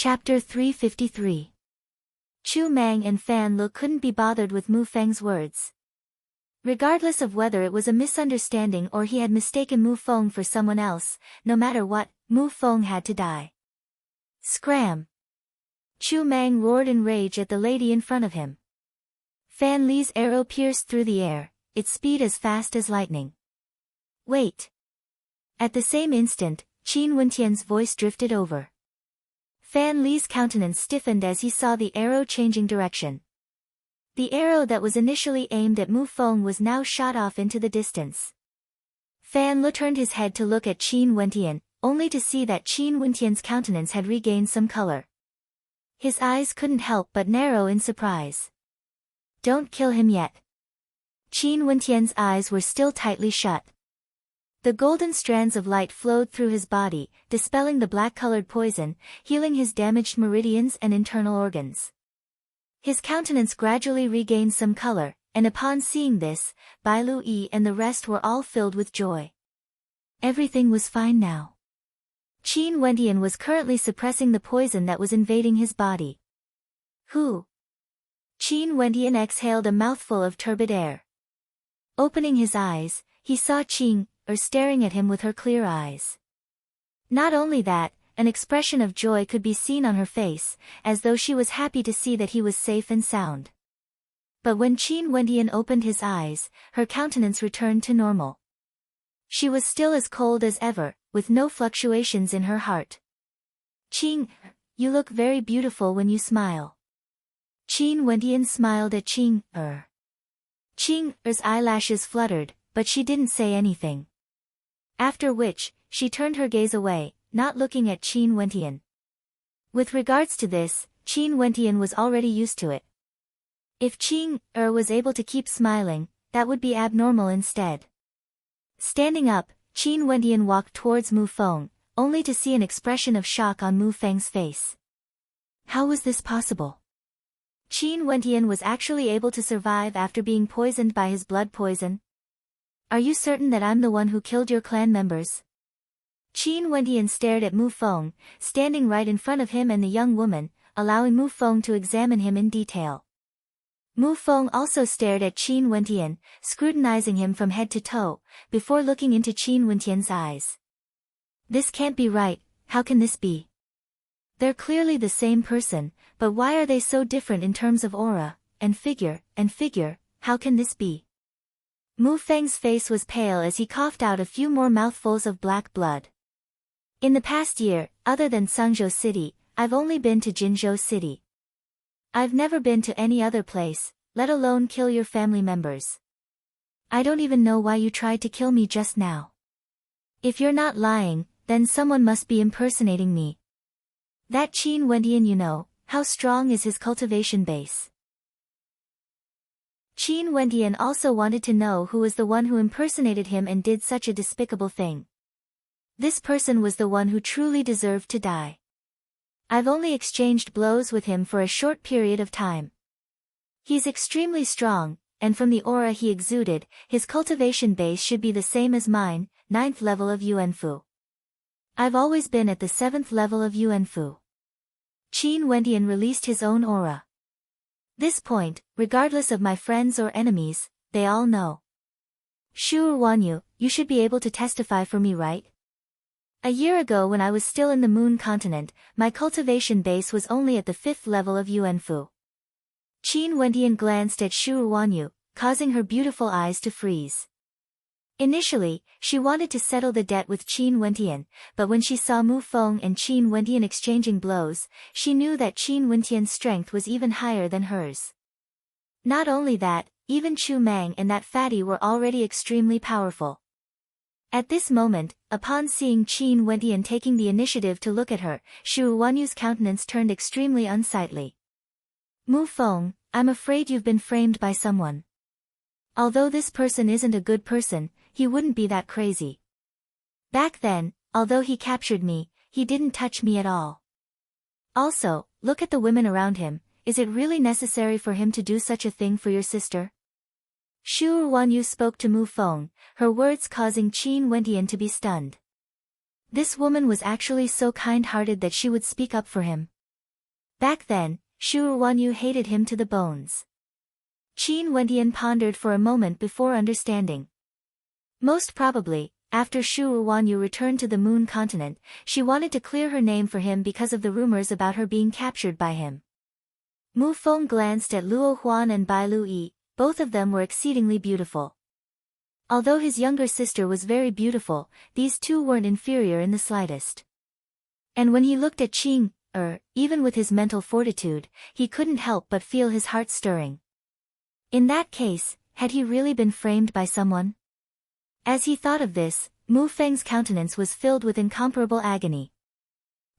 Chapter 353. Chu Mang and Fan Lu couldn't be bothered with Mu Feng's words. Regardless of whether it was a misunderstanding or he had mistaken Mu Feng for someone else, no matter what, Mu Feng had to die. Scram! Chu Mang roared in rage at the lady in front of him. Fan Li's arrow pierced through the air, its speed as fast as lightning. Wait! At the same instant, Qin Wentian's voice drifted over. Fan Li's countenance stiffened as he saw the arrow changing direction. The arrow that was initially aimed at Mu Feng was now shot off into the distance. Fan Li turned his head to look at Qin Wentian, only to see that Qin Wentian's countenance had regained some color. His eyes couldn't help but narrow in surprise. Don't kill him yet. Qin Wentian's eyes were still tightly shut. The golden strands of light flowed through his body, dispelling the black-colored poison, healing his damaged meridians and internal organs. His countenance gradually regained some color, and upon seeing this, Bai Lu and the rest were all filled with joy. Everything was fine now. Qin Wentian was currently suppressing the poison that was invading his body. Who? Qin Wentian exhaled a mouthful of turbid air. Opening his eyes, he saw Qin staring at him with her clear eyes. Not only that, an expression of joy could be seen on her face, as though she was happy to see that he was safe and sound. But when Qin Wentian opened his eyes, her countenance returned to normal. She was still as cold as ever, with no fluctuations in her heart. Qin, you look very beautiful when you smile. Qin Wentian smiled at Qin. Qin's eyelashes fluttered, but she didn't say anything. After which, she turned her gaze away, not looking at Qin Wentian. With regards to this, Qin Wentian was already used to it. If Qin was able to keep smiling, that would be abnormal instead. Standing up, Qin Wentian walked towards Mu Feng, only to see an expression of shock on Mu Feng's face. How was this possible? Qin Wentian was actually able to survive after being poisoned by his blood poison? Are you certain that I'm the one who killed your clan members? Qin Wentian stared at Mu Feng, standing right in front of him and the young woman, allowing Mu Feng to examine him in detail. Mu Feng also stared at Qin Wentian, scrutinizing him from head to toe, before looking into Qin Wentian's eyes. This can't be right, how can this be? They're clearly the same person, but why are they so different in terms of aura, and figure, how can this be? Mu Feng's face was pale as he coughed out a few more mouthfuls of black blood. In the past year, other than Sangzhou City, I've only been to Jinzhou City. I've never been to any other place, let alone kill your family members. I don't even know why you tried to kill me just now. If you're not lying, then someone must be impersonating me. That Qin Wentian you know, how strong is his cultivation base? Qin Wentian also wanted to know who was the one who impersonated him and did such a despicable thing. This person was the one who truly deserved to die. I've only exchanged blows with him for a short period of time. He's extremely strong, and from the aura he exuded, his cultivation base should be the same as mine, 9th level of Yuanfu. I've always been at the 7th level of Yuanfu. Qin Wentian released his own aura. This point, regardless of my friends or enemies, they all know. Shu Wanyu, you should be able to testify for me, right? A year ago when I was still in the Moon Continent, my cultivation base was only at the 5th level of Yuanfu. Qin Wentian glanced at Shu Wanyu, causing her beautiful eyes to freeze. Initially, she wanted to settle the debt with Qin Wentian, but when she saw Mu Feng and Qin Wentian exchanging blows, she knew that Qin Wentian's strength was even higher than hers. Not only that, even Chu Mang and that fatty were already extremely powerful. At this moment, upon seeing Qin Wentian taking the initiative to look at her, Shu Wanyu's countenance turned extremely unsightly. Mu Feng, I'm afraid you've been framed by someone. Although this person isn't a good person, he wouldn't be that crazy. Back then, although he captured me, he didn't touch me at all. Also, look at the women around him, is it really necessary for him to do such a thing for your sister? Shu Wanyu spoke to Mu Feng, her words causing Qin Wentian to be stunned. This woman was actually so kind-hearted that she would speak up for him. Back then, Shu Wanyu hated him to the bones. Qin Wentian pondered for a moment before understanding. Most probably, after Shu Wanyu returned to the Moon continent, she wanted to clear her name for him because of the rumors about her being captured by him. Mu Feng glanced at Luo Huan and Bai Lu Yi, both of them were exceedingly beautiful. Although his younger sister was very beautiful, these two weren't inferior in the slightest. And when he looked at Qing, even with his mental fortitude, he couldn't help but feel his heart stirring. In that case, had he really been framed by someone? As he thought of this, Mu Feng's countenance was filled with incomparable agony.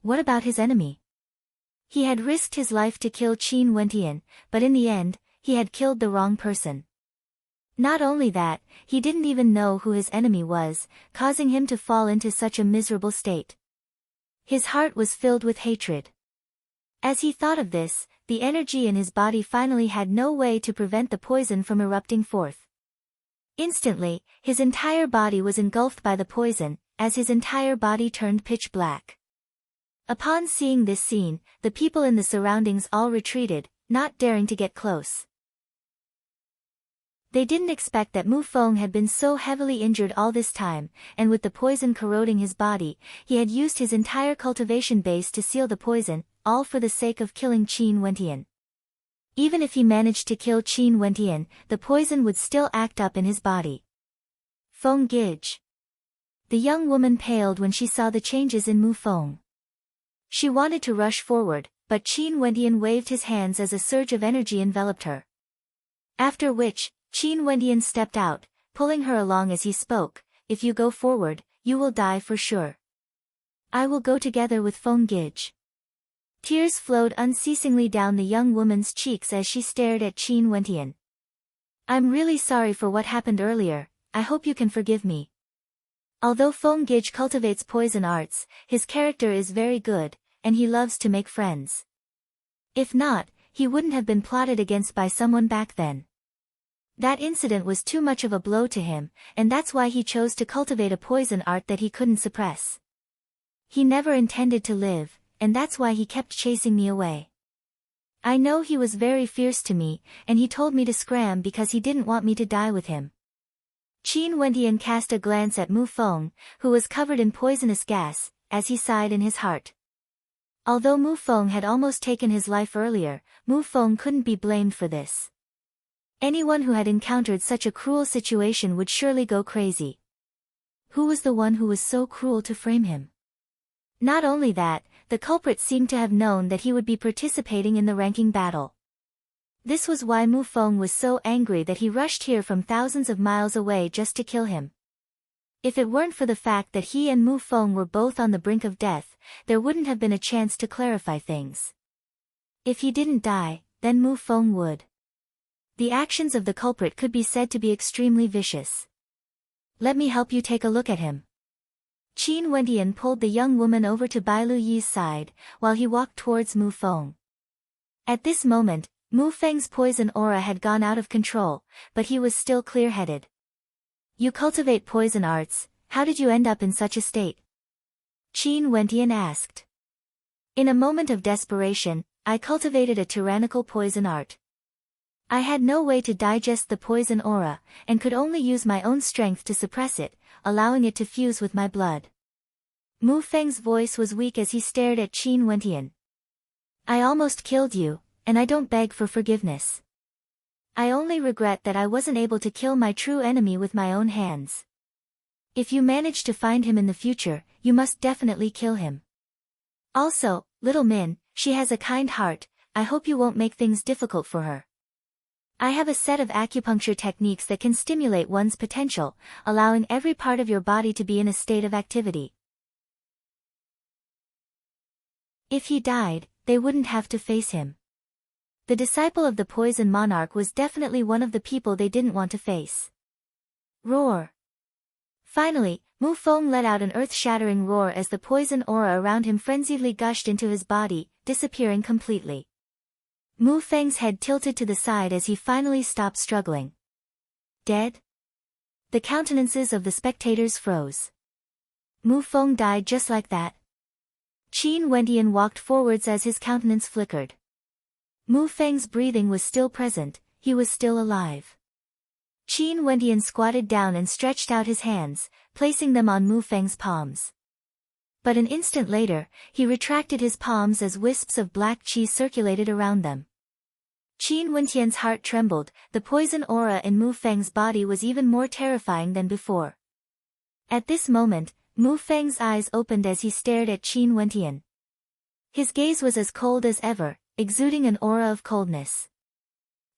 What about his enemy? He had risked his life to kill Qin Wentian, but in the end, he had killed the wrong person. Not only that, he didn't even know who his enemy was, causing him to fall into such a miserable state. His heart was filled with hatred. As he thought of this, the energy in his body finally had no way to prevent the poison from erupting forth. Instantly, his entire body was engulfed by the poison, as his entire body turned pitch black. Upon seeing this scene, the people in the surroundings all retreated, not daring to get close. They didn't expect that Mu Feng had been so heavily injured all this time, and with the poison corroding his body, he had used his entire cultivation base to seal the poison, all for the sake of killing Qin Wentian. Even if he managed to kill Qin Wentian, the poison would still act up in his body. Feng Gij. The young woman paled when she saw the changes in Mu Feng. She wanted to rush forward, but Qin Wentian waved his hands as a surge of energy enveloped her. After which, Qin Wentian stepped out, pulling her along as he spoke, "If you go forward, you will die for sure. I will go together with Feng Gij." Tears flowed unceasingly down the young woman's cheeks as she stared at Qin Wentian. "I'm really sorry for what happened earlier, I hope you can forgive me." Although Feng Gij cultivates poison arts, his character is very good, and he loves to make friends. If not, he wouldn't have been plotted against by someone back then. That incident was too much of a blow to him, and that's why he chose to cultivate a poison art that he couldn't suppress. He never intended to live, and that's why he kept chasing me away. I know he was very fierce to me, and he told me to scram because he didn't want me to die with him. Qin Wentian cast a glance at Mu Feng, who was covered in poisonous gas, as he sighed in his heart. Although Mu Feng had almost taken his life earlier, Mu Feng couldn't be blamed for this. Anyone who had encountered such a cruel situation would surely go crazy. Who was the one who was so cruel to frame him? Not only that, the culprit seemed to have known that he would be participating in the ranking battle. This was why Mu Feng was so angry that he rushed here from thousands of miles away just to kill him. If it weren't for the fact that he and Mu Feng were both on the brink of death, there wouldn't have been a chance to clarify things. If he didn't die, then Mu Feng would. The actions of the culprit could be said to be extremely vicious. "Let me help you take a look at him." Qin Wentian pulled the young woman over to Bai Lu Yi's side, while he walked towards Mu Feng. At this moment, Mu Feng's poison aura had gone out of control, but he was still clear-headed. "You cultivate poison arts, how did you end up in such a state?" Qin Wentian asked. "In a moment of desperation, I cultivated a tyrannical poison art. I had no way to digest the poison aura, and could only use my own strength to suppress it, allowing it to fuse with my blood." Mu Feng's voice was weak as he stared at Qin Wentian. "I almost killed you, and I don't beg for forgiveness. I only regret that I wasn't able to kill my true enemy with my own hands. If you manage to find him in the future, you must definitely kill him. Also, little Min, she has a kind heart, I hope you won't make things difficult for her. I have a set of acupuncture techniques that can stimulate one's potential, allowing every part of your body to be in a state of activity." If he died, they wouldn't have to face him. The disciple of the poison monarch was definitely one of the people they didn't want to face. Roar. Finally, Mu Feng let out an earth-shattering roar as the poison aura around him frenziedly gushed into his body, disappearing completely. Mu Feng's head tilted to the side as he finally stopped struggling. Dead? The countenances of the spectators froze. Mu Feng died just like that? Qin Wendian walked forwards as his countenance flickered. Mu Feng's breathing was still present, he was still alive. Qin Wendian squatted down and stretched out his hands, placing them on Mu Feng's palms. But an instant later, he retracted his palms as wisps of black qi circulated around them. Qin Wendian's heart trembled, the poison aura in Mu Feng's body was even more terrifying than before. At this moment, Mu Feng's eyes opened as he stared at Qin Wendian. His gaze was as cold as ever, exuding an aura of coldness.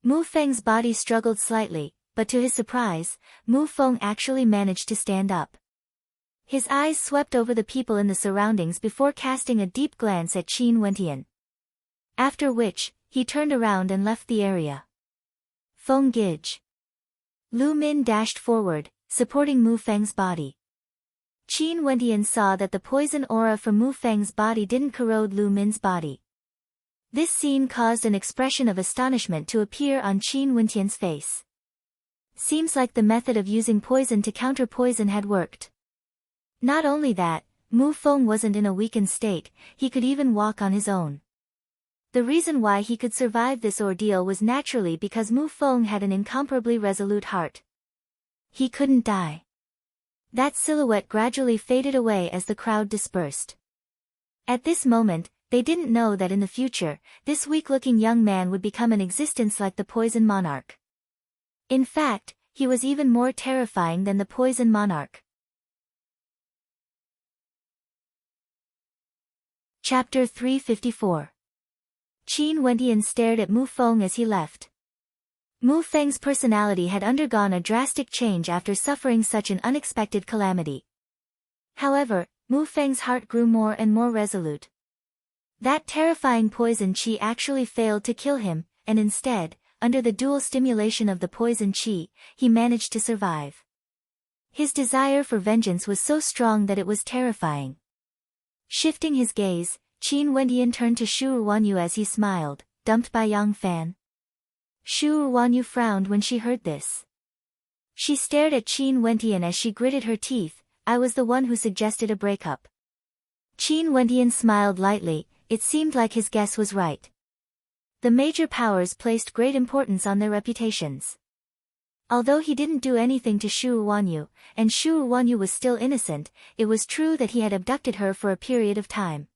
Mu Feng's body struggled slightly, but to his surprise, Mu Feng actually managed to stand up. His eyes swept over the people in the surroundings before casting a deep glance at Qin Wendian. After which, he turned around and left the area. Feng Gij. Lu Min dashed forward, supporting Mu Feng's body. Qin Wendian saw that the poison aura from Mu Feng's body didn't corrode Lu Min's body. This scene caused an expression of astonishment to appear on Qin Wendian's face. Seems like the method of using poison to counter poison had worked. Not only that, Mu Feng wasn't in a weakened state, he could even walk on his own. The reason why he could survive this ordeal was naturally because Mu Feng had an incomparably resolute heart. He couldn't die. That silhouette gradually faded away as the crowd dispersed. At this moment, they didn't know that in the future, this weak-looking young man would become an existence like the Poison Monarch. In fact, he was even more terrifying than the Poison Monarch. Chapter 354. Qin Wendian stared at Mu Feng as he left. Mu Feng's personality had undergone a drastic change after suffering such an unexpected calamity. However, Mu Feng's heart grew more and more resolute. That terrifying poison qi actually failed to kill him, and instead, under the dual stimulation of the poison qi, he managed to survive. His desire for vengeance was so strong that it was terrifying. Shifting his gaze, Qin Wendian turned to Shu Wanyu as he smiled, dumped by Yang Fan. Shu Wanyu frowned when she heard this. She stared at Qin Wendian as she gritted her teeth. I was the one who suggested a breakup. Qin Wendian smiled lightly, it seemed like his guess was right. The major powers placed great importance on their reputations. Although he didn't do anything to Shu Wanyu, and Shu Wanyu was still innocent, it was true that he had abducted her for a period of time.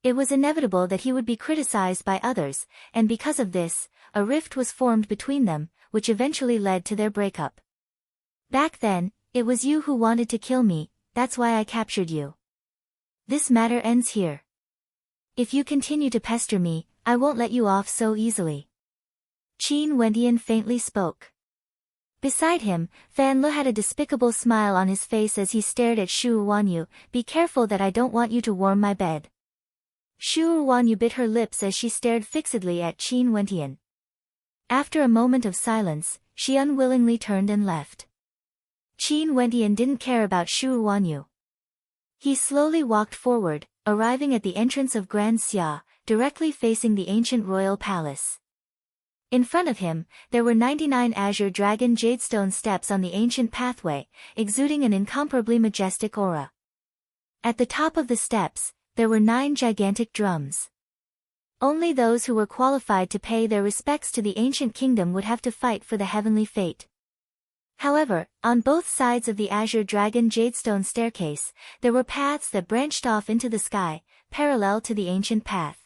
It was inevitable that he would be criticized by others, and because of this, a rift was formed between them, which eventually led to their breakup. Back then, it was you who wanted to kill me, that's why I captured you. This matter ends here. If you continue to pester me, I won't let you off so easily. Qin Wendian faintly spoke. Beside him, Fan Le had a despicable smile on his face as he stared at Shu Wanyu. Be careful that I don't want you to warm my bed. Shu Wanyu bit her lips as she stared fixedly at Qin Wendian. After a moment of silence, she unwillingly turned and left. Qin Wendian didn't care about Shu Wanyu. He slowly walked forward, arriving at the entrance of Grand Xia, directly facing the ancient royal palace. In front of him, there were 99 azure dragon jadestone steps on the ancient pathway, exuding an incomparably majestic aura. At the top of the steps, there were 9 gigantic drums. Only those who were qualified to pay their respects to the ancient kingdom would have to fight for the heavenly fate. However, on both sides of the azure dragon jadestone staircase, there were paths that branched off into the sky, parallel to the ancient path.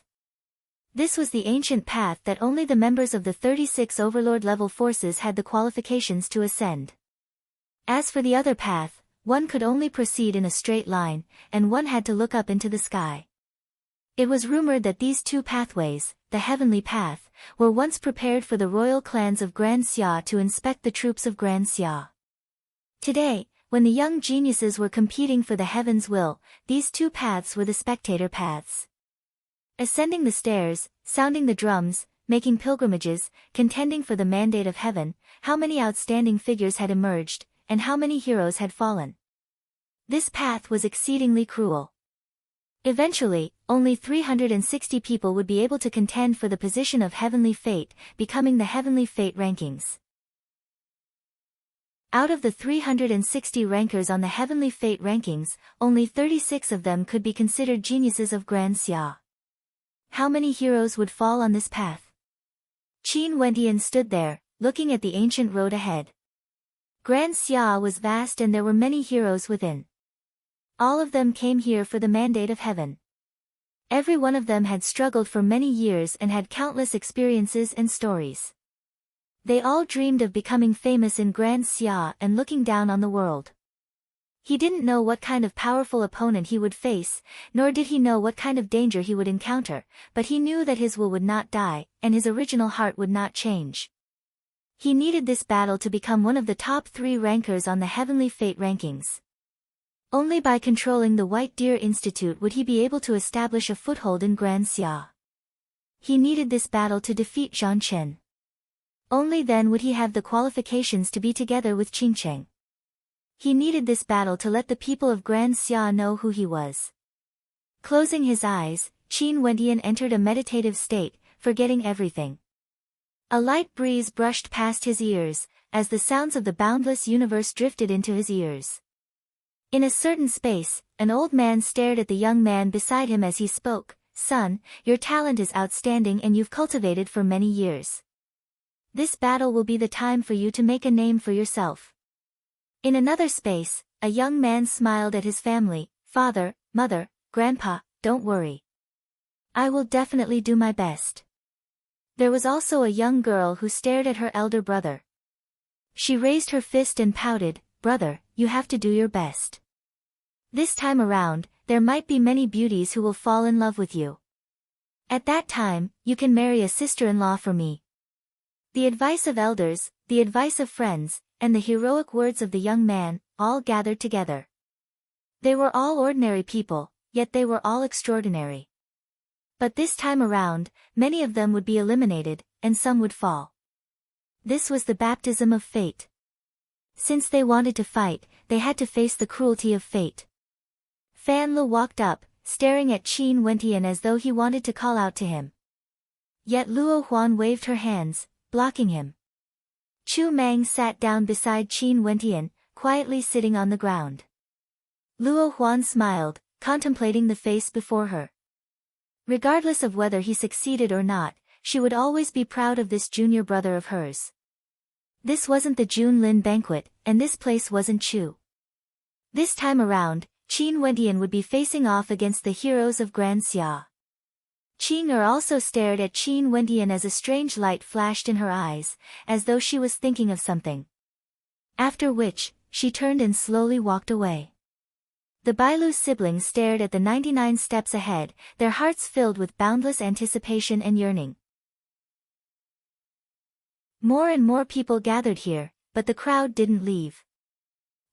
This was the ancient path that only the members of the 36 Overlord-level forces had the qualifications to ascend. As for the other path, one could only proceed in a straight line, and one had to look up into the sky. It was rumored that these two pathways, the heavenly path, were once prepared for the royal clans of Grand Xia to inspect the troops of Grand Xia. Today, when the young geniuses were competing for the heaven's will, these two paths were the spectator paths. Ascending the stairs, sounding the drums, making pilgrimages, contending for the mandate of heaven, how many outstanding figures had emerged, and how many heroes had fallen. This path was exceedingly cruel. Eventually, only 360 people would be able to contend for the position of heavenly fate, becoming the heavenly fate rankings. Out of the 360 rankers on the Heavenly Fate rankings, only 36 of them could be considered geniuses of Grand Xia. How many heroes would fall on this path? Qin Wentian stood there, looking at the ancient road ahead. Grand Xia was vast and there were many heroes within. All of them came here for the mandate of heaven. Every one of them had struggled for many years and had countless experiences and stories. They all dreamed of becoming famous in Grand Xia and looking down on the world. He didn't know what kind of powerful opponent he would face, nor did he know what kind of danger he would encounter, but he knew that his will would not die, and his original heart would not change. He needed this battle to become one of the top 3 rankers on the Heavenly Fate rankings. Only by controlling the White Deer Institute would he be able to establish a foothold in Grand Xia. He needed this battle to defeat Zhang Chen. Only then would he have the qualifications to be together with Qin Cheng. He needed this battle to let the people of Grand Xia know who he was. Closing his eyes, Qin Wentian entered a meditative state, forgetting everything. A light breeze brushed past his ears, as the sounds of the boundless universe drifted into his ears. In a certain space, an old man stared at the young man beside him as he spoke, "Son, your talent is outstanding and you've cultivated for many years. This battle will be the time for you to make a name for yourself." In another space, a young man smiled at his family, "Father, Mother, Grandpa, don't worry. I will definitely do my best." There was also a young girl who stared at her elder brother. She raised her fist and pouted, "Brother, you have to do your best. This time around, there might be many beauties who will fall in love with you. At that time, you can marry a sister-in-law for me." The advice of elders, the advice of friends, and the heroic words of the young man, all gathered together. They were all ordinary people, yet they were all extraordinary. But this time around, many of them would be eliminated, and some would fall. This was the baptism of fate. Since they wanted to fight, they had to face the cruelty of fate. Fan Le walked up, staring at Qin Wentian as though he wanted to call out to him. Yet Luo Huan waved her hands, blocking him. Chu Mang sat down beside Qin Wentian, quietly sitting on the ground. Luo Huan smiled, contemplating the face before her. Regardless of whether he succeeded or not, she would always be proud of this junior brother of hers. This wasn't the Junlin banquet, and this place wasn't Chu. This time around, Qin Wentian would be facing off against the heroes of Grand Xia. Qing Er also stared at Qin Wentian as a strange light flashed in her eyes, as though she was thinking of something. After which, she turned and slowly walked away. The Bailu siblings stared at the 99 steps ahead, their hearts filled with boundless anticipation and yearning. More and more people gathered here, but the crowd didn't leave.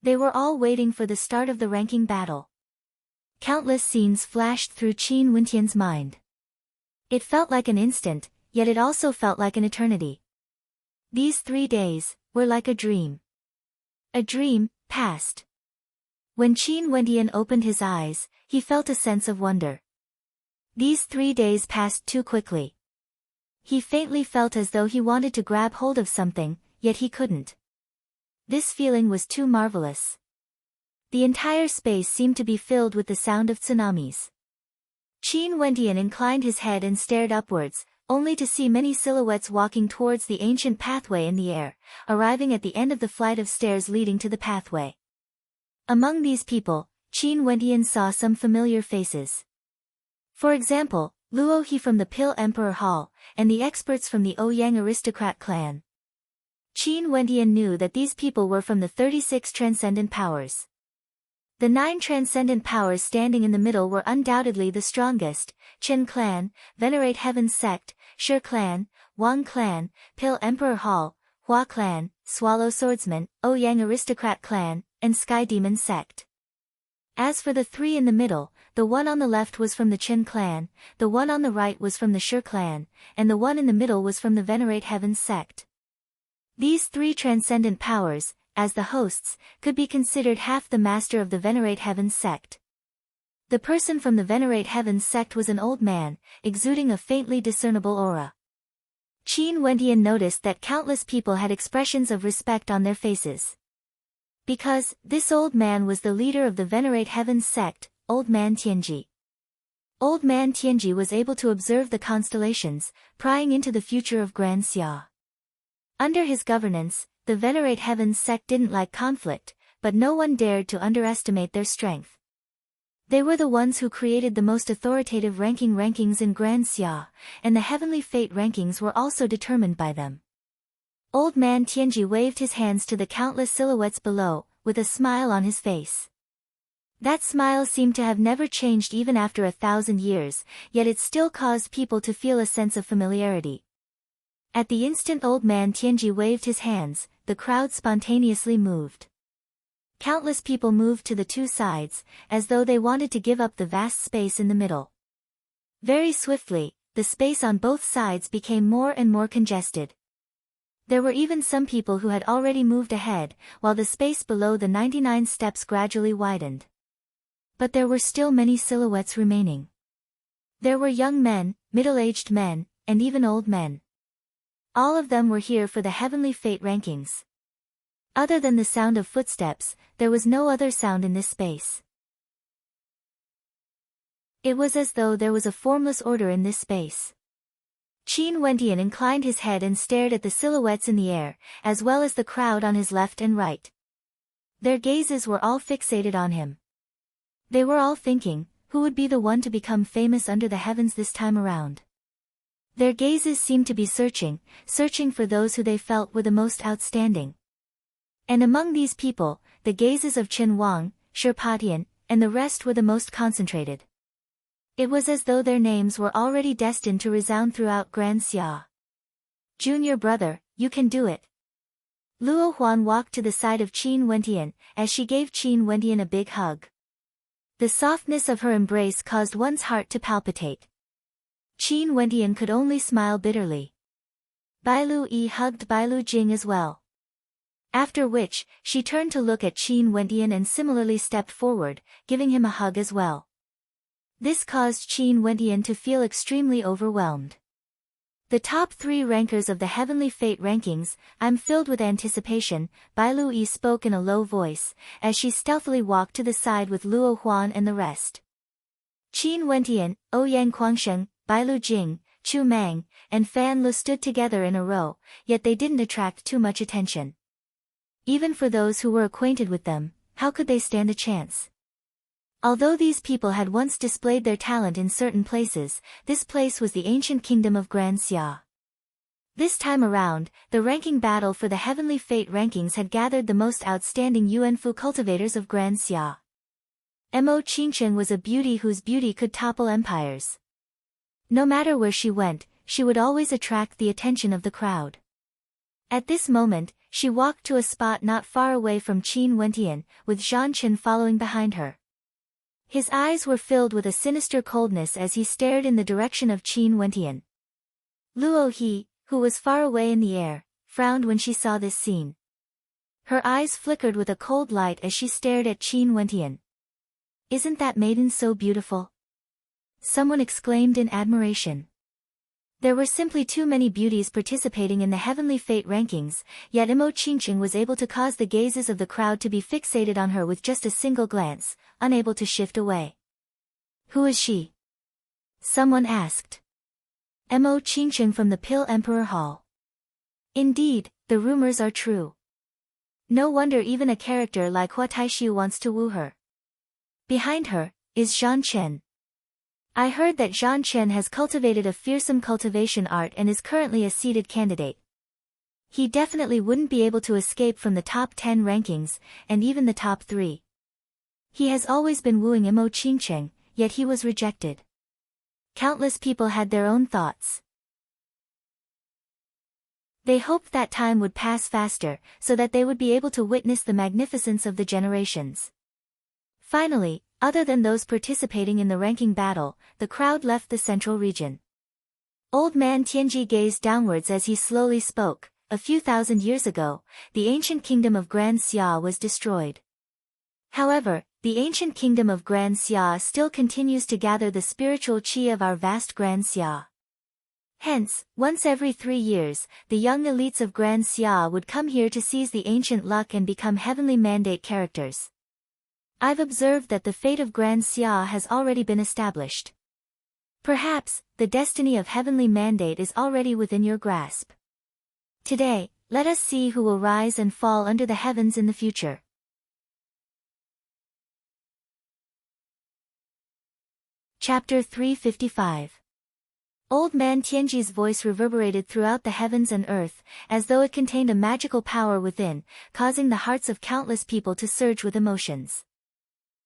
They were all waiting for the start of the ranking battle. Countless scenes flashed through Qin Wentian's mind. It felt like an instant, yet it also felt like an eternity. These 3 days were like a dream. A dream passed. When Qin Wentian opened his eyes, he felt a sense of wonder. These 3 days passed too quickly. He faintly felt as though he wanted to grab hold of something, yet he couldn't. This feeling was too marvelous. The entire space seemed to be filled with the sound of tsunamis. Qin Wentian inclined his head and stared upwards, only to see many silhouettes walking towards the ancient pathway in the air, arriving at the end of the flight of stairs leading to the pathway. Among these people, Qin Wentian saw some familiar faces. For example, Luo He from the Pill Emperor Hall, and the experts from the Ouyang aristocrat clan. Qin Wentian knew that these people were from the 36 transcendent powers. The 9 transcendent powers standing in the middle were undoubtedly the strongest: Chen clan, Venerate Heaven's sect, Shi clan, Wang clan, Pill Emperor Hall, Hua clan, Swallow Swordsman, Ouyang aristocrat clan, and Sky Demon sect. As for the 3 in the middle, the one on the left was from the Chen clan, the one on the right was from the Shi clan, and the one in the middle was from the Venerate Heaven's sect. These 3 transcendent powers, as the hosts, could be considered half the master of the Venerate Heaven's sect. The person from the Venerate Heaven's sect was an old man, exuding a faintly discernible aura. Qin Wentian noticed that countless people had expressions of respect on their faces. Because, this old man was the leader of the Venerate Heavens sect, Old Man Tianji. Old Man Tianji was able to observe the constellations, prying into the future of Grand Xia. Under his governance, the Venerate Heavens sect didn't like conflict, but no one dared to underestimate their strength. They were the ones who created the most authoritative rankings in Grand Xia, and the heavenly fate rankings were also determined by them. Old Man Tianji waved his hands to the countless silhouettes below, with a smile on his face. That smile seemed to have never changed even after 1,000 years, yet it still caused people to feel a sense of familiarity. At the instant Old Man Tianji waved his hands, the crowd spontaneously moved. Countless people moved to the two sides, as though they wanted to give up the vast space in the middle. Very swiftly, the space on both sides became more and more congested. There were even some people who had already moved ahead, while the space below the 99 steps gradually widened. But there were still many silhouettes remaining. There were young men, middle-aged men, and even old men. All of them were here for the heavenly fate rankings. Other than the sound of footsteps, there was no other sound in this space. It was as though there was a formless order in this space. Qin Wentian inclined his head and stared at the silhouettes in the air, as well as the crowd on his left and right. Their gazes were all fixated on him. They were all thinking, who would be the one to become famous under the heavens this time around? Their gazes seemed to be searching for those who they felt were the most outstanding. And among these people, the gazes of Chen Wang, Shirpatian, and the rest were the most concentrated. It was as though their names were already destined to resound throughout Grand Xia. Junior brother, you can do it. Luo Huan walked to the side of Qin Wentian, as she gave Qin Wentian a big hug. The softness of her embrace caused one's heart to palpitate. Qin Wentian could only smile bitterly. Bailu Yi hugged Bailu Jing as well. After which, she turned to look at Qin Wentian and similarly stepped forward, giving him a hug as well. This caused Qin Wentian to feel extremely overwhelmed. The top 3 rankers of the Heavenly Fate rankings, I'm filled with anticipation, Bailu Yi spoke in a low voice, as she stealthily walked to the side with Luo Huan and the rest. Qin Wentian, Ouyang Guangsheng, Bailu Jing, Chu Mang, and Fan Lu stood together in a row, yet they didn't attract too much attention. Even for those who were acquainted with them, how could they stand a chance? Although these people had once displayed their talent in certain places, this place was the ancient kingdom of Grand Xia. This time around, the ranking battle for the Heavenly Fate rankings had gathered the most outstanding Yuanfu cultivators of Grand Xia. Mo Qingcheng was a beauty whose beauty could topple empires. No matter where she went, she would always attract the attention of the crowd. At this moment, she walked to a spot not far away from Qin Wentian, with Zhan Chen following behind her. His eyes were filled with a sinister coldness as he stared in the direction of Qin Wentian. Luo He, who was far away in the air, frowned when she saw this scene. Her eyes flickered with a cold light as she stared at Qin Wentian. "Isn't that maiden so beautiful?" someone exclaimed in admiration. There were simply too many beauties participating in the Heavenly Fate rankings, yet Mo Qingcheng was able to cause the gazes of the crowd to be fixated on her with just a single glance, unable to shift away. "Who is she?" someone asked. Mo Qingcheng from the Pill Emperor Hall. Indeed, the rumors are true. No wonder even a character like Hua Taishu wants to woo her. Behind her is Zhan Chen. I heard that Zhan Chen has cultivated a fearsome cultivation art and is currently a seeded candidate. He definitely wouldn't be able to escape from the top 10 rankings, and even the top 3. He has always been wooing Mo Qingcheng, yet he was rejected. Countless people had their own thoughts. They hoped that time would pass faster, so that they would be able to witness the magnificence of the generations. Finally, other than those participating in the ranking battle, the crowd left the central region. Old Man Tianji gazed downwards as he slowly spoke. A few thousand years ago, the ancient kingdom of Grand Xia was destroyed. However, the ancient kingdom of Grand Xia still continues to gather the spiritual qi of our vast Grand Xia. Hence, once every 3 years, the young elites of Grand Xia would come here to seize the ancient luck and become heavenly mandate characters. I've observed that the fate of Grand Xia has already been established. Perhaps, the destiny of heavenly mandate is already within your grasp. Today, let us see who will rise and fall under the heavens in the future. Chapter 355. Old Man Tianji's voice reverberated throughout the heavens and earth, as though it contained a magical power within, causing the hearts of countless people to surge with emotions.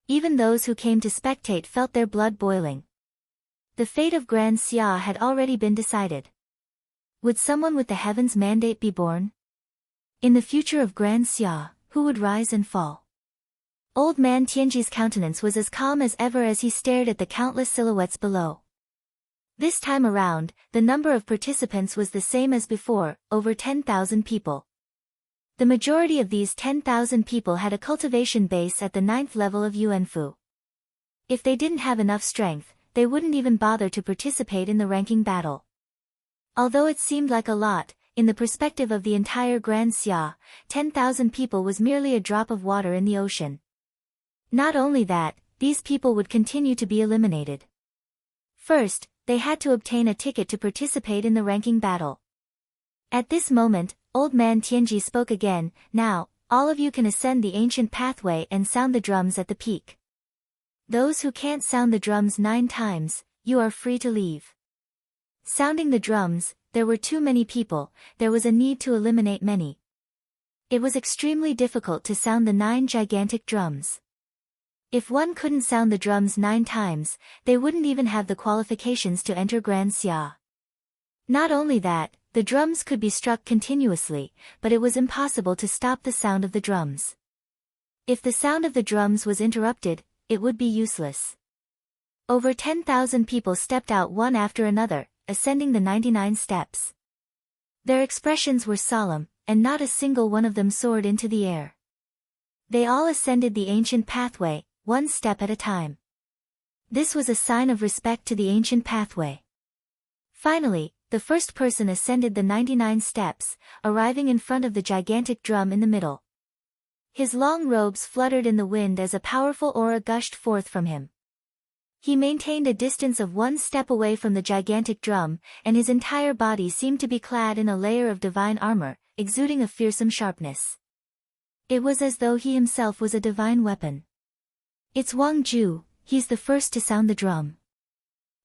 Even those who came to spectate felt their blood boiling. The fate of Grand Xia had already been decided. Would someone with the heavens mandate be born? In the future of Grand Xia, who would rise and fall? Old Man Tianji's countenance was as calm as ever as he stared at the countless silhouettes below. This time around, the number of participants was the same as before, over 10,000 people. The majority of these 10,000 people had a cultivation base at the 9th level of Yuanfu. If they didn't have enough strength, they wouldn't even bother to participate in the ranking battle. Although it seemed like a lot, in the perspective of the entire Grand Xia, 10,000 people was merely a drop of water in the ocean. Not only that, these people would continue to be eliminated. First, they had to obtain a ticket to participate in the ranking battle. At this moment, Old Man Tianji spoke again. Now, all of you can ascend the ancient pathway and sound the drums at the peak. Those who can't sound the drums 9 times, you are free to leave. Sounding the drums, there were too many people, there was a need to eliminate many. It was extremely difficult to sound the 9 gigantic drums. If one couldn't sound the drums 9 times, they wouldn't even have the qualifications to enter Grand Xia. Not only that, the drums could be struck continuously, but it was impossible to stop the sound of the drums. If the sound of the drums was interrupted, it would be useless. Over 10,000 people stepped out one after another, ascending the 99 steps. Their expressions were solemn, and not a single one of them soared into the air. They all ascended the ancient pathway, one step at a time. This was a sign of respect to the ancient pathway. Finally, the first person ascended the 99 steps, arriving in front of the gigantic drum in the middle. His long robes fluttered in the wind as a powerful aura gushed forth from him. He maintained a distance of 1 step away from the gigantic drum, and his entire body seemed to be clad in a layer of divine armor, exuding a fearsome sharpness. It was as though he himself was a divine weapon. It's Wang Ju, he's the first to sound the drum.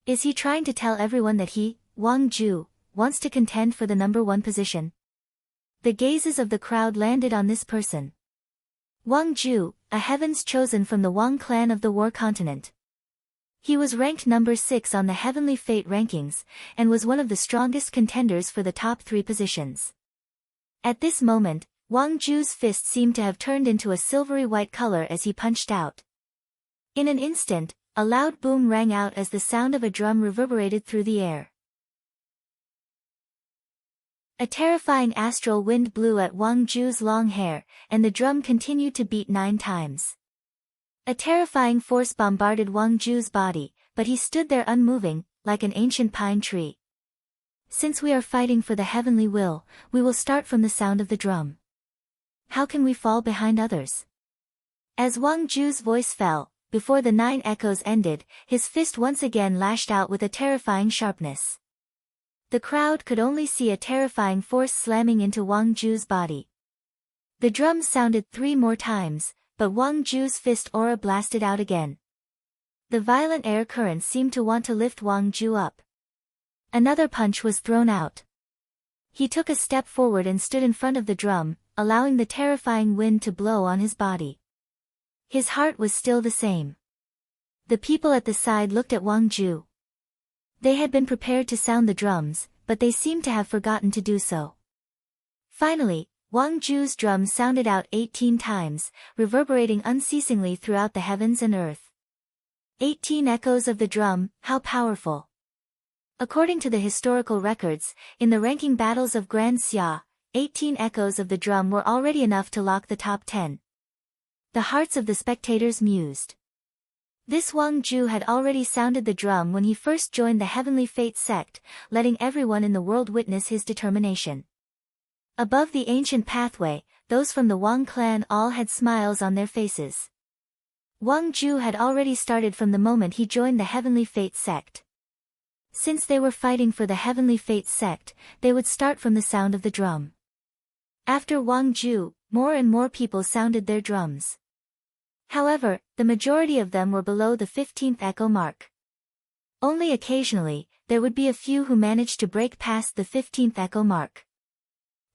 Is he trying to tell everyone that he, Wang Ju, wants to contend for the number 1 position? The gazes of the crowd landed on this person. Wang Ju, a heavens chosen from the Wang clan of the War Continent. He was ranked number 6 on the Heavenly Fate rankings, and was one of the strongest contenders for the top 3 positions. At this moment, Wang Ju's fist seemed to have turned into a silvery white color as he punched out. In an instant, a loud boom rang out as the sound of a drum reverberated through the air. A terrifying astral wind blew at Wang Ju's long hair, and the drum continued to beat 9 times. A terrifying force bombarded Wang Ju's body, but he stood there unmoving, like an ancient pine tree. Since we are fighting for the heavenly will, we will start from the sound of the drum. How can we fall behind others? As Wang Ju's voice fell, before the 9 echoes ended, his fist once again lashed out with a terrifying sharpness. The crowd could only see a terrifying force slamming into Wang Ju's body. The drums sounded 3 more times, but Wang Ju's fist aura blasted out again. The violent air currents seemed to want to lift Wang Ju up. Another punch was thrown out. He took a step forward and stood in front of the drum, allowing the terrifying wind to blow on his body. His heart was still the same. The people at the side looked at Wang Ju. They had been prepared to sound the drums, but they seemed to have forgotten to do so. Finally, Wang Ju's drum sounded out 18 times, reverberating unceasingly throughout the heavens and earth. 18 echoes of the drum, how powerful! According to the historical records, in the ranking battles of Grand Xia, 18 echoes of the drum were already enough to lock the top 10. The hearts of the spectators mused. This Wang Ju had already sounded the drum when he first joined the Heavenly Fate sect, letting everyone in the world witness his determination. Above the ancient pathway, those from the Wang clan all had smiles on their faces. Wang Ju had already started from the moment he joined the Heavenly Fate sect. Since they were fighting for the Heavenly Fate sect, they would start from the sound of the drum. After Wang Ju, more and more people sounded their drums. However, the majority of them were below the 15th echo mark. Only occasionally, there would be a few who managed to break past the 15th echo mark.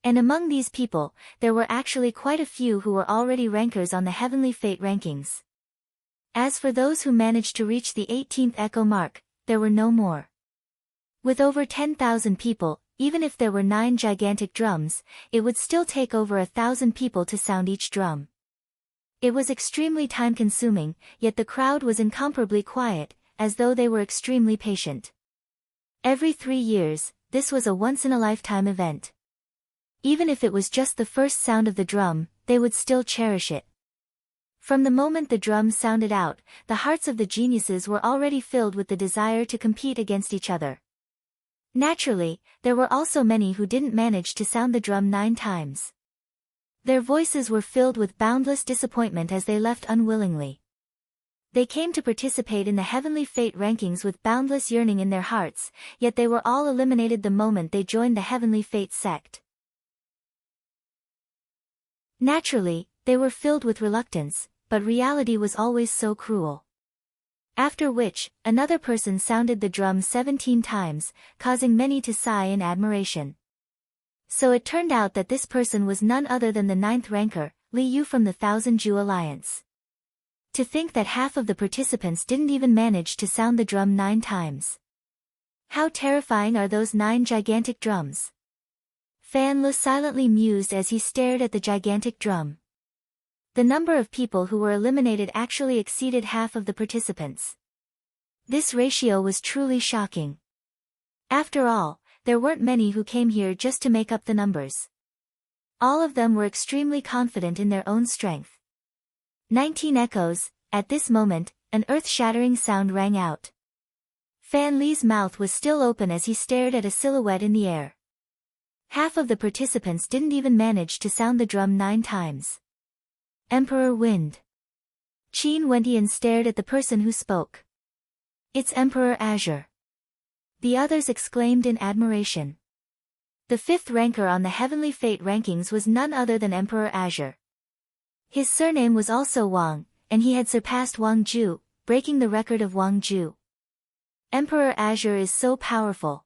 And among these people, there were actually quite a few who were already rankers on the Heavenly Fate rankings. As for those who managed to reach the 18th echo mark, there were no more. With over 10,000 people, even if there were 9 gigantic drums, it would still take over 1,000 people to sound each drum. It was extremely time-consuming, yet the crowd was incomparably quiet, as though they were extremely patient. Every 3 years, this was a once-in-a-lifetime event. Even if it was just the first sound of the drum, they would still cherish it. From the moment the drum sounded out, the hearts of the geniuses were already filled with the desire to compete against each other. Naturally, there were also many who didn't manage to sound the drum 9 times. Their voices were filled with boundless disappointment as they left unwillingly. They came to participate in the Heavenly Fate rankings with boundless yearning in their hearts, yet they were all eliminated the moment they joined the Heavenly Fate sect. Naturally, they were filled with reluctance, but reality was always so cruel. After which, another person sounded the drum 17 times, causing many to sigh in admiration. So it turned out that this person was none other than the 9th ranker, Li Yu from the Thousand Ju Alliance. To think that half of the participants didn't even manage to sound the drum 9 times. How terrifying are those 9 gigantic drums? Fan Le silently mused as he stared at the gigantic drum. The number of people who were eliminated actually exceeded half of the participants. This ratio was truly shocking. After all, there weren't many who came here just to make up the numbers. All of them were extremely confident in their own strength. 19 echoes. At this moment, an earth-shattering sound rang out. Fan Li's mouth was still open as he stared at a silhouette in the air. Half of the participants didn't even manage to sound the drum 9 times. Emperor Wind. Qin Wentian stared at the person who spoke. It's Emperor Azure. The others exclaimed in admiration. The 5th ranker on the Heavenly Fate rankings was none other than Emperor Azure. His surname was also Wang, and he had surpassed Wang Ju, breaking the record of Wang Ju. Emperor Azure is so powerful.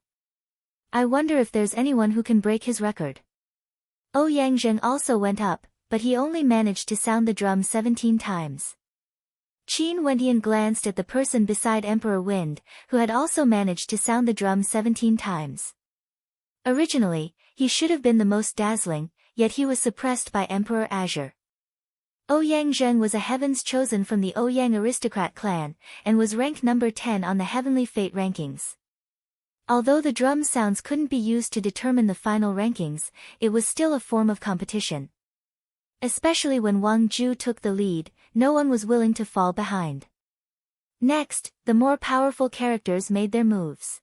I wonder if there's anyone who can break his record. Ouyang Zheng also went up, but he only managed to sound the drum 17 times. Qin Wentian glanced at the person beside Emperor Wind, who had also managed to sound the drum 17 times. Originally, he should have been the most dazzling, yet he was suppressed by Emperor Azure. Ouyang Zheng was a heavens chosen from the Ouyang aristocrat clan, and was ranked number 10 on the Heavenly Fate rankings. Although the drum sounds couldn't be used to determine the final rankings, it was still a form of competition. Especially when Wang Ju took the lead, no one was willing to fall behind. Next, the more powerful characters made their moves.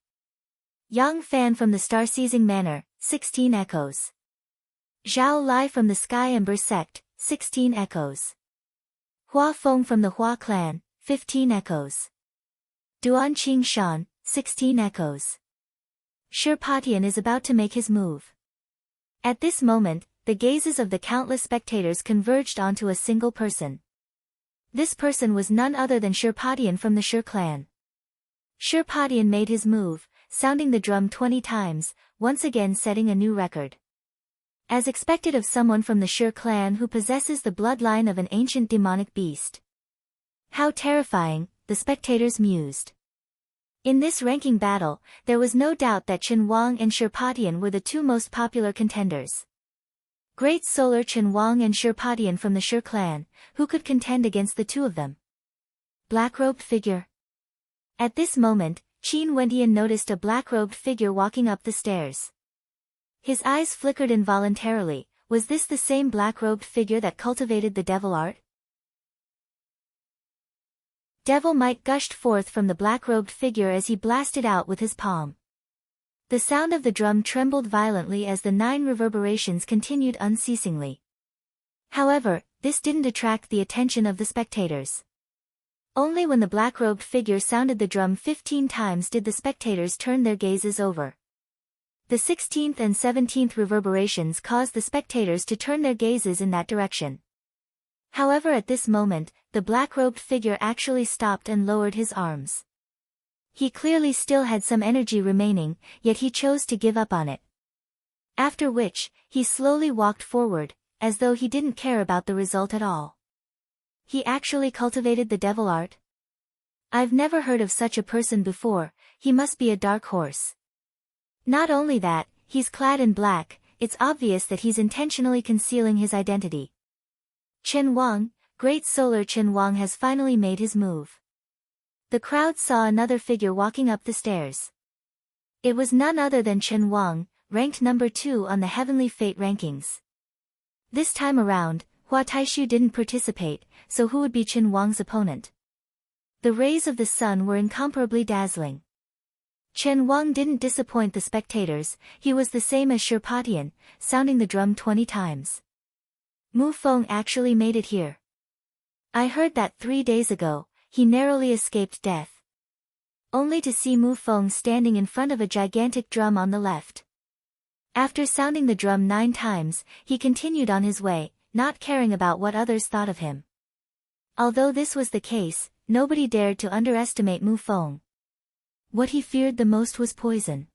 Yang Fan from the Star-Seizing Manor, 16 echoes. Zhao Lai from the Sky Ember sect, 16 echoes. Hua Feng from the Hua clan, 15 echoes. Duan Qing Shan, 16 echoes. Shi Patian is about to make his move. At this moment, the gazes of the countless spectators converged onto a single person. This person was none other than Shi Patian from the Shi clan. Shi Patian made his move, sounding the drum 20 times, once again setting a new record. As expected of someone from the Shi clan who possesses the bloodline of an ancient demonic beast. How terrifying, the spectators mused. In this ranking battle, there was no doubt that Chen Wang and Shi Patian were the 2 most popular contenders. Great Solar Chen Wang and Shi Patian from the Shi clan, who could contend against the 2 of them? Black-robed figure. At this moment, Qin Wentian noticed a black-robed figure walking up the stairs. His eyes flickered involuntarily. Was this the same black-robed figure that cultivated the devil art? Devil might gushed forth from the black-robed figure as he blasted out with his palm. The sound of the drum trembled violently as the 9 reverberations continued unceasingly. However, this didn't attract the attention of the spectators. Only when the black-robed figure sounded the drum 15 times did the spectators turn their gazes over. The 16th and 17th reverberations caused the spectators to turn their gazes in that direction. However, at this moment, the black-robed figure actually stopped and lowered his arms. He clearly still had some energy remaining, yet he chose to give up on it. After which, he slowly walked forward, as though he didn't care about the result at all. He actually cultivated the devil art? I've never heard of such a person before. He must be a dark horse. Not only that, he's clad in black, it's obvious that he's intentionally concealing his identity. Chen Wang, Great Solar Chen Wang has finally made his move. The crowd saw another figure walking up the stairs. It was none other than Chen Wang, ranked number 2 on the Heavenly Fate rankings. This time around, Hua Taishu didn't participate, so who would be Chen Wang's opponent? The rays of the sun were incomparably dazzling. Chen Wang didn't disappoint the spectators, he was the same as Shirpatian, sounding the drum 20 times. Mu Feng actually made it here. I heard that 3 days ago, he narrowly escaped death. Only to see Mu Feng standing in front of a gigantic drum on the left. After sounding the drum 9 times, he continued on his way, not caring about what others thought of him. Although this was the case, nobody dared to underestimate Mu Feng. What he feared the most was poison.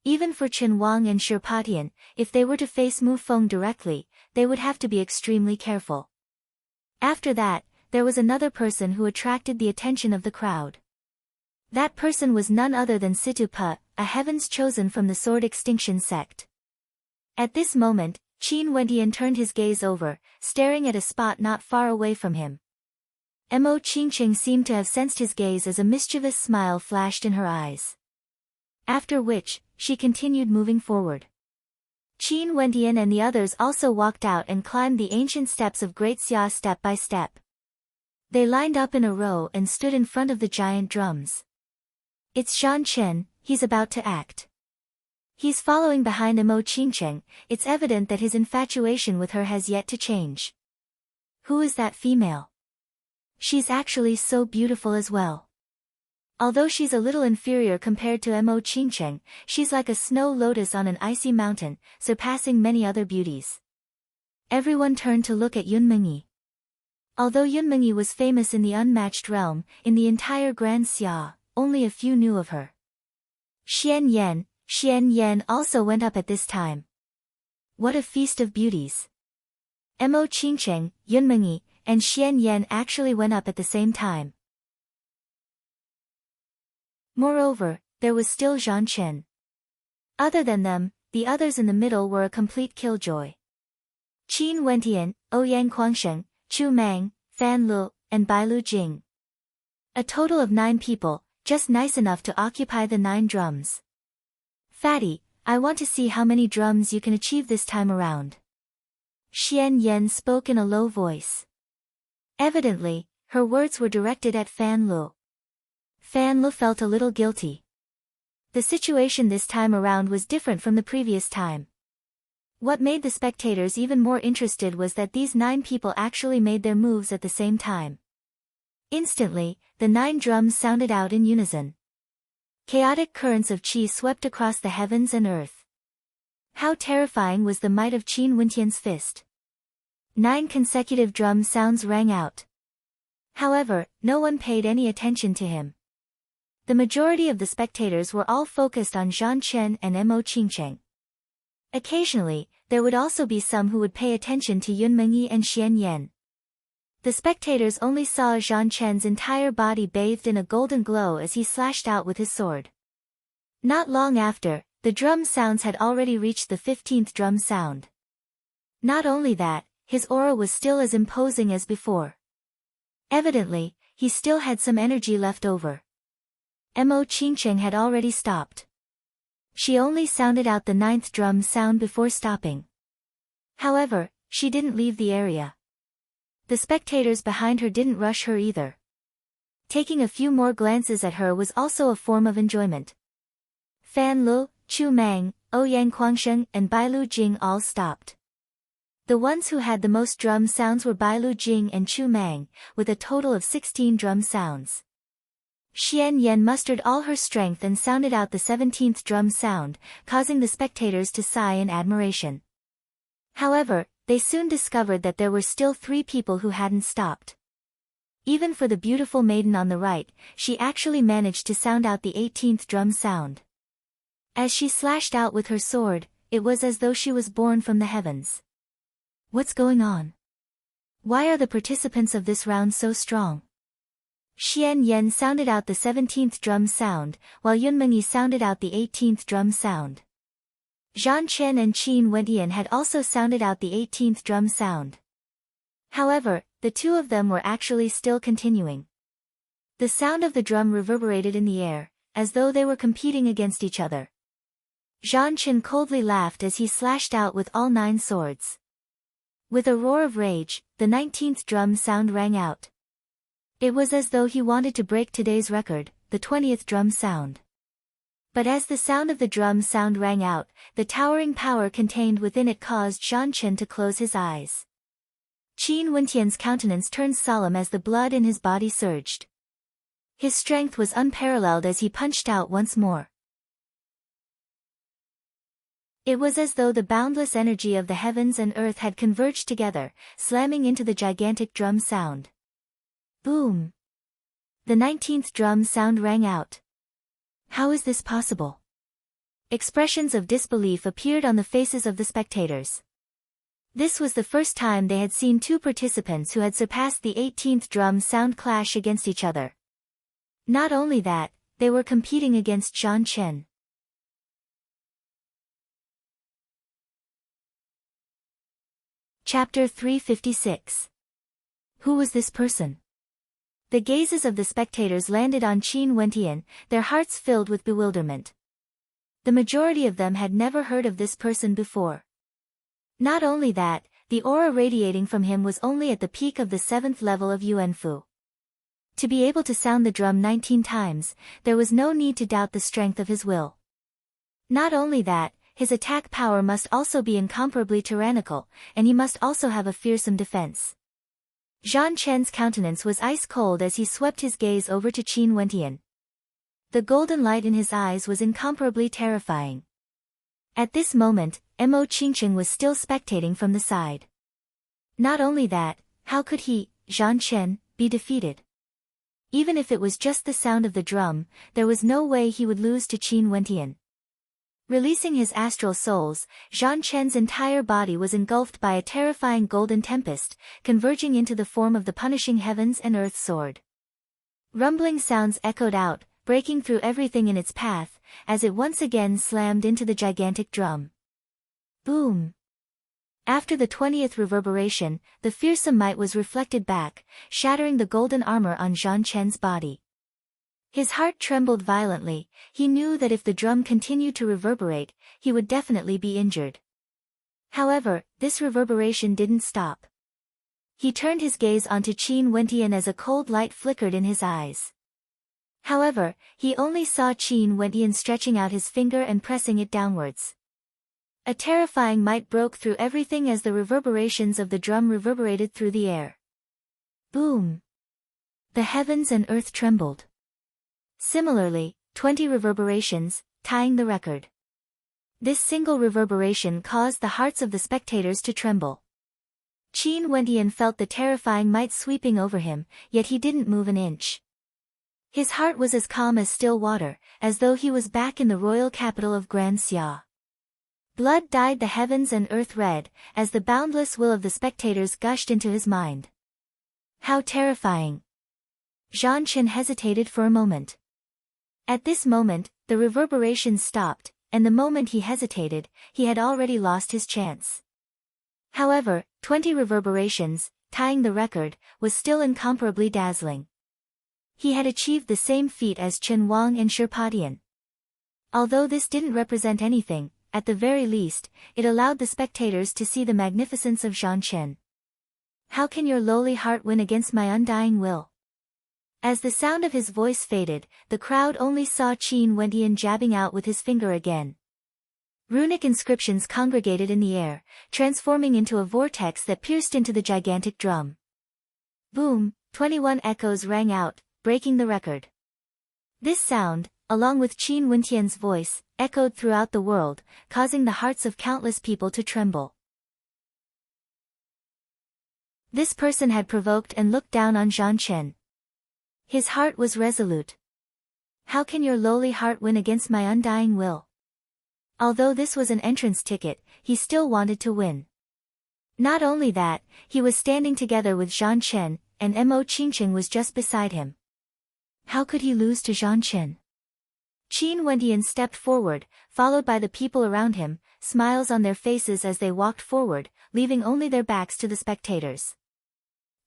Even for Chen Wang and Shirpatian, if they were to face Mu Feng directly, they would have to be extremely careful. After that, there was another person who attracted the attention of the crowd. That person was none other than Situ Pa, a heavens chosen from the Sword Extinction sect. At this moment, Qin Wentian turned his gaze over, staring at a spot not far away from him. Mo Qingqing seemed to have sensed his gaze as a mischievous smile flashed in her eyes. After which, she continued moving forward. Qin Wentian and the others also walked out and climbed the ancient steps of Great Xia step by step. They lined up in a row and stood in front of the giant drums. It's Shan Chen, he's about to act. He's following behind Mo Qingqing, it's evident that his infatuation with her has yet to change. Who is that female? She's actually so beautiful as well. Although she's a little inferior compared to Mo Qingqing, she's like a snow lotus on an icy mountain, surpassing many other beauties. Everyone turned to look at Yun Mengyi. Although Yun Mengyi was famous in the unmatched realm, in the entire Grand Xia, only a few knew of her. Xian Yan also went up at this time. What a feast of beauties. Mo Qingqing, Yun Mengyi, and Xian Yan actually went up at the same time. Moreover, there was still Zhan Chen. Other than them, the others in the middle were a complete killjoy. Qin Wentian, Ouyang Guangsheng, Chu Mang, Fan Lu, and Bai Lu Jing. A total of 9 people, just nice enough to occupy the 9 drums. Fatty, I want to see how many drums you can achieve this time around. Xian Yan spoke in a low voice. Evidently, her words were directed at Fan Lu. Fan Lu felt a little guilty. The situation this time around was different from the previous time. What made the spectators even more interested was that these 9 people actually made their moves at the same time. Instantly, the 9 drums sounded out in unison. Chaotic currents of qi swept across the heavens and earth. How terrifying was the might of Qin Wentian's fist. 9 consecutive drum sounds rang out. However, no one paid any attention to him. The majority of the spectators were all focused on Zhan Chen and Mo Qingqing. Occasionally, there would also be some who would pay attention to Yun Mengyi and Xian Yan. The spectators only saw Zhan Chen's entire body bathed in a golden glow as he slashed out with his sword. Not long after, the drum sounds had already reached the 15th drum sound. Not only that, his aura was still as imposing as before. Evidently, he still had some energy left over. Mo Qingqing had already stopped. She only sounded out the 9th drum sound before stopping. However, she didn't leave the area. The spectators behind her didn't rush her either. Taking a few more glances at her was also a form of enjoyment. Fan Lu, Chu Mang, Ouyang Guangsheng and Bai Lu Jing all stopped. The ones who had the most drum sounds were Bai Lu Jing and Chu Mang, with a total of 16 drum sounds. Xian Yan mustered all her strength and sounded out the 17th drum sound, causing the spectators to sigh in admiration. However, they soon discovered that there were still 3 people who hadn't stopped. Even for the beautiful maiden on the right, she actually managed to sound out the 18th drum sound. As she slashed out with her sword, it was as though she was born from the heavens. What's going on? Why are the participants of this round so strong? Xian Yan sounded out the 17th drum sound, while Yunmengyi sounded out the 18th drum sound. Zhan Chen and Qin Wentian had also sounded out the 18th drum sound. However, the 2 of them were actually still continuing. The sound of the drum reverberated in the air, as though they were competing against each other. Zhan Chen coldly laughed as he slashed out with all 9 swords. With a roar of rage, the 19th drum sound rang out. It was as though he wanted to break today's record, the 20th drum sound. But as the sound of the drum sound rang out, the towering power contained within it caused Zhan Chen to close his eyes. Qin Wentian's countenance turned solemn as the blood in his body surged. His strength was unparalleled as he punched out once more. It was as though the boundless energy of the heavens and earth had converged together, slamming into the gigantic drum sound. Boom! The 19th drum sound rang out. How is this possible? Expressions of disbelief appeared on the faces of the spectators. This was the first time they had seen 2 participants who had surpassed the 18th drum sound clash against each other. Not only that, they were competing against Zhan Chen. Chapter 356. Who was this person? The gazes of the spectators landed on Qin Wentian, their hearts filled with bewilderment. The majority of them had never heard of this person before. Not only that, the aura radiating from him was only at the peak of the 7th level of Yuanfu. To be able to sound the drum 19 times, there was no need to doubt the strength of his will. Not only that, his attack power must also be incomparably tyrannical, and he must also have a fearsome defense. Zhan Chen's countenance was ice-cold as he swept his gaze over to Qin Wentian. The golden light in his eyes was incomparably terrifying. At this moment, Mo Qingqing was still spectating from the side. Not only that, how could he, Zhan Chen, be defeated? Even if it was just the sound of the drum, there was no way he would lose to Qin Wentian. Releasing his astral souls, Zhan Chen's entire body was engulfed by a terrifying golden tempest, converging into the form of the punishing heavens and earth sword. Rumbling sounds echoed out, breaking through everything in its path, as it once again slammed into the gigantic drum. Boom! After the 20th reverberation, the fearsome might was reflected back, shattering the golden armor on Zhan Chen's body. His heart trembled violently. He knew that if the drum continued to reverberate, he would definitely be injured. However, this reverberation didn't stop. He turned his gaze onto Qin Wentian as a cold light flickered in his eyes. However, he only saw Qin Wentian stretching out his finger and pressing it downwards. A terrifying might broke through everything as the reverberations of the drum reverberated through the air. Boom! The heavens and earth trembled. Similarly, 20 reverberations, tying the record. This single reverberation caused the hearts of the spectators to tremble. Qin Wentian felt the terrifying might sweeping over him, yet he didn't move an inch. His heart was as calm as still water, as though he was back in the royal capital of Grand Xia. Blood dyed the heavens and earth red, as the boundless will of the spectators gushed into his mind. How terrifying! Zhan Chen hesitated for a moment. At this moment, the reverberations stopped, and the moment he hesitated, he had already lost his chance. However, 20 reverberations, tying the record, was still incomparably dazzling. He had achieved the same feat as Chen Wang and Sherpadian. Although this didn't represent anything, at the very least, it allowed the spectators to see the magnificence of Zhan Chen. How can your lowly heart win against my undying will? As the sound of his voice faded, the crowd only saw Qin Wentian jabbing out with his finger again. Runic inscriptions congregated in the air, transforming into a vortex that pierced into the gigantic drum. Boom, 21 echoes rang out, breaking the record. This sound, along with Qin Wentian's voice, echoed throughout the world, causing the hearts of countless people to tremble. This person had provoked and looked down on Zhang Chen. His heart was resolute. How can your lowly heart win against my undying will? Although this was an entrance ticket, he still wanted to win. Not only that, he was standing together with Zhang Chen, and Mo Qingqing was just beside him. How could he lose to Zhang Chen? Qin Wentian stepped forward, followed by the people around him, smiles on their faces as they walked forward, leaving only their backs to the spectators.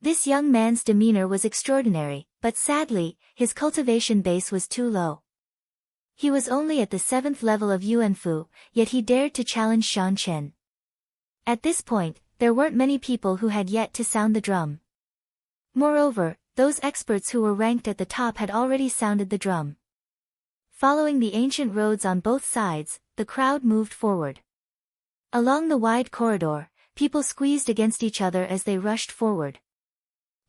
This young man's demeanor was extraordinary, but sadly, his cultivation base was too low. He was only at the 7th level of Yuanfu, yet he dared to challenge Zhang Chen. At this point, there weren't many people who had yet to sound the drum. Moreover, those experts who were ranked at the top had already sounded the drum. Following the ancient roads on both sides, the crowd moved forward. Along the wide corridor, people squeezed against each other as they rushed forward.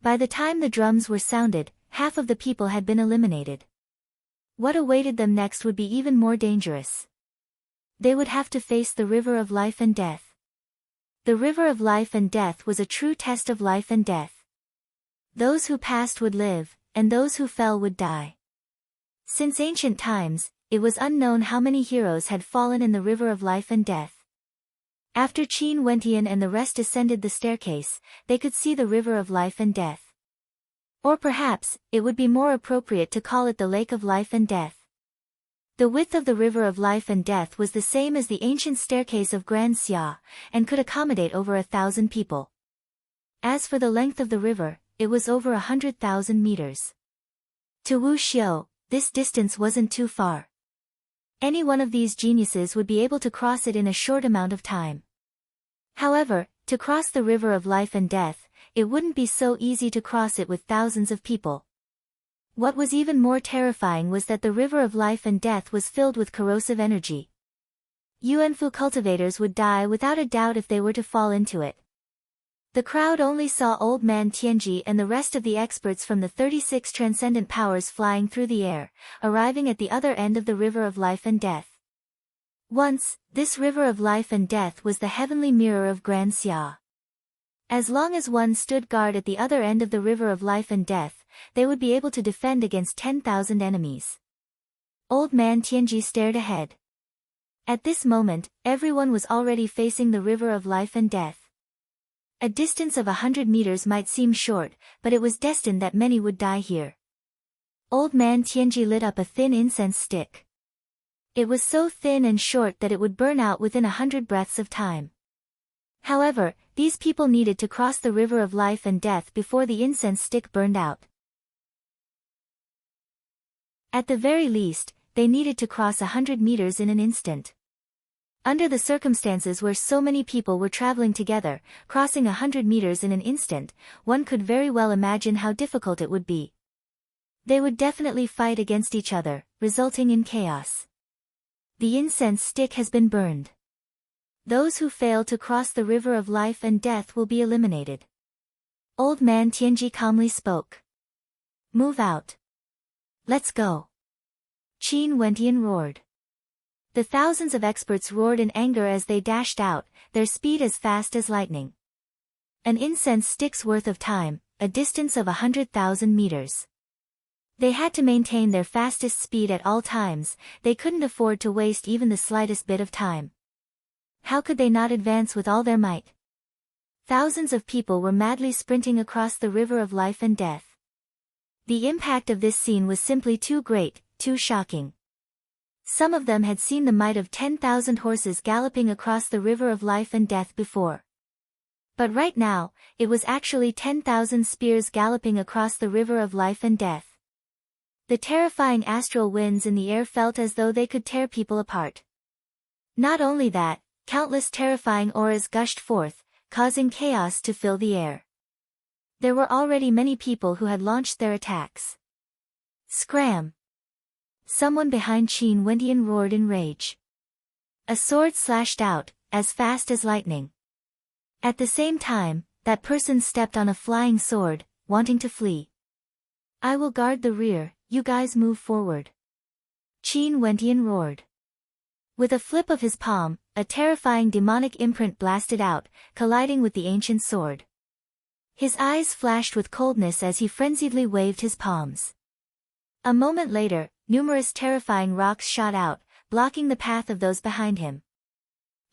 By the time the drums were sounded, half of the people had been eliminated. What awaited them next would be even more dangerous. They would have to face the river of life and death. The river of life and death was a true test of life and death. Those who passed would live, and those who fell would die. Since ancient times, it was unknown how many heroes had fallen in the river of life and death. After Qin Wentian and the rest ascended the staircase, they could see the river of life and death. Or perhaps, it would be more appropriate to call it the lake of life and death. The width of the river of life and death was the same as the ancient staircase of Grand Xia, and could accommodate over 1,000 people. As for the length of the river, it was over 100,000 meters. To Wu Xiu, this distance wasn't too far. Any one of these geniuses would be able to cross it in a short amount of time. However, to cross the river of life and death, it wouldn't be so easy to cross it with thousands of people. What was even more terrifying was that the river of life and death was filled with corrosive energy. Yuanfu cultivators would die without a doubt if they were to fall into it. The crowd only saw Old Man Tianji and the rest of the experts from the 36 transcendent powers flying through the air, arriving at the other end of the river of life and death. Once, this river of life and death was the heavenly mirror of Grand Xia. As long as one stood guard at the other end of the river of life and death, they would be able to defend against 10,000 enemies. Old Man Tianji stared ahead. At this moment, everyone was already facing the river of life and death. A distance of 100 meters might seem short, but it was destined that many would die here. Old Man Tianji lit up a thin incense stick. It was so thin and short that it would burn out within 100 breaths of time. However, these people needed to cross the river of life and death before the incense stick burned out. At the very least, they needed to cross 100 meters in an instant. Under the circumstances where so many people were traveling together, crossing 100 meters in an instant, one could very well imagine how difficult it would be. They would definitely fight against each other, resulting in chaos. The incense stick has been burned. Those who fail to cross the river of life and death will be eliminated. Old Man Tianji calmly spoke. Move out. Let's go. Qin Wentian roared. The thousands of experts roared in anger as they dashed out, their speed as fast as lightning. An incense stick's worth of time, a distance of 100,000 meters. They had to maintain their fastest speed at all times, they couldn't afford to waste even the slightest bit of time. How could they not advance with all their might? Thousands of people were madly sprinting across the river of life and death. The impact of this scene was simply too great, too shocking. Some of them had seen the might of 10,000 horses galloping across the river of life and death before. But right now, it was actually 10,000 spears galloping across the river of life and death. The terrifying astral winds in the air felt as though they could tear people apart. Not only that, countless terrifying auras gushed forth, causing chaos to fill the air. There were already many people who had launched their attacks. Scram! Someone behind Qin Wentian roared in rage. A sword slashed out, as fast as lightning. At the same time, that person stepped on a flying sword, wanting to flee. I will guard the rear, you guys move forward. Qin Wentian roared. With a flip of his palm, a terrifying demonic imprint blasted out, colliding with the ancient sword. His eyes flashed with coldness as he frenziedly waved his palms. A moment later, numerous terrifying rocks shot out, blocking the path of those behind him.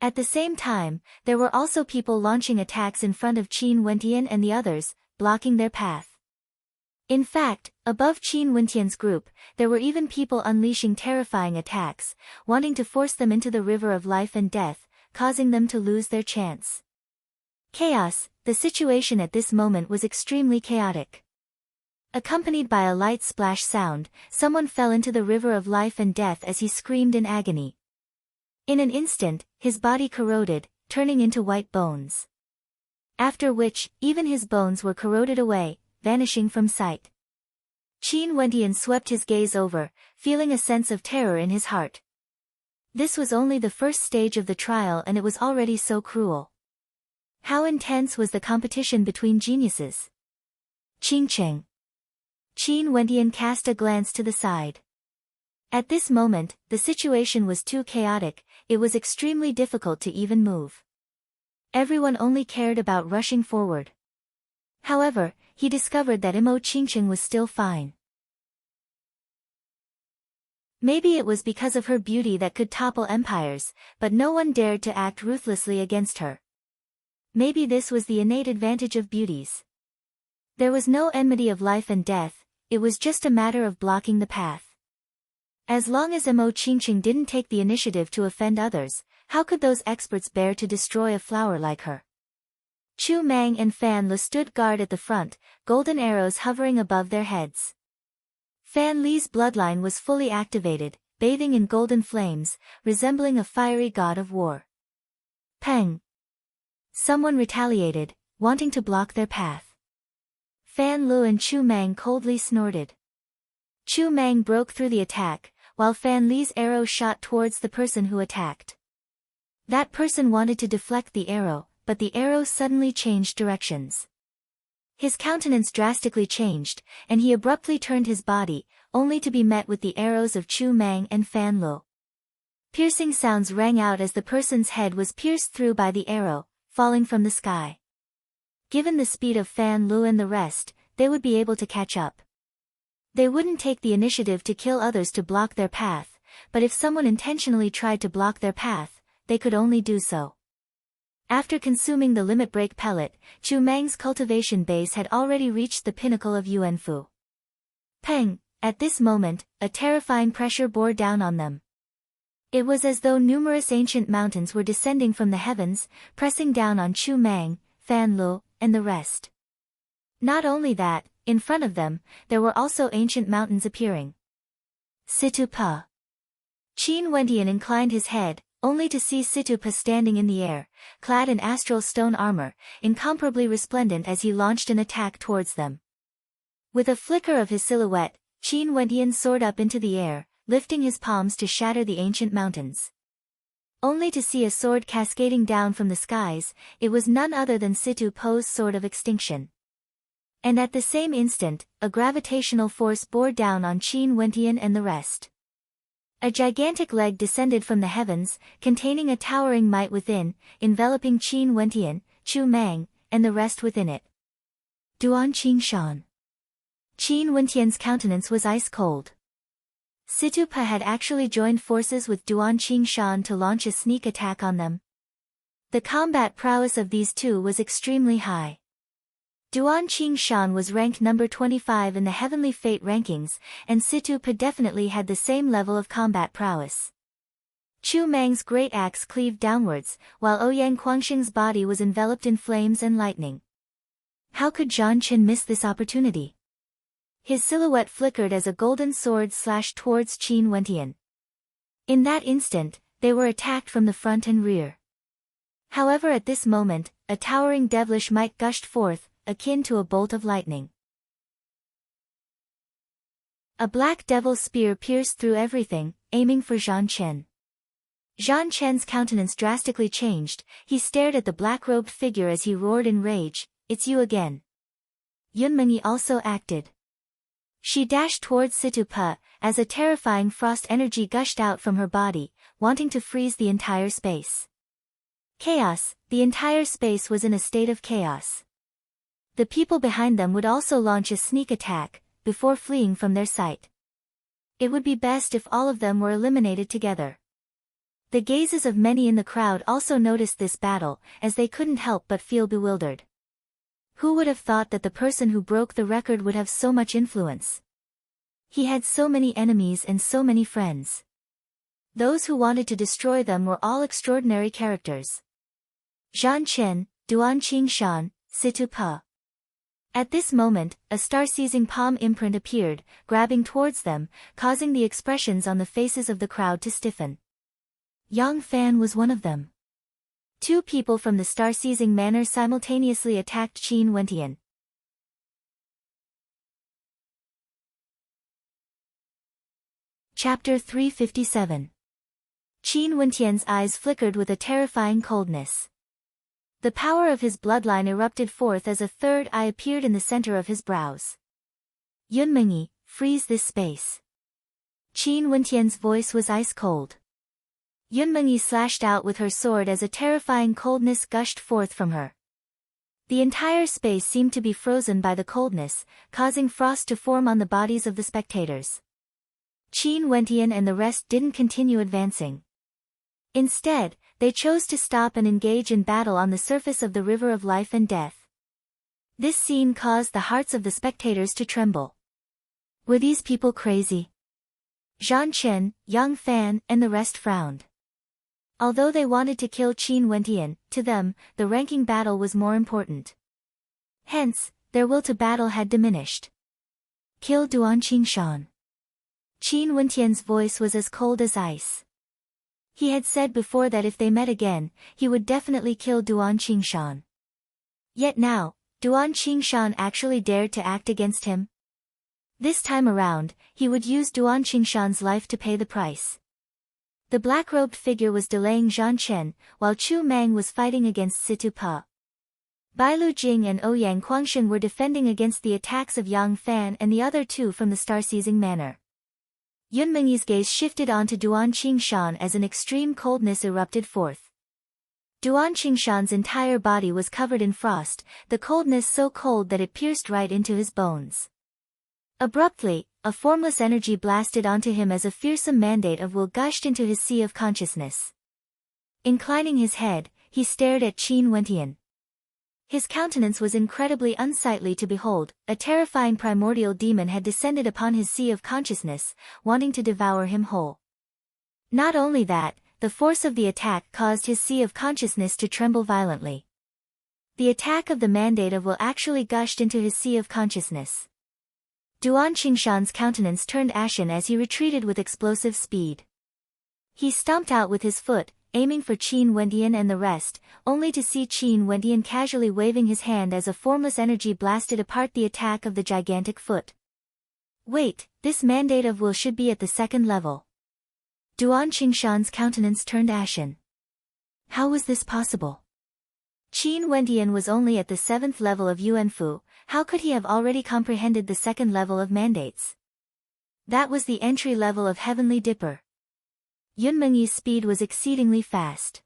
At the same time, there were also people launching attacks in front of Qin Wentian and the others, blocking their path. In fact, above Qin Wentian's group, there were even people unleashing terrifying attacks, wanting to force them into the river of life and death, causing them to lose their chance. Chaos, the situation at this moment was extremely chaotic. Accompanied by a light splash sound, someone fell into the river of life and death as he screamed in agony. In an instant, his body corroded, turning into white bones. After which, even his bones were corroded away, vanishing from sight. Qin Wentian swept his gaze over, feeling a sense of terror in his heart. This was only the first stage of the trial and it was already so cruel. How intense was the competition between geniuses? Ching-ching. Qin Wentian cast a glance to the side. At this moment, the situation was too chaotic, it was extremely difficult to even move. Everyone only cared about rushing forward. However, he discovered that Imo Qingqing was still fine. Maybe it was because of her beauty that could topple empires, but no one dared to act ruthlessly against her. Maybe this was the innate advantage of beauties. There was no enmity of life and death, it was just a matter of blocking the path. As long as Imo Qingqing didn't take the initiative to offend others, how could those experts bear to destroy a flower like her? Chu Mang and Fan Lu stood guard at the front, golden arrows hovering above their heads. Fan Li's bloodline was fully activated, bathing in golden flames, resembling a fiery god of war. Peng! Someone retaliated, wanting to block their path. Fan Lu and Chu Mang coldly snorted. Chu Mang broke through the attack, while Fan Li's arrow shot towards the person who attacked. That person wanted to deflect the arrow, but the arrow suddenly changed directions. His countenance drastically changed, and he abruptly turned his body, only to be met with the arrows of Chu Mang and Fan Lu. Piercing sounds rang out as the person's head was pierced through by the arrow, falling from the sky. Given the speed of Fan Lu and the rest, they would be able to catch up. They wouldn't take the initiative to kill others to block their path, but if someone intentionally tried to block their path, they could only do so. After consuming the limit break pellet, Chu Mang's cultivation base had already reached the pinnacle of Yuanfu. Peng! At this moment, a terrifying pressure bore down on them. It was as though numerous ancient mountains were descending from the heavens, pressing down on Chu Mang, Fan Lu, and the rest. Not only that, in front of them, there were also ancient mountains appearing. Situpa. Qin Wentian inclined his head, only to see Situpa standing in the air, clad in astral stone armor, incomparably resplendent as he launched an attack towards them. With a flicker of his silhouette, Qin Wentian soared up into the air, lifting his palms to shatter the ancient mountains. Only to see a sword cascading down from the skies, it was none other than Situpa's sword of extinction. And at the same instant, a gravitational force bore down on Qin Wentian and the rest. A gigantic leg descended from the heavens, containing a towering might within, enveloping Qin Wentian, Chu Mang, and the rest within it. Duan Qingshan. Qin Wentian's countenance was ice cold. Situpa had actually joined forces with Duan Qingshan to launch a sneak attack on them. The combat prowess of these two was extremely high. Duan Qingshan was ranked number 25 in the Heavenly Fate rankings, and Situpa definitely had the same level of combat prowess. Chu Mang's great axe cleaved downwards, while Ouyang Guangxing's body was enveloped in flames and lightning. How could Zhan Qin miss this opportunity? His silhouette flickered as a golden sword slashed towards Qin Wentian. In that instant, they were attacked from the front and rear. However, at this moment, a towering devilish might gushed forth, akin to a bolt of lightning. A black devil spear pierced through everything, aiming for Zhan Chen. Zhan Chen's countenance drastically changed. He stared at the black-robed figure as he roared in rage, "It's you again." Yunmengyi also acted. She dashed towards Situ Pa, as a terrifying frost energy gushed out from her body, wanting to freeze the entire space. Chaos, the entire space was in a state of chaos. The people behind them would also launch a sneak attack, before fleeing from their sight. It would be best if all of them were eliminated together. The gazes of many in the crowd also noticed this battle, as they couldn't help but feel bewildered. Who would have thought that the person who broke the record would have so much influence? He had so many enemies and so many friends. Those who wanted to destroy them were all extraordinary characters. Zhan Chen, Duan Qingshan, Situ Pa. At this moment, a star-seizing palm imprint appeared, grabbing towards them, causing the expressions on the faces of the crowd to stiffen. Yang Fan was one of them. Two people from the star-seizing manor simultaneously attacked Qin Wentian. Chapter 357. Qin Wentian's eyes flickered with a terrifying coldness. The power of his bloodline erupted forth as a third eye appeared in the center of his brows. Yunmengyi, freeze this space. Qin Wentian's voice was ice-cold. Yunmengyi slashed out with her sword as a terrifying coldness gushed forth from her. The entire space seemed to be frozen by the coldness, causing frost to form on the bodies of the spectators. Qin Wentian and the rest didn't continue advancing. Instead, they chose to stop and engage in battle on the surface of the river of life and death. This scene caused the hearts of the spectators to tremble. Were these people crazy? Zhan Chen, Yang Fan, and the rest frowned. Although they wanted to kill Qin Wentian, to them, the ranking battle was more important. Hence, their will to battle had diminished. Kill Duan Qingshan. Qin Wentian's voice was as cold as ice. He had said before that if they met again, he would definitely kill Duan Qingshan. Yet now, Duan Qingshan actually dared to act against him? This time around, he would use Duan Qingshan's life to pay the price. The black-robed figure was delaying Zhan Chen, while Chu Mang was fighting against Situ Pa. Bai Lu Jing and Ouyang Guangxing were defending against the attacks of Yang Fan and the other two from the star-seizing manor. Yunmengyi's gaze shifted onto Duan Qingshan as an extreme coldness erupted forth. Duan Qingshan's entire body was covered in frost, the coldness so cold that it pierced right into his bones. Abruptly, a formless energy blasted onto him as a fearsome mandate of will gushed into his sea of consciousness. Inclining his head, he stared at Qin Wentian. His countenance was incredibly unsightly to behold. A terrifying primordial demon had descended upon his sea of consciousness, wanting to devour him whole. Not only that, the force of the attack caused his sea of consciousness to tremble violently. The attack of the mandate of will actually gushed into his sea of consciousness. Duan Qingshan's countenance turned ashen as he retreated with explosive speed. He stomped out with his foot, aiming for Qin Wentian and the rest, only to see Qin Wentian casually waving his hand as a formless energy blasted apart the attack of the gigantic foot. Wait, this mandate of will should be at the second level. Duan Qingshan's countenance turned ashen. How was this possible? Qin Wentian was only at the 7th level of Yuanfu, how could he have already comprehended the second level of mandates? That was the entry level of Heavenly Dipper. Yunmengyi's speed was exceedingly fast.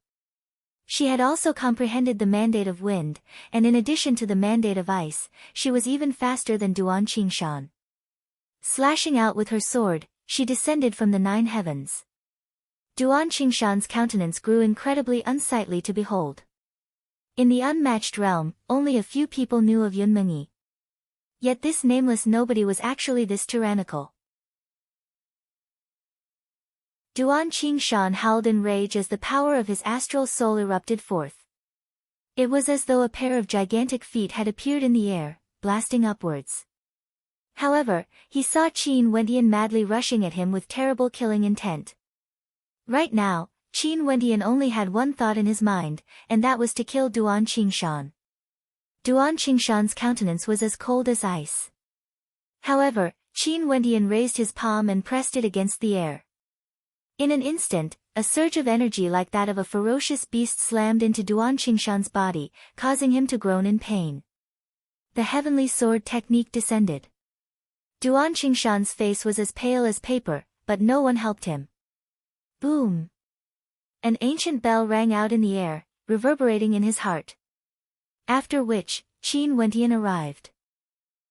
She had also comprehended the mandate of wind, and in addition to the mandate of ice, she was even faster than Duan Qingshan. Slashing out with her sword, she descended from the 9 heavens. Duan Qingshan's countenance grew incredibly unsightly to behold. In the unmatched realm, only a few people knew of Yunmengyi. Yet this nameless nobody was actually this tyrannical. Duan Qingshan howled in rage as the power of his astral soul erupted forth. It was as though a pair of gigantic feet had appeared in the air, blasting upwards. However, he saw Qin Wentian madly rushing at him with terrible killing intent. Right now, Qin Wentian only had one thought in his mind, and that was to kill Duan Qingshan. Duan Qingshan's countenance was as cold as ice. However, Qin Wendian raised his palm and pressed it against the air. In an instant, a surge of energy like that of a ferocious beast slammed into Duan Qingshan's body, causing him to groan in pain. The heavenly sword technique descended. Duan Qingshan's face was as pale as paper, but no one helped him. Boom! An ancient bell rang out in the air, reverberating in his heart. After which, Qin Wendian arrived.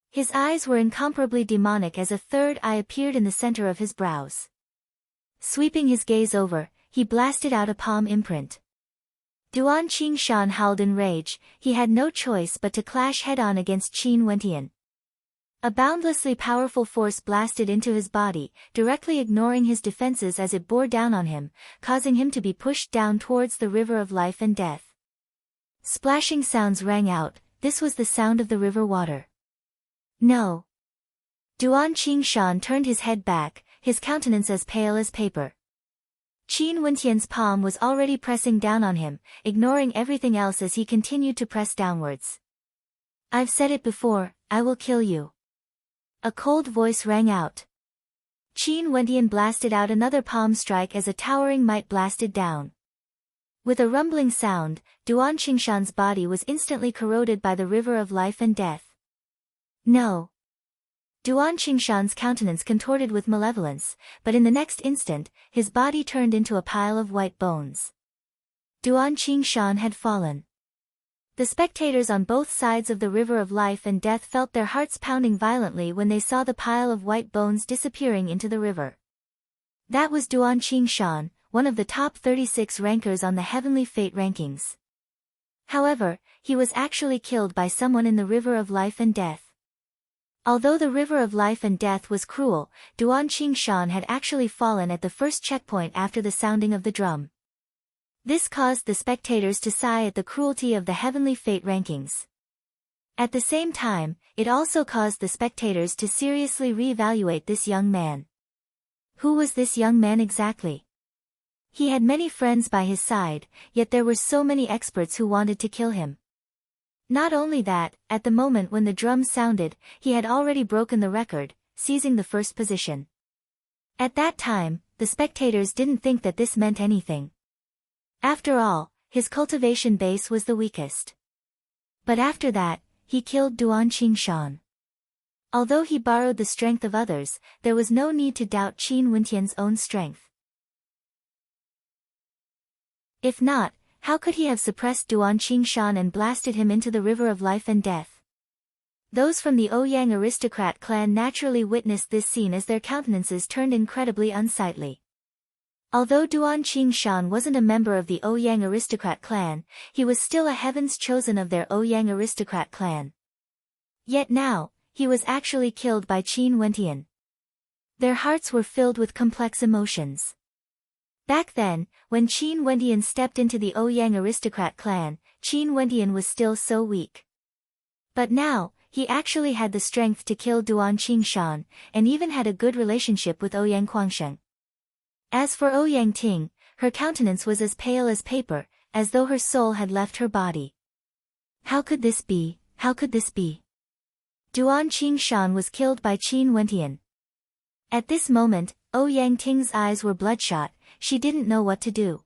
His eyes were incomparably demonic as a third eye appeared in the center of his brows. Sweeping his gaze over, he blasted out a palm imprint. Duan Qingshan howled in rage. He had no choice but to clash head-on against Qin Wendian. A boundlessly powerful force blasted into his body, directly ignoring his defenses as it bore down on him, causing him to be pushed down towards the river of life and death. Splashing sounds rang out. This was the sound of the river water. No! Duan Qingshan turned his head back, his countenance as pale as paper. Qin Wendian's palm was already pressing down on him, ignoring everything else as he continued to press downwards. I've said it before, I will kill you. A cold voice rang out. Qin Wendian blasted out another palm strike as a towering might blasted down. With a rumbling sound, Duan Qingshan's body was instantly corroded by the river of life and death. No! Duan Qingshan's countenance contorted with malevolence, but in the next instant, his body turned into a pile of white bones. Duan Qingshan had fallen. The spectators on both sides of the river of life and death felt their hearts pounding violently when they saw the pile of white bones disappearing into the river. That was Duan Qingshan, one of the top 36 rankers on the Heavenly Fate rankings. However, he was actually killed by someone in the river of life and death. Although the river of life and death was cruel, Duan Qingshan had actually fallen at the first checkpoint after the sounding of the drum. This caused the spectators to sigh at the cruelty of the Heavenly Fate rankings. At the same time, it also caused the spectators to seriously re-evaluate this young man. Who was this young man exactly? He had many friends by his side, yet there were so many experts who wanted to kill him. Not only that, at the moment when the drum sounded, he had already broken the record, seizing the first position. At that time, the spectators didn't think that this meant anything. After all, his cultivation base was the weakest. But after that, he killed Duan Qingshan. Although he borrowed the strength of others, there was no need to doubt Qin Wendian's own strength. If not, how could he have suppressed Duan Qingshan and blasted him into the river of life and death? Those from the Ouyang aristocrat clan naturally witnessed this scene as their countenances turned incredibly unsightly. Although Duan Qingshan wasn't a member of the Ouyang aristocrat clan, he was still a heaven's chosen of their Ouyang aristocrat clan. Yet now, he was actually killed by Qin Wendian. Their hearts were filled with complex emotions. Back then, when Qin Wendian stepped into the Ouyang aristocrat clan, Qin Wendian was still so weak. But now, he actually had the strength to kill Duan Qingshan, and even had a good relationship with Ouyang Guangsheng. As for Ouyang Ting, her countenance was as pale as paper, as though her soul had left her body. How could this be? How could this be? Duan Qingshan was killed by Qin Wendian. At this moment, Ouyang Ting's eyes were bloodshot. She didn't know what to do.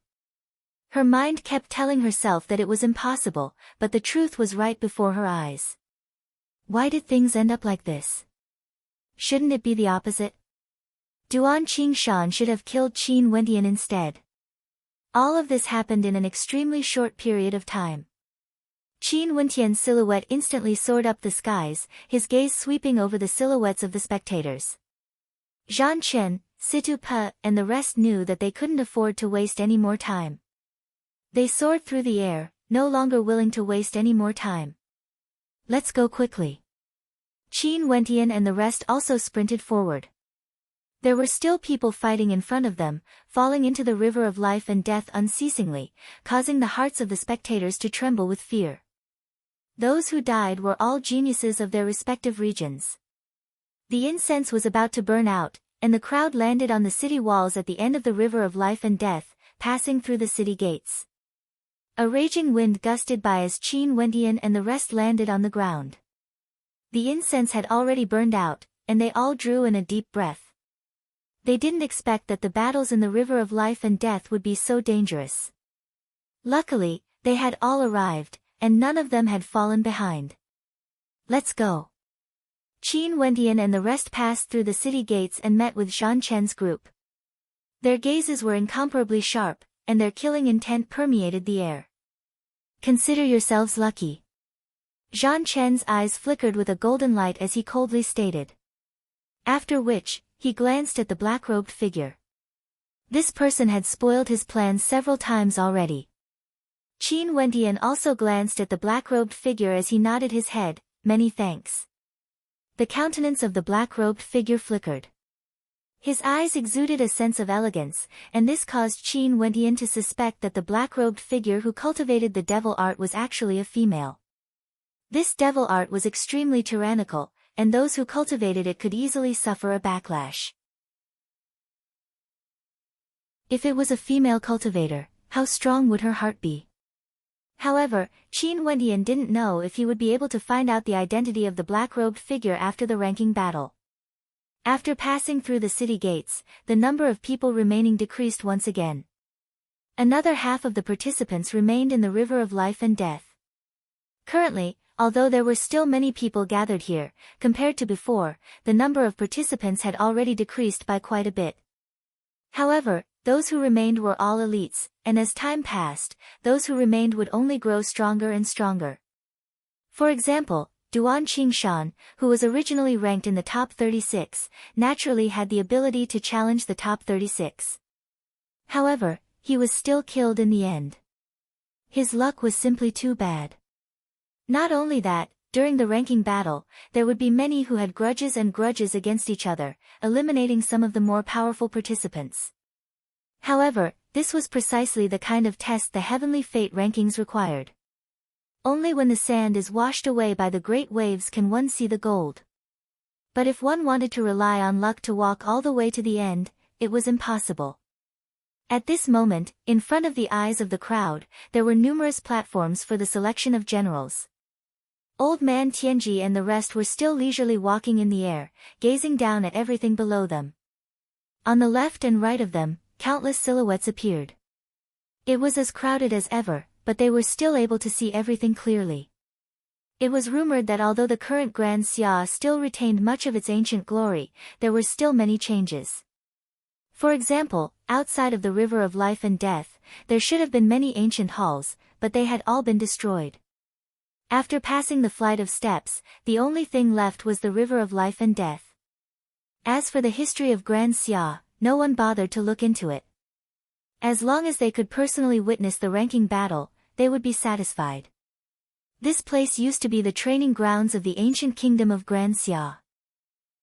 Her mind kept telling herself that it was impossible, but the truth was right before her eyes. Why did things end up like this? Shouldn't it be the opposite? Duan Qingshan should have killed Qin Wendian instead. All of this happened in an extremely short period of time. Qin Wendian's silhouette instantly soared up the skies, his gaze sweeping over the silhouettes of the spectators. Zhan Chen, Situ Pe, and the rest knew that they couldn't afford to waste any more time. They soared through the air, no longer willing to waste any more time. Let's go quickly. Qin Wendian and the rest also sprinted forward. There were still people fighting in front of them, falling into the river of life and death unceasingly, causing the hearts of the spectators to tremble with fear. Those who died were all geniuses of their respective regions. The incense was about to burn out, and the crowd landed on the city walls at the end of the river of life and death, passing through the city gates. A raging wind gusted by as Qin Wendian and the rest landed on the ground. The incense had already burned out, and they all drew in a deep breath. They didn't expect that the battles in the river of life and death would be so dangerous. Luckily, they had all arrived, and none of them had fallen behind. Let's go. Qin Wentian and the rest passed through the city gates and met with Zhan Chen's group. Their gazes were incomparably sharp, and their killing intent permeated the air. Consider yourselves lucky. Zhan Chen's eyes flickered with a golden light as he coldly stated. After which, he glanced at the black-robed figure. This person had spoiled his plans several times already. Qin Wentian also glanced at the black-robed figure as he nodded his head, many thanks. The countenance of the black-robed figure flickered. His eyes exuded a sense of elegance, and this caused Qin Wentian to suspect that the black-robed figure who cultivated the devil art was actually a female. This devil art was extremely tyrannical, and those who cultivated it could easily suffer a backlash. If it was a female cultivator, how strong would her heart be? However, Qin Wentian didn't know if he would be able to find out the identity of the black-robed figure after the ranking battle. After passing through the city gates, the number of people remaining decreased once again. Another half of the participants remained in the river of life and death. Currently, although there were still many people gathered here, compared to before, the number of participants had already decreased by quite a bit. However, those who remained were all elites, and as time passed, those who remained would only grow stronger and stronger. For example, Duan Qingshan, who was originally ranked in the top 36, naturally had the ability to challenge the top 36. However, he was still killed in the end. His luck was simply too bad. Not only that, during the ranking battle, there would be many who had grudges against each other, eliminating some of the more powerful participants. However, this was precisely the kind of test the Heavenly Fate rankings required. Only when the sand is washed away by the great waves can one see the gold. But if one wanted to rely on luck to walk all the way to the end, it was impossible. At this moment, in front of the eyes of the crowd, there were numerous platforms for the selection of generals. Old Man Tianji and the rest were still leisurely walking in the air, gazing down at everything below them. On the left and right of them, countless silhouettes appeared. It was as crowded as ever, but they were still able to see everything clearly. It was rumored that although the current Grand Xia still retained much of its ancient glory, there were still many changes. For example, outside of the river of life and death, there should have been many ancient halls, but they had all been destroyed. After passing the flight of steps, the only thing left was the river of life and death. As for the history of Grand Xia, no one bothered to look into it. As long as they could personally witness the ranking battle, they would be satisfied. This place used to be the training grounds of the ancient kingdom of Grand Xia.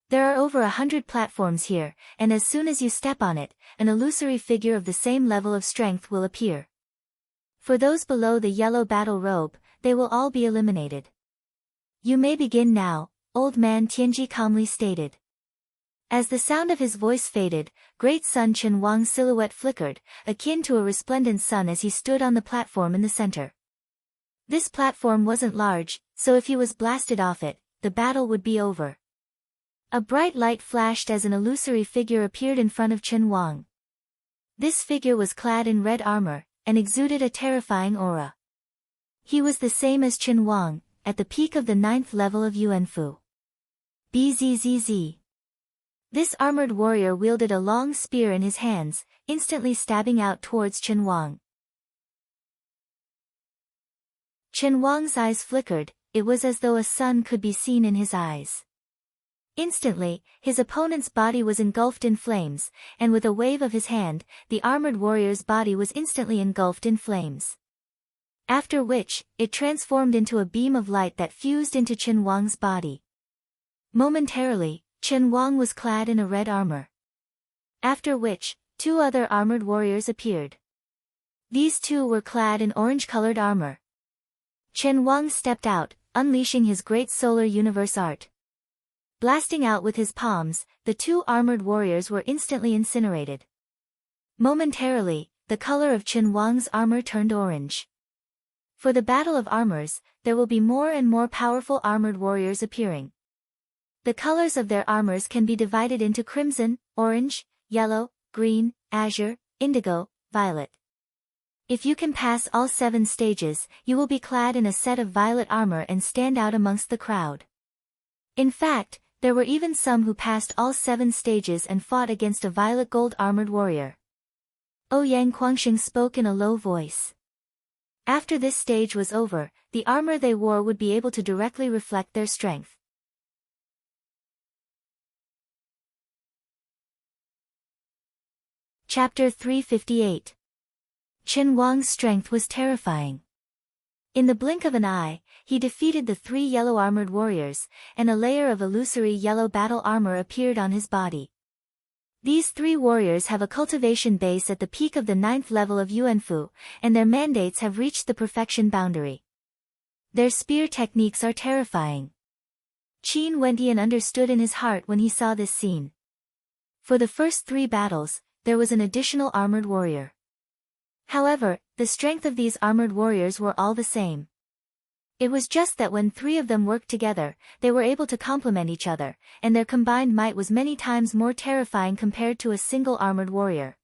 There are over 100 platforms here, and as soon as you step on it, an illusory figure of the same level of strength will appear. For those below the yellow battle robe, they will all be eliminated. You may begin now, Old Man Tianji calmly stated. As the sound of his voice faded, Great Sun Chen Wang's silhouette flickered, akin to a resplendent sun as he stood on the platform in the center. This platform wasn't large, so if he was blasted off it, the battle would be over. A bright light flashed as an illusory figure appeared in front of Chen Wang. This figure was clad in red armor, and exuded a terrifying aura. He was the same as Chen Wang, at the peak of the 9th level of Yuanfu. Bzzz. This armored warrior wielded a long spear in his hands, instantly stabbing out towards Chen Wang. Chen Wang's eyes flickered, it was as though a sun could be seen in his eyes. Instantly, his opponent's body was engulfed in flames, and with a wave of his hand, the armored warrior's body was instantly engulfed in flames. After which, it transformed into a beam of light that fused into Chen Wang's body. Momentarily, Chen Wang was clad in a red armor. After which, two other armored warriors appeared. These two were clad in orange-colored armor. Chen Wang stepped out, unleashing his great solar universe art. Blasting out with his palms, the two armored warriors were instantly incinerated. Momentarily, the color of Chen Wang's armor turned orange. For the battle of armors, there will be more and more powerful armored warriors appearing. The colors of their armors can be divided into crimson, orange, yellow, green, azure, indigo, violet. If you can pass all 7 stages, you will be clad in a set of violet armor and stand out amongst the crowd. In fact, there were even some who passed all 7 stages and fought against a violet gold armored warrior. Ouyang Guangxing spoke in a low voice. After this stage was over, the armor they wore would be able to directly reflect their strength. Chapter 358. Chen Wang's strength was terrifying. In the blink of an eye, he defeated the 3 yellow-armored warriors, and a layer of illusory yellow battle armor appeared on his body. These 3 warriors have a cultivation base at the peak of the 9th level of Yuanfu, and their mandates have reached the perfection boundary. Their spear techniques are terrifying. Qin Wentian understood in his heart when he saw this scene. For the first 3 battles, there was an additional armored warrior. However, the strength of these armored warriors were all the same. It was just that when 3 of them worked together, they were able to complement each other, and their combined might was many times more terrifying compared to a single armored warrior.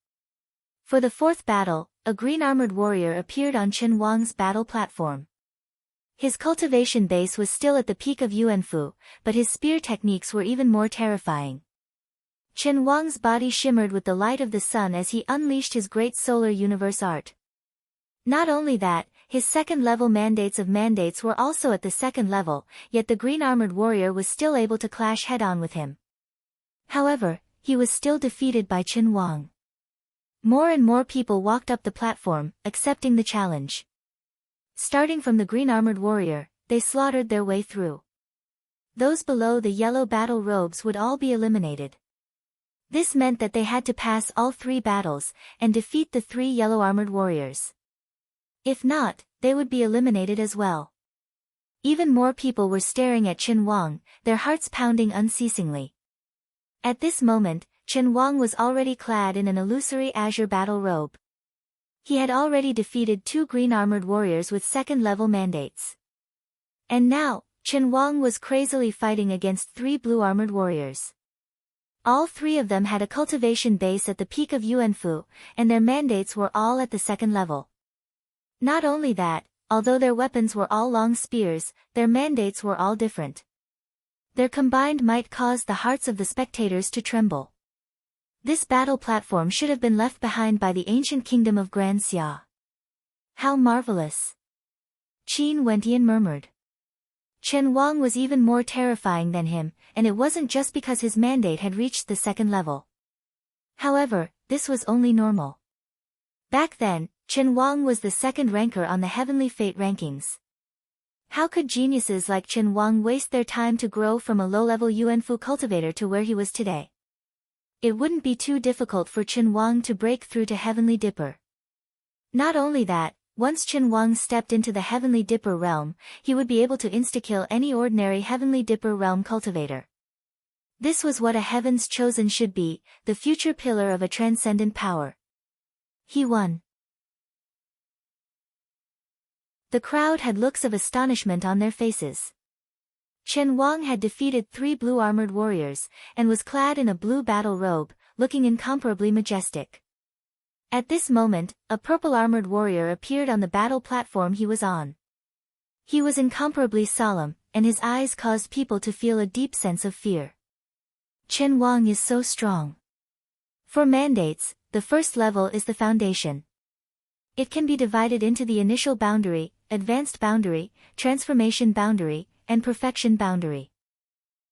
For the 4th battle, a green armored warrior appeared on Chen Wang's battle platform. His cultivation base was still at the peak of Yuanfu, but his spear techniques were even more terrifying. Chen Wang's body shimmered with the light of the sun as he unleashed his great solar universe art. Not only that, his 2nd level mandates were also at the 2nd level, yet the green armored warrior was still able to clash head-on with him. However, he was still defeated by Chen Wang. More and more people walked up the platform, accepting the challenge. Starting from the green armored warrior, they slaughtered their way through. Those below the yellow battle robes would all be eliminated. This meant that they had to pass all 3 battles, and defeat the 3 yellow-armored warriors. If not, they would be eliminated as well. Even more people were staring at Chen Wang, their hearts pounding unceasingly. At this moment, Chen Wang was already clad in an illusory azure battle robe. He had already defeated 2 green-armored warriors with 2nd-level mandates. And now, Chen Wang was crazily fighting against 3 blue-armored warriors. All 3 of them had a cultivation base at the peak of Yuanfu, and their mandates were all at the 2nd level. Not only that, although their weapons were all long spears, their mandates were all different. Their combined might caused the hearts of the spectators to tremble. This battle platform should have been left behind by the ancient kingdom of Grand Xia. How marvelous! Qin Wentian murmured. Chen Wang was even more terrifying than him, and it wasn't just because his mandate had reached the 2nd level. However, this was only normal. Back then, Chen Wang was the 2nd ranker on the Heavenly Fate rankings. How could geniuses like Chen Wang waste their time to grow from a low-level Yuanfu cultivator to where he was today? It wouldn't be too difficult for Chen Wang to break through to Heavenly Dipper. Not only that, once Chen Wang stepped into the Heavenly Dipper realm, he would be able to insta-kill any ordinary Heavenly Dipper realm cultivator. This was what a Heaven's Chosen should be, the future pillar of a transcendent power. He won. The crowd had looks of astonishment on their faces. Chen Wang had defeated 3 blue-armored warriors, and was clad in a blue battle robe, looking incomparably majestic. At this moment, a purple-armored warrior appeared on the battle platform he was on. He was incomparably solemn, and his eyes caused people to feel a deep sense of fear. Chen Wang is so strong. For mandates, the 1st level is the foundation. It can be divided into the initial boundary, advanced boundary, transformation boundary, and perfection boundary.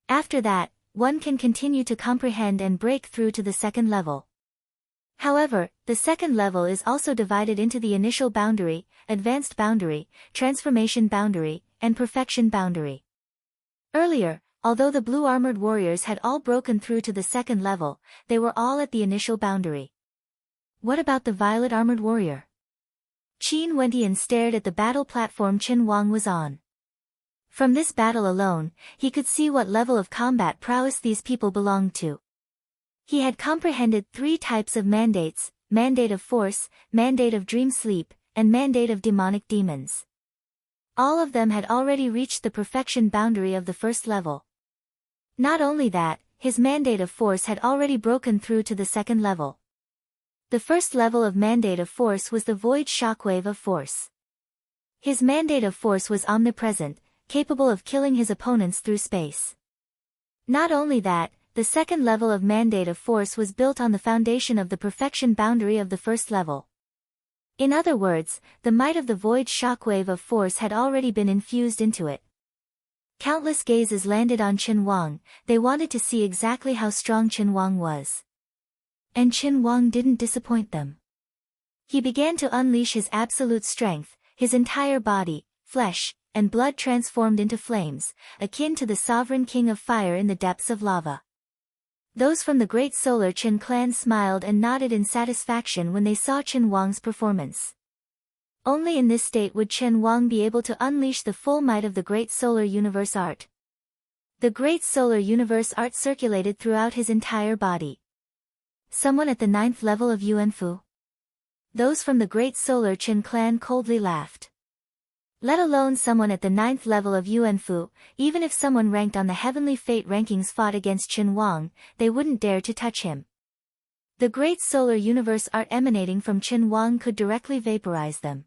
After that, one can continue to comprehend and break through to the 2nd level. However, the 2nd level is also divided into the initial boundary, advanced boundary, transformation boundary, and perfection boundary. Earlier, although the blue-armored warriors had all broken through to the 2nd level, they were all at the initial boundary. What about the violet-armored warrior? Qin Wentian stared at the battle platform Chen Wang was on. From this battle alone, he could see what level of combat prowess these people belonged to. He had comprehended 3 types of mandates: mandate of force, mandate of dream sleep, and mandate of demonic demons. All of them had already reached the perfection boundary of the 1st level. Not only that, his mandate of force had already broken through to the second level. The first level of mandate of force was the void shockwave of force. His mandate of force was omnipresent, capable of killing his opponents through space. Not only that, the second level of mandate of force was built on the foundation of the perfection boundary of the first level. In other words, the might of the void shockwave of force had already been infused into it. Countless gazes landed on Qin Huang. They wanted to see exactly how strong Qin Huang was. And Qin Huang didn't disappoint them. He began to unleash his absolute strength, his entire body, flesh, and blood transformed into flames, akin to the sovereign king of fire in the depths of lava. Those from the great solar Qin clan smiled and nodded in satisfaction when they saw Qin Huang's performance. Only in this state would Qin Huang be able to unleash the full might of the great solar universe art. The great solar universe art circulated throughout his entire body. Someone at the 9th level of Yuanfu? Those from the great solar Qin clan coldly laughed. Let alone someone at the 9th level of Yuanfu, even if someone ranked on the heavenly fate rankings fought against Qin Huang, they wouldn't dare to touch him. The great solar universe art emanating from Qin Huang could directly vaporize them.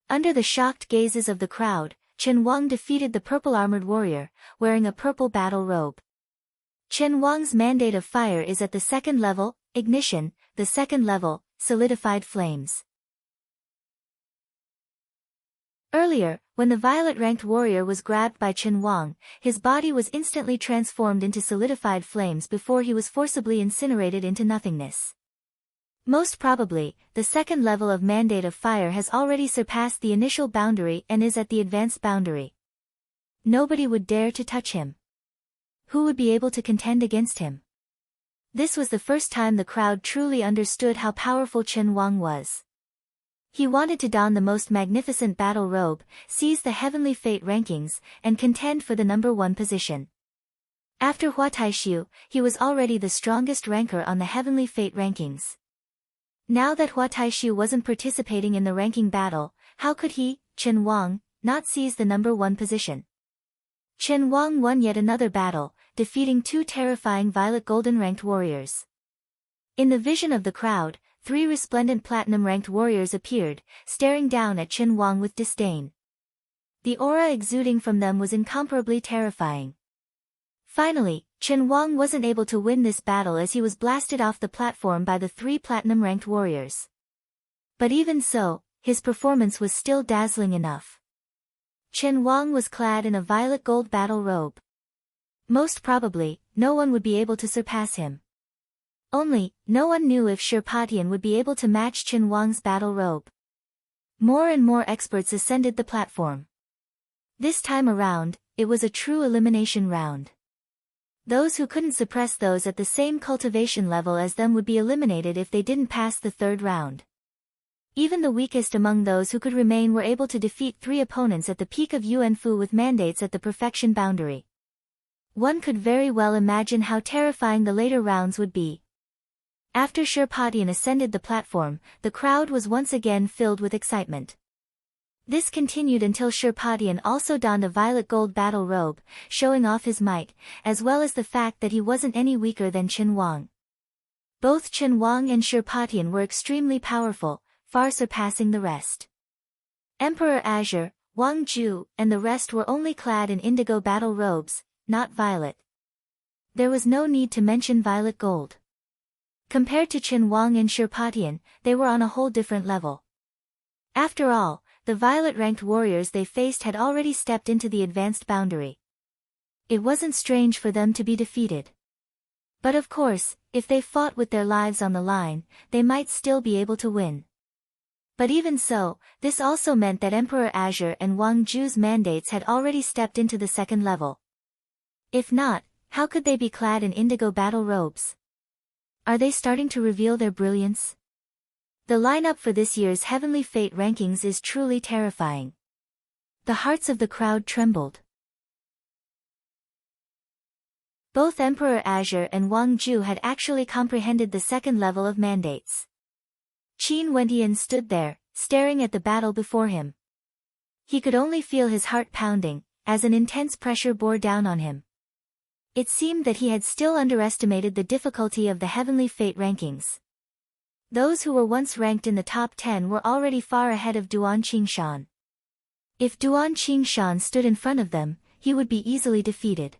Under the shocked gazes of the crowd, Qin Huang defeated the purple-armored warrior, wearing a purple battle robe. Qin Huang's mandate of fire is at the second level, ignition, the second level, solidified flames. Earlier, when the violet-ranked warrior was grabbed by Qin Huang, his body was instantly transformed into solidified flames before he was forcibly incinerated into nothingness. Most probably, the second level of mandate of fire has already surpassed the initial boundary and is at the advanced boundary. Nobody would dare to touch him. Who would be able to contend against him? This was the first time the crowd truly understood how powerful Qin Huang was. He wanted to don the most magnificent battle robe, seize the heavenly fate rankings, and contend for the number 1 position. After Hua Taishu, he was already the strongest ranker on the heavenly fate rankings. Now that Hua Taishu wasn't participating in the ranking battle, how could he, Qin Huang, not seize the number 1 position? Qin Huang won yet another battle, defeating 2 terrifying violet golden ranked warriors. In the vision of the crowd, 3 resplendent platinum-ranked warriors appeared, staring down at Qin Huang with disdain. The aura exuding from them was incomparably terrifying. Finally, Qin Huang wasn't able to win this battle as he was blasted off the platform by the 3 platinum-ranked warriors. But even so, his performance was still dazzling enough. Qin Huang was clad in a violet gold battle robe. Most probably, no one would be able to surpass him. Only, no one knew if Shirpatian would be able to match Qin Huang's battle robe. More and more experts ascended the platform. This time around, it was a true elimination round. Those who couldn't suppress those at the same cultivation level as them would be eliminated if they didn't pass the 3rd round. Even the weakest among those who could remain were able to defeat 3 opponents at the peak of Yuanfu with mandates at the perfection boundary. One could very well imagine how terrifying the later rounds would be. After Shirpatian ascended the platform, the crowd was once again filled with excitement. This continued until Shirpatian also donned a violet gold battle robe, showing off his might, as well as the fact that he wasn't any weaker than Qin Huang. Both Qin Huang and Shirpatian were extremely powerful, far surpassing the rest. Emperor Azure, Wang Ju, and the rest were only clad in indigo battle robes, not violet. There was no need to mention violet gold. Compared to Qin Huang and Shirpatian, they were on a whole different level. After all, the violet-ranked warriors they faced had already stepped into the advanced boundary. It wasn't strange for them to be defeated. But of course, if they fought with their lives on the line, they might still be able to win. But even so, this also meant that Emperor Azure and Wang Ju's mandates had already stepped into the 2nd level. If not, how could they be clad in indigo battle robes? Are they starting to reveal their brilliance? The lineup for this year's Heavenly Fate rankings is truly terrifying. The hearts of the crowd trembled. Both Emperor Azure and Wang Ju had actually comprehended the 2nd level of mandates. Qin Wentian stood there, staring at the battle before him. He could only feel his heart pounding, as an intense pressure bore down on him. It seemed that he had still underestimated the difficulty of the Heavenly Fate rankings. Those who were once ranked in the top 10 were already far ahead of Duan Qingshan. If Duan Qingshan stood in front of them, he would be easily defeated.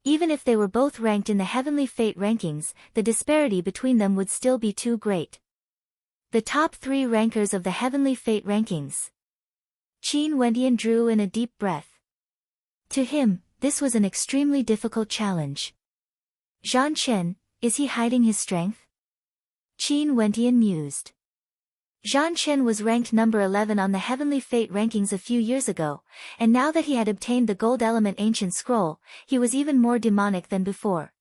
Even if they were both ranked in the Heavenly Fate rankings, the disparity between them would still be too great. The top 3 rankers of the Heavenly Fate rankings. Qin Wendian drew in a deep breath. To him, this was an extremely difficult challenge. Zhan Chen, is he hiding his strength? Qin Wendian mused. Zhan Chen was ranked number 11 on the Heavenly Fate rankings a few years ago, and now that he had obtained the Gold Element Ancient Scroll, he was even more demonic than before.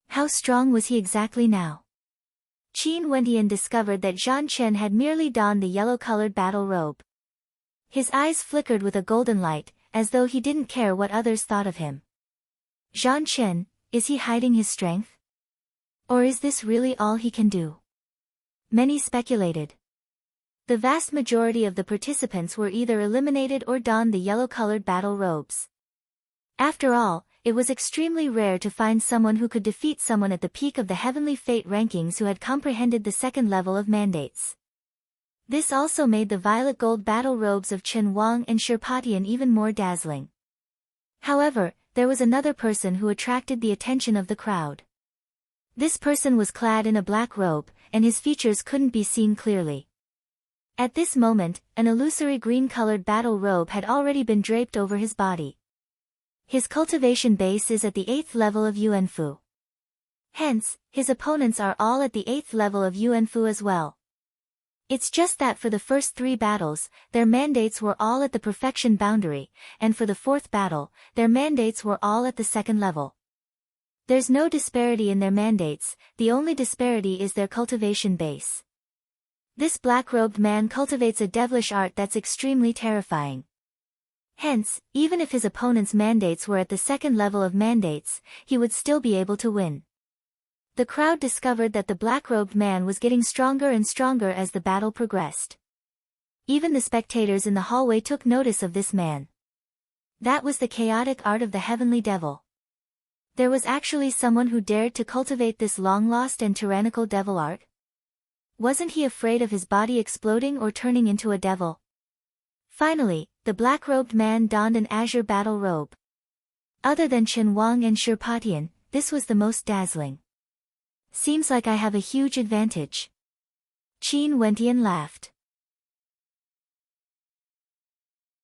How strong was he exactly now? Qin Wendian discovered that Zhan Chen had merely donned the yellow-colored battle robe. His eyes flickered with a golden light, as though he didn't care what others thought of him. Zhan Chen, is he hiding his strength? Or is this really all he can do? Many speculated. The vast majority of the participants were either eliminated or donned the yellow-colored battle robes. After all, it was extremely rare to find someone who could defeat someone at the peak of the Heavenly Fate rankings who had comprehended the second level of mandates. This also made the violet gold battle robes of Chen Wang and Shirpatian even more dazzling. However, there was another person who attracted the attention of the crowd. This person was clad in a black robe, and his features couldn't be seen clearly. At this moment, an illusory green-colored battle robe had already been draped over his body. His cultivation base is at the 8th level of Yuanfu. Hence, his opponents are all at the 8th level of Yuanfu as well. It's just that for the first 3 battles, their mandates were all at the perfection boundary, and for the 4th battle, their mandates were all at the 2nd level. There's no disparity in their mandates, the only disparity is their cultivation base. This black-robed man cultivates a devilish art that's extremely terrifying. Hence, even if his opponent's mandates were at the 2nd level of mandates, he would still be able to win. The crowd discovered that the black-robed man was getting stronger and stronger as the battle progressed. Even the spectators in the hallway took notice of this man. That was the chaotic art of the Heavenly Devil. There was actually someone who dared to cultivate this long-lost and tyrannical devil art. Wasn't he afraid of his body exploding or turning into a devil? Finally, the black-robed man donned an azure battle robe. Other than Chen Wang and Shirpatian, this was the most dazzling. Seems like I have a huge advantage. Qin Wendian laughed.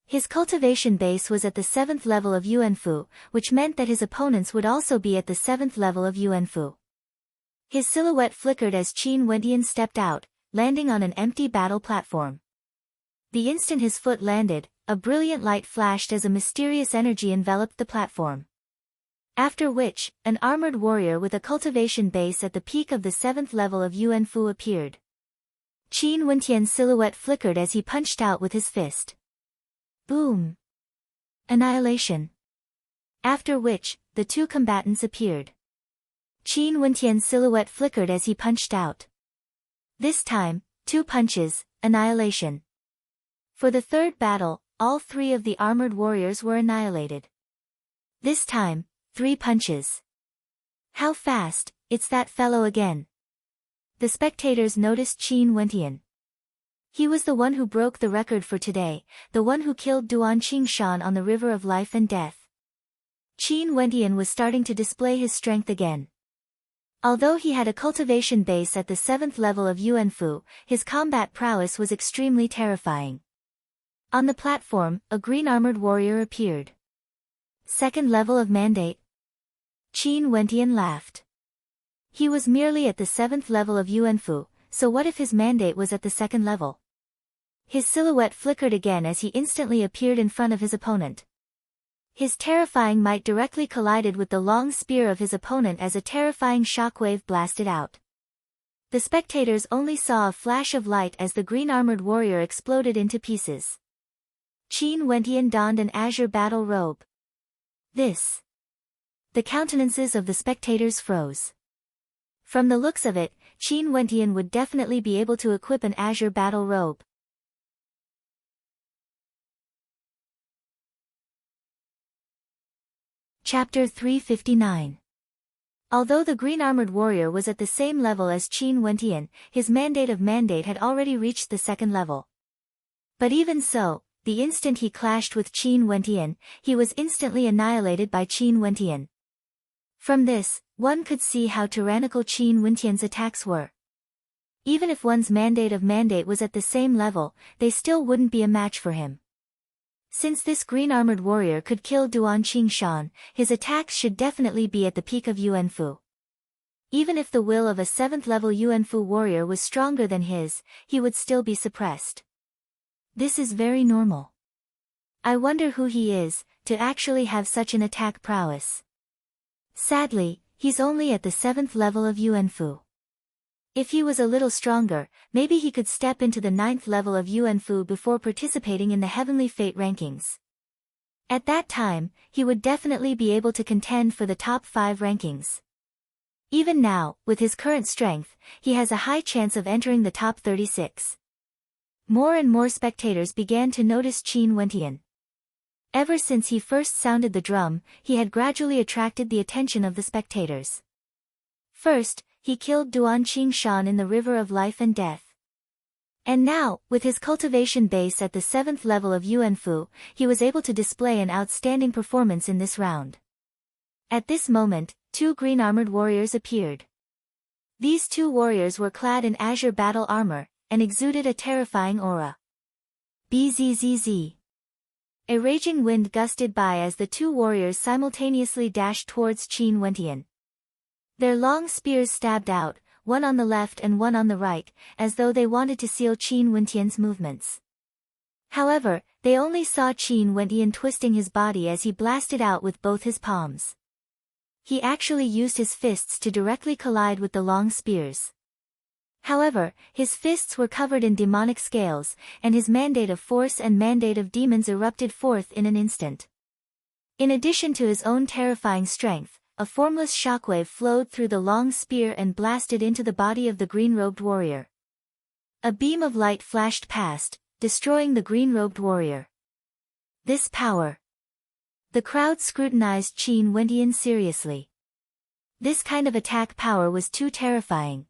His cultivation base was at the 7th level of Yuanfu, which meant that his opponents would also be at the 7th level of Yuanfu. His silhouette flickered as Qin Wendian stepped out, landing on an empty battle platform. The instant his foot landed, a brilliant light flashed as a mysterious energy enveloped the platform. After which, an armored warrior with a cultivation base at the peak of the 7th level of Yuanfu appeared. Qin Wendian's silhouette flickered as he punched out with his fist. Boom! Annihilation. After which, the 2 combatants appeared. Qin Wendian's silhouette flickered as he punched out. This time, 2 punches, annihilation. For the 3rd battle, all 3 of the armored warriors were annihilated. This time, 3 punches. How fast, it's that fellow again. The spectators noticed Qin Wendian. He was the one who broke the record for today, the one who killed Duan Qingshan on the River of Life and Death. Qin Wendian was starting to display his strength again. Although he had a cultivation base at the 7th level of Yuanfu, his combat prowess was extremely terrifying. On the platform, a green armored warrior appeared. 2nd level of mandate? Qin Wendian laughed. He was merely at the 7th level of Yuanfu, so what if his mandate was at the 2nd level? His silhouette flickered again as he instantly appeared in front of his opponent. His terrifying might directly collided with the long spear of his opponent as a terrifying shockwave blasted out. The spectators only saw a flash of light as the green armored warrior exploded into pieces. Qin Wendian donned an azure battle robe. This. The countenances of the spectators froze. From the looks of it, Qin Wendian would definitely be able to equip an azure battle robe. Chapter 359. Although the green-armored warrior was at the same level as Qin Wentian, his mandate had already reached the second level. But even so, the instant he clashed with Qin Wentian, he was instantly annihilated by Qin Wentian. From this, one could see how tyrannical Qin Wentian's attacks were. Even if one's mandate was at the same level, they still wouldn't be a match for him. Since this green-armored warrior could kill Duan Qingshan, his attacks should definitely be at the peak of Yuanfu. Even if the will of a 7th-level Yuanfu warrior was stronger than his, he would still be suppressed. This is very normal. I wonder who he is, to actually have such an attack prowess. Sadly, he's only at the 7th level of Yuanfu. If he was a little stronger, maybe he could step into the 9th level of Yuanfu before participating in the Heavenly Fate rankings. At that time, he would definitely be able to contend for the top 5 rankings. Even now, with his current strength, he has a high chance of entering the top 36. More and more spectators began to notice Qin Wentian. Ever since he first sounded the drum, he had gradually attracted the attention of the spectators. First, he killed Duan Qingshan in the River of Life and Death. And now, with his cultivation base at the 7th level of Yuanfu, he was able to display an outstanding performance in this round. At this moment, 2 green-armored warriors appeared. These 2 warriors were clad in azure battle armor, and exuded a terrifying aura. Bzzz. A raging wind gusted by as the 2 warriors simultaneously dashed towards Qin Wentian. Their long spears stabbed out, one on the left and one on the right, as though they wanted to seal Qin Wentian's movements. However, they only saw Qin Wentian twisting his body as he blasted out with both his palms. He actually used his fists to directly collide with the long spears. However, his fists were covered in demonic scales, and his mandate of force and mandate of demons erupted forth in an instant. In addition to his own terrifying strength, a formless shockwave flowed through the long spear and blasted into the body of the green-robed warrior. A beam of light flashed past, destroying the green-robed warrior. This power. The crowd scrutinized Qin Wentian seriously. This kind of attack power was too terrifying.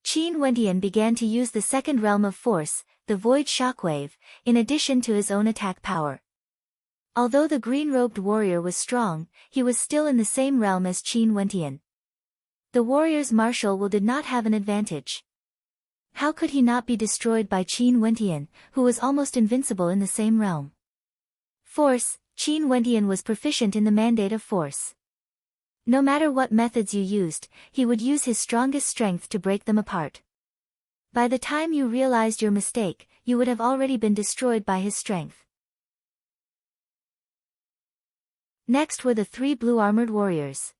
Qin Wentian began to use the second realm of force, the void shockwave, in addition to his own attack power. Although the green-robed warrior was strong, he was still in the same realm as Qin Wentian. The warrior's martial will did not have an advantage. How could he not be destroyed by Qin Wentian, who was almost invincible in the same realm? Force, Qin Wentian was proficient in the mandate of force. No matter what methods you used, he would use his strongest strength to break them apart. By the time you realized your mistake, you would have already been destroyed by his strength. Next were the 3 blue-armored warriors.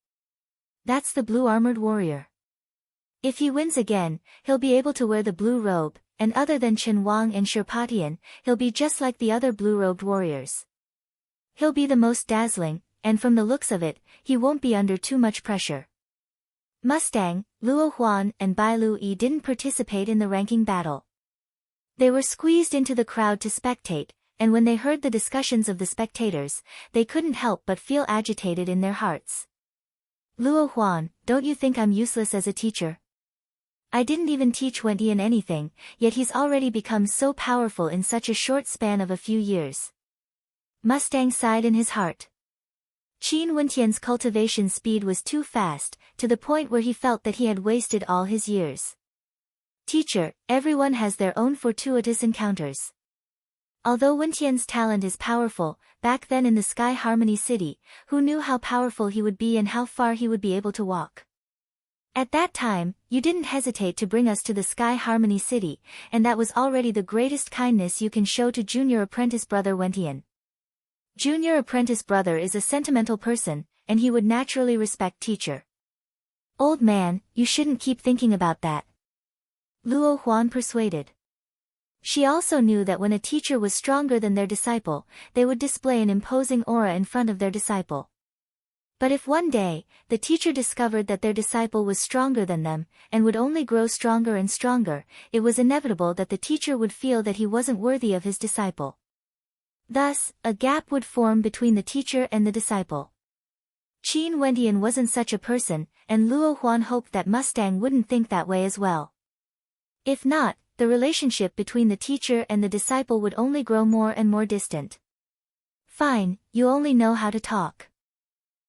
That's the blue-armored warrior. If he wins again, he'll be able to wear the blue robe, and other than Chen Wang and Shirpatian, he'll be just like the other blue-robed warriors. He'll be the most dazzling, and from the looks of it, he won't be under too much pressure. Mustang, Luo Huan and Bai Lu Yi didn't participate in the ranking battle. They were squeezed into the crowd to spectate, and when they heard the discussions of the spectators, they couldn't help but feel agitated in their hearts. Luo Huan, don't you think I'm useless as a teacher? I didn't even teach Wentian anything, yet he's already become so powerful in such a short span of a few years. Mustang sighed in his heart. Qin Wentian's cultivation speed was too fast, to the point where he felt that he had wasted all his years. Teacher, everyone has their own fortuitous encounters. Although Wentian's talent is powerful, back then in the Sky Harmony City, who knew how powerful he would be and how far he would be able to walk? At that time, you didn't hesitate to bring us to the Sky Harmony City, and that was already the greatest kindness you can show to junior apprentice brother Wentian. Junior apprentice brother is a sentimental person, and he would naturally respect teacher. Old man, you shouldn't keep thinking about that. Luo Huan persuaded. She also knew that when a teacher was stronger than their disciple, they would display an imposing aura in front of their disciple. But if one day, the teacher discovered that their disciple was stronger than them, and would only grow stronger and stronger, it was inevitable that the teacher would feel that he wasn't worthy of his disciple. Thus, a gap would form between the teacher and the disciple. Qin Wendian wasn't such a person, and Luo Huan hoped that Mustang wouldn't think that way as well. If not, the relationship between the teacher and the disciple would only grow more and more distant. Fine, you only know how to talk.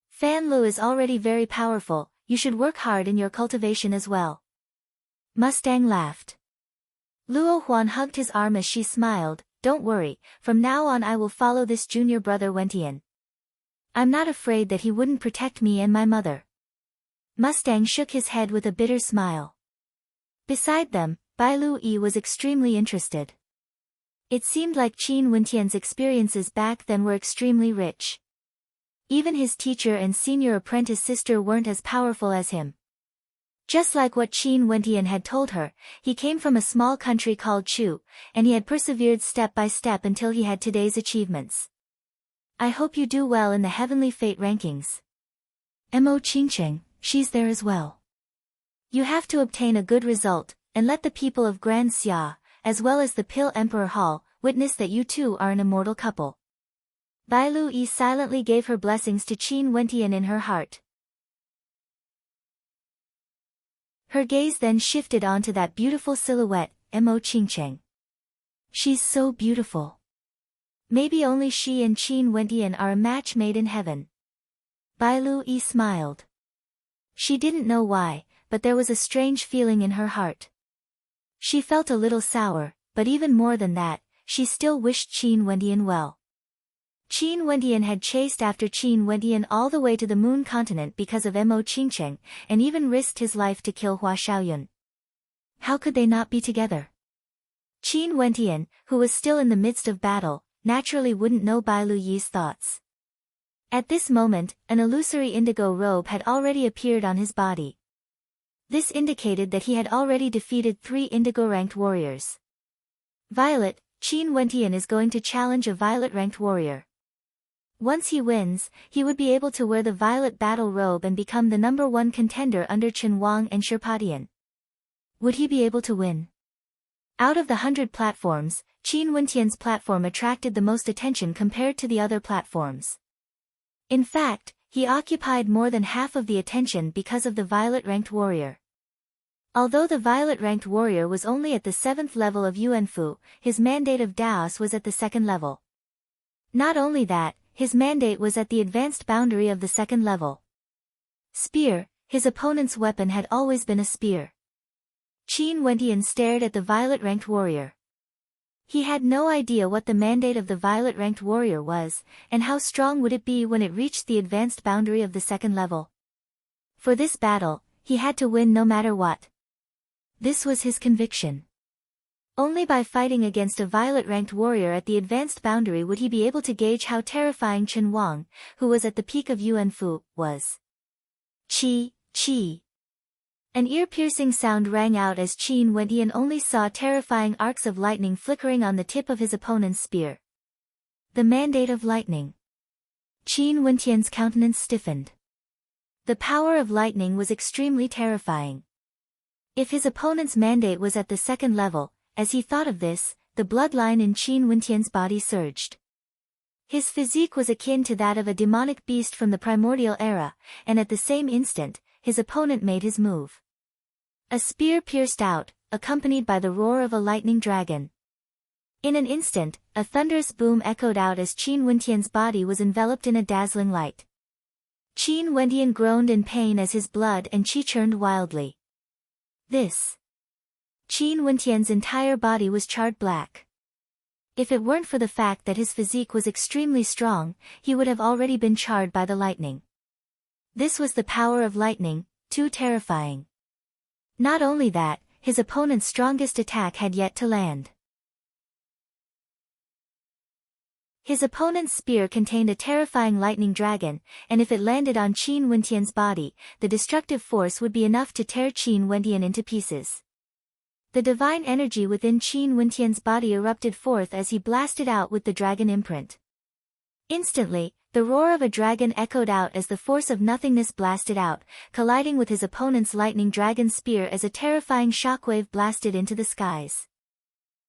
Fan Lu is already very powerful, you should work hard in your cultivation as well. Mustang laughed. Luo Huan hugged his arm as she smiled, don't worry, from now on I will follow this junior brother Wentian. I'm not afraid that he wouldn't protect me and my mother. Mustang shook his head with a bitter smile. Beside them, Bai Lu Yi was extremely interested. It seemed like Qin Wentian's experiences back then were extremely rich. Even his teacher and senior apprentice sister weren't as powerful as him. Just like what Qin Wentian had told her, he came from a small country called Chu, and he had persevered step by step until he had today's achievements. I hope you do well in the Heavenly Fate rankings. Mo Qingcheng, she's there as well. You have to obtain a good result, and let the people of Grand Xia, as well as the Pill Emperor Hall, witness that you two are an immortal couple. Bai Lu Yi silently gave her blessings to Qin Wentian in her heart. Her gaze then shifted onto that beautiful silhouette, Mo Qingcheng. She's so beautiful. Maybe only she and Qin Wentian are a match made in heaven. Bai Lu Yi smiled. She didn't know why, but there was a strange feeling in her heart. She felt a little sour, but even more than that, she still wished Qin Wentian well. Qin Wentian had chased after Qin Wentian all the way to the Moon Continent because of Mo Qingcheng, and even risked his life to kill Hua Xiaoyun. How could they not be together? Qin Wentian, who was still in the midst of battle, naturally wouldn't know Bai Lu Yi's thoughts. At this moment, an illusory indigo robe had already appeared on his body. This indicated that he had already defeated 3 indigo-ranked warriors. Violet, Qin Wentian is going to challenge a violet-ranked warrior. Once he wins, he would be able to wear the violet battle robe and become the #1 contender under Chen Wang and Sherpadian. Would he be able to win? Out of the 100 platforms, Qin Wentian's platform attracted the most attention compared to the other platforms. In fact, he occupied more than half of the attention because of the violet-ranked warrior. Although the violet-ranked warrior was only at the 7th level of Yuanfu, his mandate of Daos was at the 2nd level. Not only that, his mandate was at the advanced boundary of the 2nd level. Spear, his opponent's weapon had always been a spear. Qin Wentian stared at the violet-ranked warrior. He had no idea what the mandate of the violet-ranked warrior was, and how strong would it be when it reached the advanced boundary of the 2nd level. For this battle, he had to win no matter what. This was his conviction. Only by fighting against a violet-ranked warrior at the advanced boundary would he be able to gauge how terrifying Chen Wang, who was at the peak of Yuanfu, was. Chi, chi. An ear-piercing sound rang out as Qin Wentian only saw terrifying arcs of lightning flickering on the tip of his opponent's spear. The mandate of lightning. Qin Wentian's countenance stiffened. The power of lightning was extremely terrifying. If his opponent's mandate was at the 2nd level, as he thought of this, the bloodline in Qin Wentian's body surged. His physique was akin to that of a demonic beast from the primordial era, and at the same instant, his opponent made his move. A spear pierced out, accompanied by the roar of a lightning dragon. In an instant, a thunderous boom echoed out as Qin Wentian's body was enveloped in a dazzling light. Qin Wentian groaned in pain as his blood and qi churned wildly. Qin Wentian's entire body was charred black. If it weren't for the fact that his physique was extremely strong, he would have already been charred by the lightning. This was the power of lightning, too terrifying. Not only that, his opponent's strongest attack had yet to land. His opponent's spear contained a terrifying lightning dragon, and if it landed on Qin Wentian's body, the destructive force would be enough to tear Qin Wentian into pieces. The divine energy within Qin Wentian's body erupted forth as he blasted out with the dragon imprint. Instantly, the roar of a dragon echoed out as the force of nothingness blasted out, colliding with his opponent's lightning dragon spear as a terrifying shockwave blasted into the skies.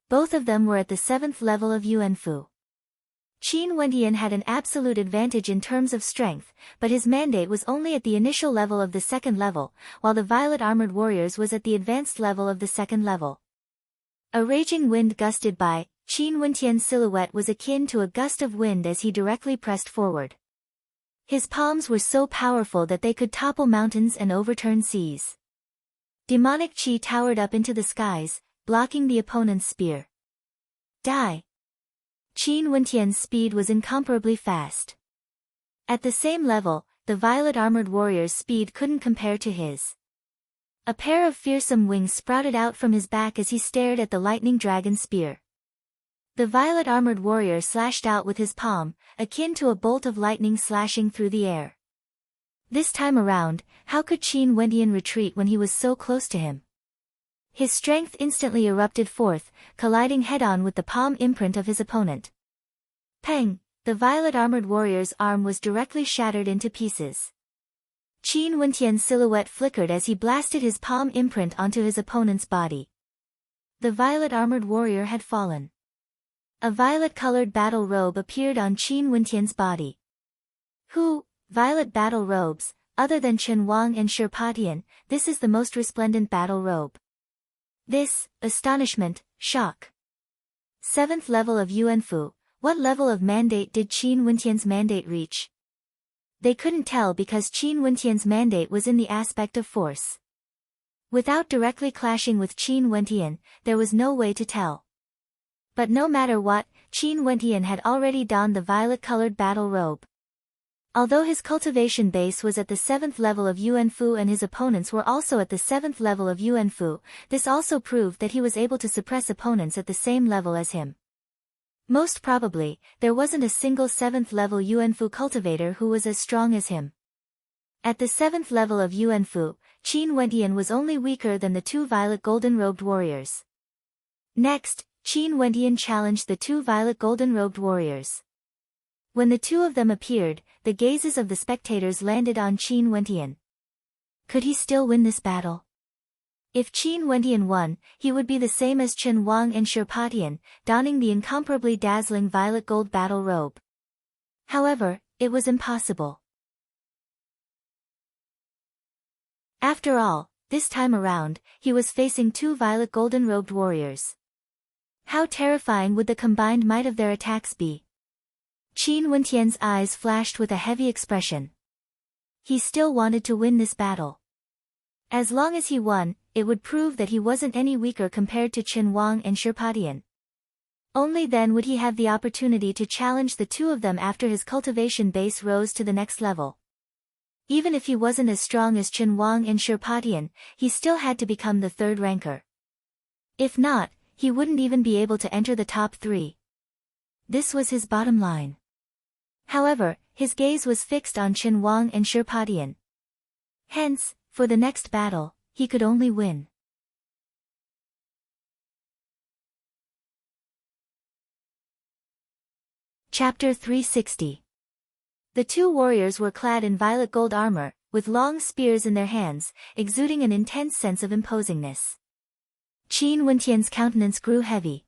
Both of them were at the 7th level of Yuanfu. Qin Wentian had an absolute advantage in terms of strength, but his mandate was only at the initial level of the second level, while the Violet Armored Warriors was at the advanced level of the second level. A raging wind gusted by. Qin Wentian's silhouette was akin to a gust of wind as he directly pressed forward. His palms were so powerful that they could topple mountains and overturn seas. Demonic chi towered up into the skies, blocking the opponent's spear. Die! Qin Wentian's speed was incomparably fast. At the same level, the Violet Armored Warrior's speed couldn't compare to his. A pair of fearsome wings sprouted out from his back as he stared at the lightning dragon spear. The Violet Armored Warrior slashed out with his palm, akin to a bolt of lightning slashing through the air. This time around, how could Qin Wentian retreat when he was so close to him? His strength instantly erupted forth, colliding head-on with the palm imprint of his opponent. Peng! The Violet Armored Warrior's arm was directly shattered into pieces. Qin Wentian's silhouette flickered as he blasted his palm imprint onto his opponent's body. The Violet Armored Warrior had fallen. A violet-colored battle robe appeared on Qin Wentian's body. Who? Violet battle robes, other than Chen Wang and Shirpatian, this is the most resplendent battle robe. This, astonishment, shock. 7th level of Yuanfu, what level of mandate did Qin Wentian's mandate reach? They couldn't tell because Qin Wentian's mandate was in the aspect of force. Without directly clashing with Qin Wentian, there was no way to tell. But no matter what, Qin Wentian had already donned the violet-colored battle robe. Although his cultivation base was at the 7th level of Yuanfu and his opponents were also at the 7th level of Yuanfu, this also proved that he was able to suppress opponents at the same level as him. Most probably, there wasn't a single 7th level Yuanfu cultivator who was as strong as him. At the 7th level of Yuanfu, Qin Wentian was only weaker than the two violet golden-robed warriors. Next, Qin Wentian challenged the two violet golden-robed warriors. When the two of them appeared, the gazes of the spectators landed on Qin Wentian. Could he still win this battle? If Qin Wentian won, he would be the same as Chen Wang and Shirpatian, donning the incomparably dazzling violet gold battle robe. However, it was impossible. After all, this time around, he was facing two violet golden-robed warriors. How terrifying would the combined might of their attacks be? Qin Wentian's eyes flashed with a heavy expression. He still wanted to win this battle. As long as he won, it would prove that he wasn't any weaker compared to Chen Wang and Shirpatian. Only then would he have the opportunity to challenge the two of them after his cultivation base rose to the next level. Even if he wasn't as strong as Chen Wang and Shirpatian, he still had to become the third ranker. If not, he wouldn't even be able to enter the top 3. This was his bottom line. However, his gaze was fixed on Chen Wang and Shirpatian. Hence, for the next battle, he could only win. Chapter 360. The two warriors were clad in violet gold armor, with long spears in their hands, exuding an intense sense of imposingness. Qin Wentian's countenance grew heavy.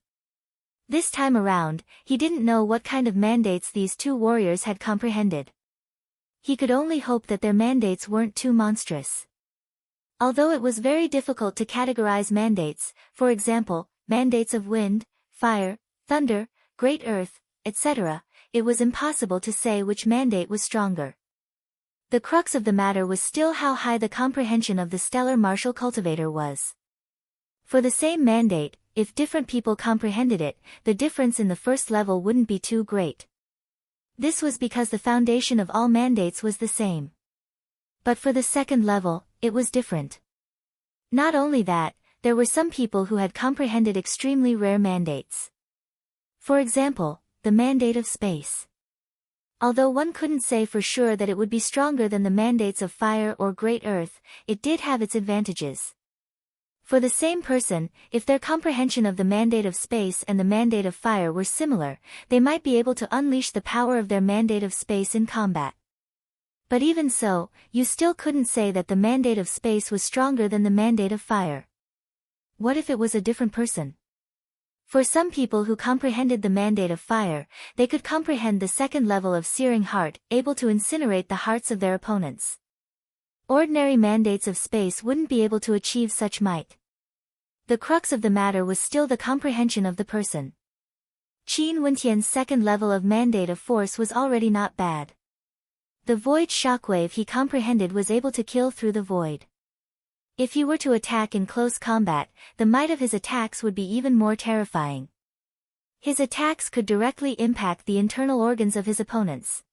This time around, he didn't know what kind of mandates these two warriors had comprehended. He could only hope that their mandates weren't too monstrous. Although it was very difficult to categorize mandates, for example, mandates of wind, fire, thunder, great earth, etc., it was impossible to say which mandate was stronger. The crux of the matter was still how high the comprehension of the stellar martial cultivator was. For the same mandate, if different people comprehended it, the difference in the first level wouldn't be too great. This was because the foundation of all mandates was the same. But for the second level, it was different. Not only that, there were some people who had comprehended extremely rare mandates. For example, the mandate of space. Although one couldn't say for sure that it would be stronger than the mandates of fire or great earth, it did have its advantages. For the same person, if their comprehension of the mandate of space and the mandate of fire were similar, they might be able to unleash the power of their mandate of space in combat. But even so, you still couldn't say that the mandate of space was stronger than the mandate of fire. What if it was a different person? For some people who comprehended the mandate of fire, they could comprehend the second level of searing heart, able to incinerate the hearts of their opponents. Ordinary mandates of space wouldn't be able to achieve such might. The crux of the matter was still the comprehension of the person. Qin Wentian's second level of mandate of force was already not bad. The void shockwave he comprehended was able to kill through the void. If he were to attack in close combat, the might of his attacks would be even more terrifying. His attacks could directly impact the internal organs of his opponents.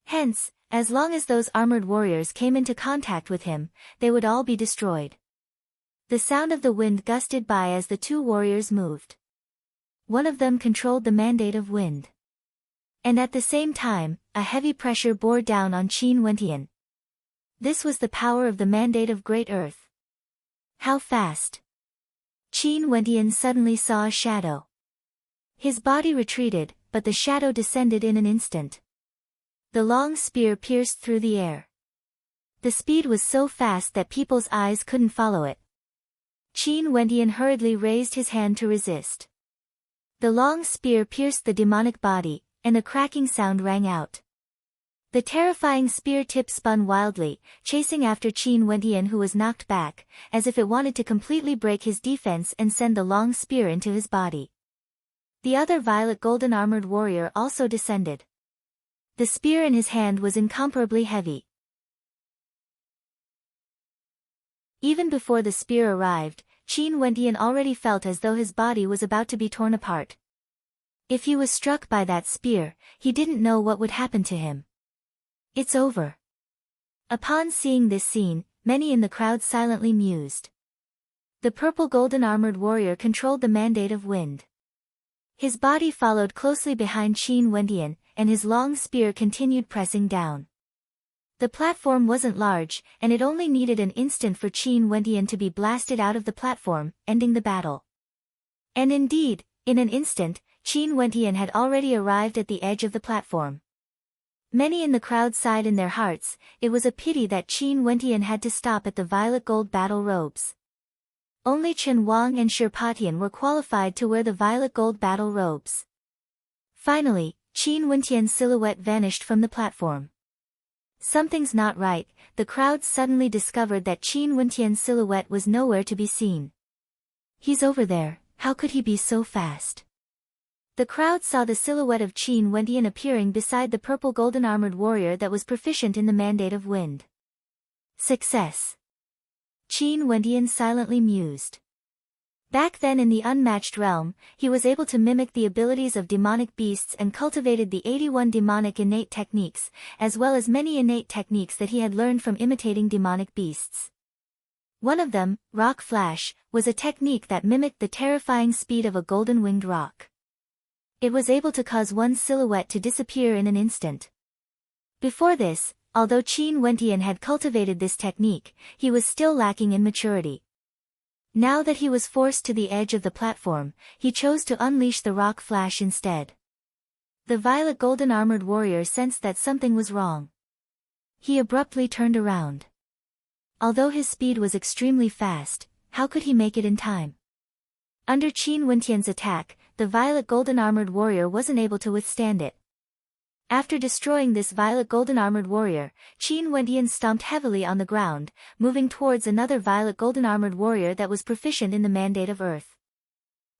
Hence, as long as those armored warriors came into contact with him, they would all be destroyed. The sound of the wind gusted by as the two warriors moved. One of them controlled the mandate of wind. And at the same time, a heavy pressure bore down on Qin Wentian. This was the power of the mandate of Great Earth. How fast! Qin Wentian suddenly saw a shadow. His body retreated, but the shadow descended in an instant. The long spear pierced through the air. The speed was so fast that people's eyes couldn't follow it. Qin Wentian hurriedly raised his hand to resist. The long spear pierced the demonic body, and a cracking sound rang out. The terrifying spear tip spun wildly, chasing after Qin Wentian, who was knocked back, as if it wanted to completely break his defense and send the long spear into his body. The other violet golden armored warrior also descended. The spear in his hand was incomparably heavy. Even before the spear arrived, Qin Wentian already felt as though his body was about to be torn apart. If he was struck by that spear, he didn't know what would happen to him. It's over. Upon seeing this scene, many in the crowd silently mused. The purple golden armored warrior controlled the mandate of wind. His body followed closely behind Qin Wentian, and his long spear continued pressing down. The platform wasn't large, and it only needed an instant for Qin Wentian to be blasted out of the platform, ending the battle. And indeed, in an instant, Qin Wentian had already arrived at the edge of the platform. Many in the crowd sighed in their hearts. It was a pity that Qin Wentian had to stop at the violet gold battle robes. Only Chen Wang and Shirpatian were qualified to wear the violet gold battle robes. Finally, Qin Wentian's silhouette vanished from the platform. Something's not right. The crowd suddenly discovered that Qin Wentian's silhouette was nowhere to be seen. He's over there, how could he be so fast? The crowd saw the silhouette of Qin Wentian appearing beside the purple golden armored warrior that was proficient in the mandate of wind. Success! Qin Wentian silently mused. Back then in the unmatched realm, he was able to mimic the abilities of demonic beasts and cultivated the 81 demonic innate techniques, as well as many innate techniques that he had learned from imitating demonic beasts. One of them, Rock Flash, was a technique that mimicked the terrifying speed of a golden-winged rock. It was able to cause one's silhouette to disappear in an instant. Before this, although Qin Wentian had cultivated this technique, he was still lacking in maturity. Now that he was forced to the edge of the platform, he chose to unleash the Rock Flash instead. The violet golden armored warrior sensed that something was wrong. He abruptly turned around. Although his speed was extremely fast, how could he make it in time? Under Qin Wentian's attack, the violet golden armored warrior wasn't able to withstand it. After destroying this violet golden armored warrior, Qin Wentian stomped heavily on the ground, moving towards another violet golden armored warrior that was proficient in the mandate of earth.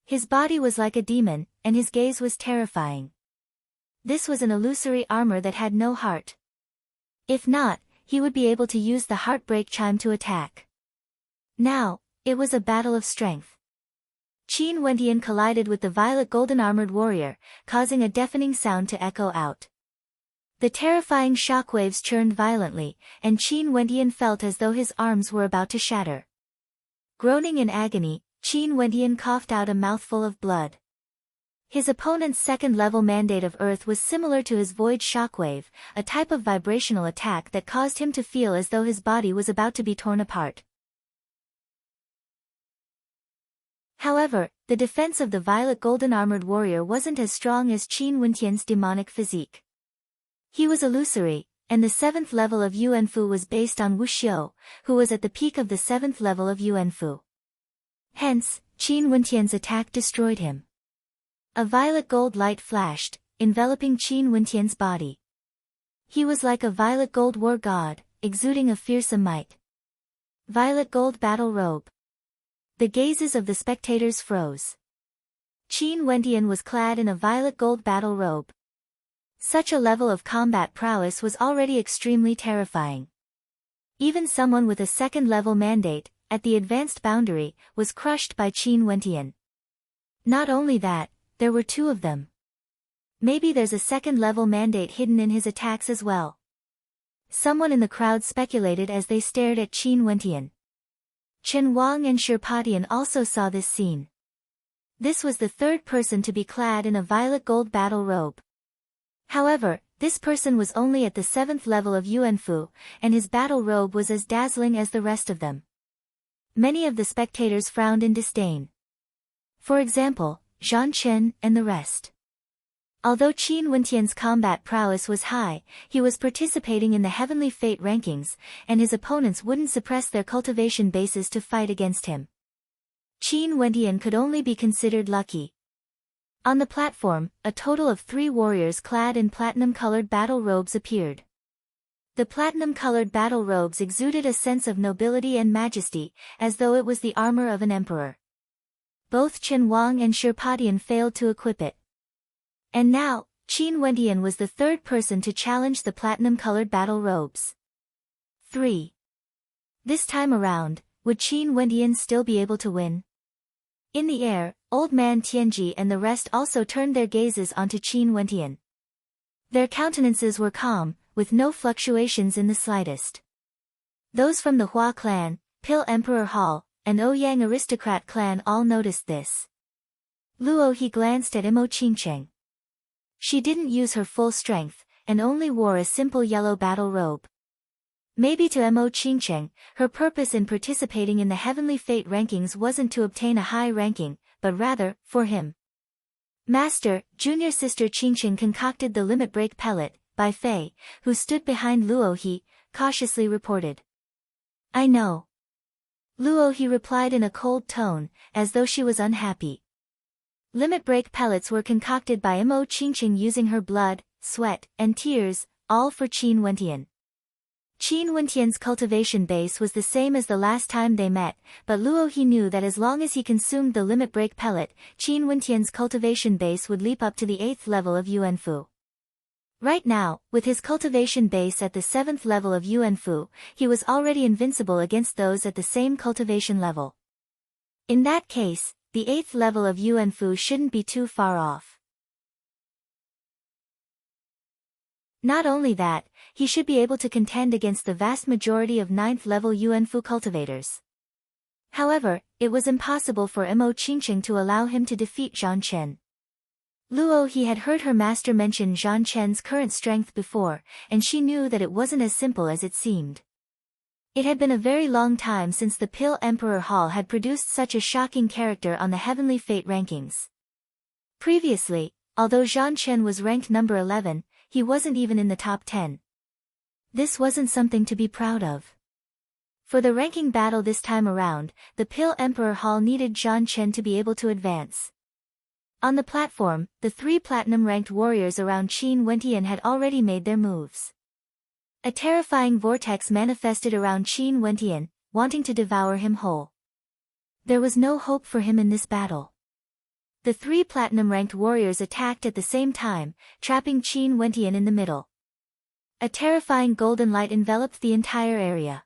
His body was like a demon, and his gaze was terrifying. This was an illusory armor that had no heart. If not, he would be able to use the heartbreak chime to attack. Now, it was a battle of strength. Qin Wentian collided with the violet golden armored warrior, causing a deafening sound to echo out. The terrifying shockwaves churned violently, and Qin Wentian felt as though his arms were about to shatter. Groaning in agony, Qin Wentian coughed out a mouthful of blood. His opponent's second-level mandate of earth was similar to his void shockwave, a type of vibrational attack that caused him to feel as though his body was about to be torn apart. However, the defense of the violet golden armored warrior wasn't as strong as Qin Wentian's demonic physique. He was illusory, and the 7th level of Yuanfu was based on Wuxiu, who was at the peak of the 7th level of Yuanfu. Hence, Qin Wentian's attack destroyed him. A violet gold light flashed, enveloping Qin Wentian's body. He was like a violet gold war god, exuding a fearsome might. Violet gold battle robe. The gazes of the spectators froze. Qin Wentian was clad in a violet gold battle robe. Such a level of combat prowess was already extremely terrifying. Even someone with a second-level mandate, at the advanced boundary, was crushed by Qin Wentian. Not only that, there were two of them. Maybe there's a second-level mandate hidden in his attacks as well. Someone in the crowd speculated as they stared at Qin Wentian. Chen Wang and Shirpatian also saw this scene. This was the third person to be clad in a violet gold battle robe. However, this person was only at the 7th level of Yuanfu, and his battle robe was as dazzling as the rest of them. Many of the spectators frowned in disdain. For example, Zhang Chen and the rest. Although Qin Wentian's combat prowess was high, he was participating in the Heavenly Fate rankings, and his opponents wouldn't suppress their cultivation bases to fight against him. Qin Wentian could only be considered lucky. On the platform, a total of 3 warriors clad in platinum-colored battle robes appeared. The platinum-colored battle robes exuded a sense of nobility and majesty, as though it was the armor of an emperor. Both Chen Wang and Shirpatian failed to equip it. And now, Qin Wentian was the third person to challenge the platinum-colored battle robes. 3. This time around, would Qin Wentian still be able to win? In the air, Old Man Tianji and the rest also turned their gazes onto Qin Wentian. Their countenances were calm, with no fluctuations in the slightest. Those from the Hua clan, Pil Emperor Hall, and Ouyang aristocrat clan all noticed this. Luo He glanced at Imo Qingcheng. She didn't use her full strength, and only wore a simple yellow battle robe. Maybe to Imo Qingcheng, her purpose in participating in the Heavenly Fate rankings wasn't to obtain a high ranking, but rather, for him. Master, junior sister Qingcheng concocted the limit break pellet, Bai Fei, who stood behind Luo He, cautiously reported. I know. Luo He replied in a cold tone, as though she was unhappy. Limit break pellets were concocted by Imo Qingcheng using her blood, sweat, and tears, all for Qin Wentian. Qin Wentian's cultivation base was the same as the last time they met, but Luo He knew that as long as he consumed the limit break pellet, Qin Wentian's cultivation base would leap up to the 8th level of Yuanfu. Right now, with his cultivation base at the 7th level of Yuanfu, he was already invincible against those at the same cultivation level. In that case, the 8th level of Yuanfu shouldn't be too far off. Not only that, he should be able to contend against the vast majority of 9th level Yuanfu cultivators. However, it was impossible for Imo Qingcheng to allow him to defeat Zhang Chen. Luo He had heard her master mention Zhang Chen's current strength before, and she knew that it wasn't as simple as it seemed. It had been a very long time since the Pil Emperor Hall had produced such a shocking character on the Heavenly Fate rankings. Previously, although Zhang Chen was ranked number 11, he wasn't even in the top 10. This wasn't something to be proud of. For the ranking battle this time around, the Pil Emperor Hall needed Zhang Chen to be able to advance. On the platform, the 3 platinum-ranked warriors around Qin Wentian had already made their moves. A terrifying vortex manifested around Qin Wentian, wanting to devour him whole. There was no hope for him in this battle. The 3 platinum-ranked warriors attacked at the same time, trapping Qin Wentian in the middle. A terrifying golden light enveloped the entire area.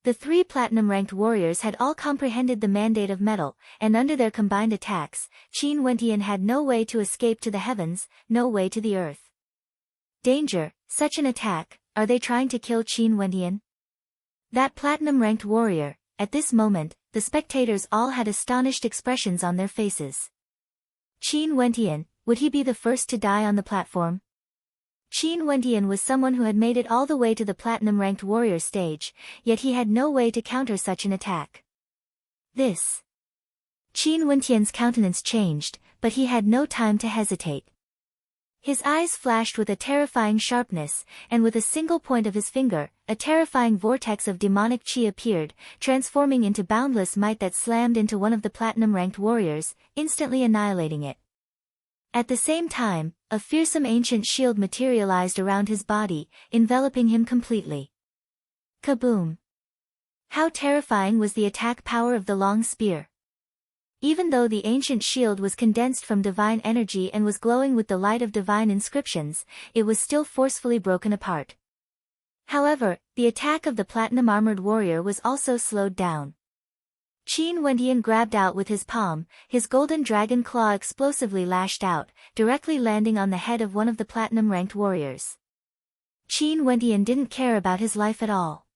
The 3 platinum-ranked warriors had all comprehended the mandate of metal, and under their combined attacks, Qin Wentian had no way to escape to the heavens, no way to the earth. Danger, such an attack, are they trying to kill Qin Wentian? That platinum-ranked warrior, at this moment, the spectators all had astonished expressions on their faces. Qin Wentian, would he be the first to die on the platform? Qin Wentian was someone who had made it all the way to the platinum-ranked warrior stage, yet he had no way to counter such an attack. Qin Wentian's countenance changed, but he had no time to hesitate. His eyes flashed with a terrifying sharpness, and with a single point of his finger, a terrifying vortex of demonic qi appeared, transforming into boundless might that slammed into one of the platinum-ranked warriors, instantly annihilating it. At the same time, a fearsome ancient shield materialized around his body, enveloping him completely. Kaboom! How terrifying was the attack power of the long spear. Even though the ancient shield was condensed from divine energy and was glowing with the light of divine inscriptions, it was still forcefully broken apart. However, the attack of the platinum-armored warrior was also slowed down. Qin Wendian grabbed out with his palm, his golden dragon claw explosively lashed out, directly landing on the head of one of the platinum-ranked warriors. Qin Wendian didn't care about his life at all.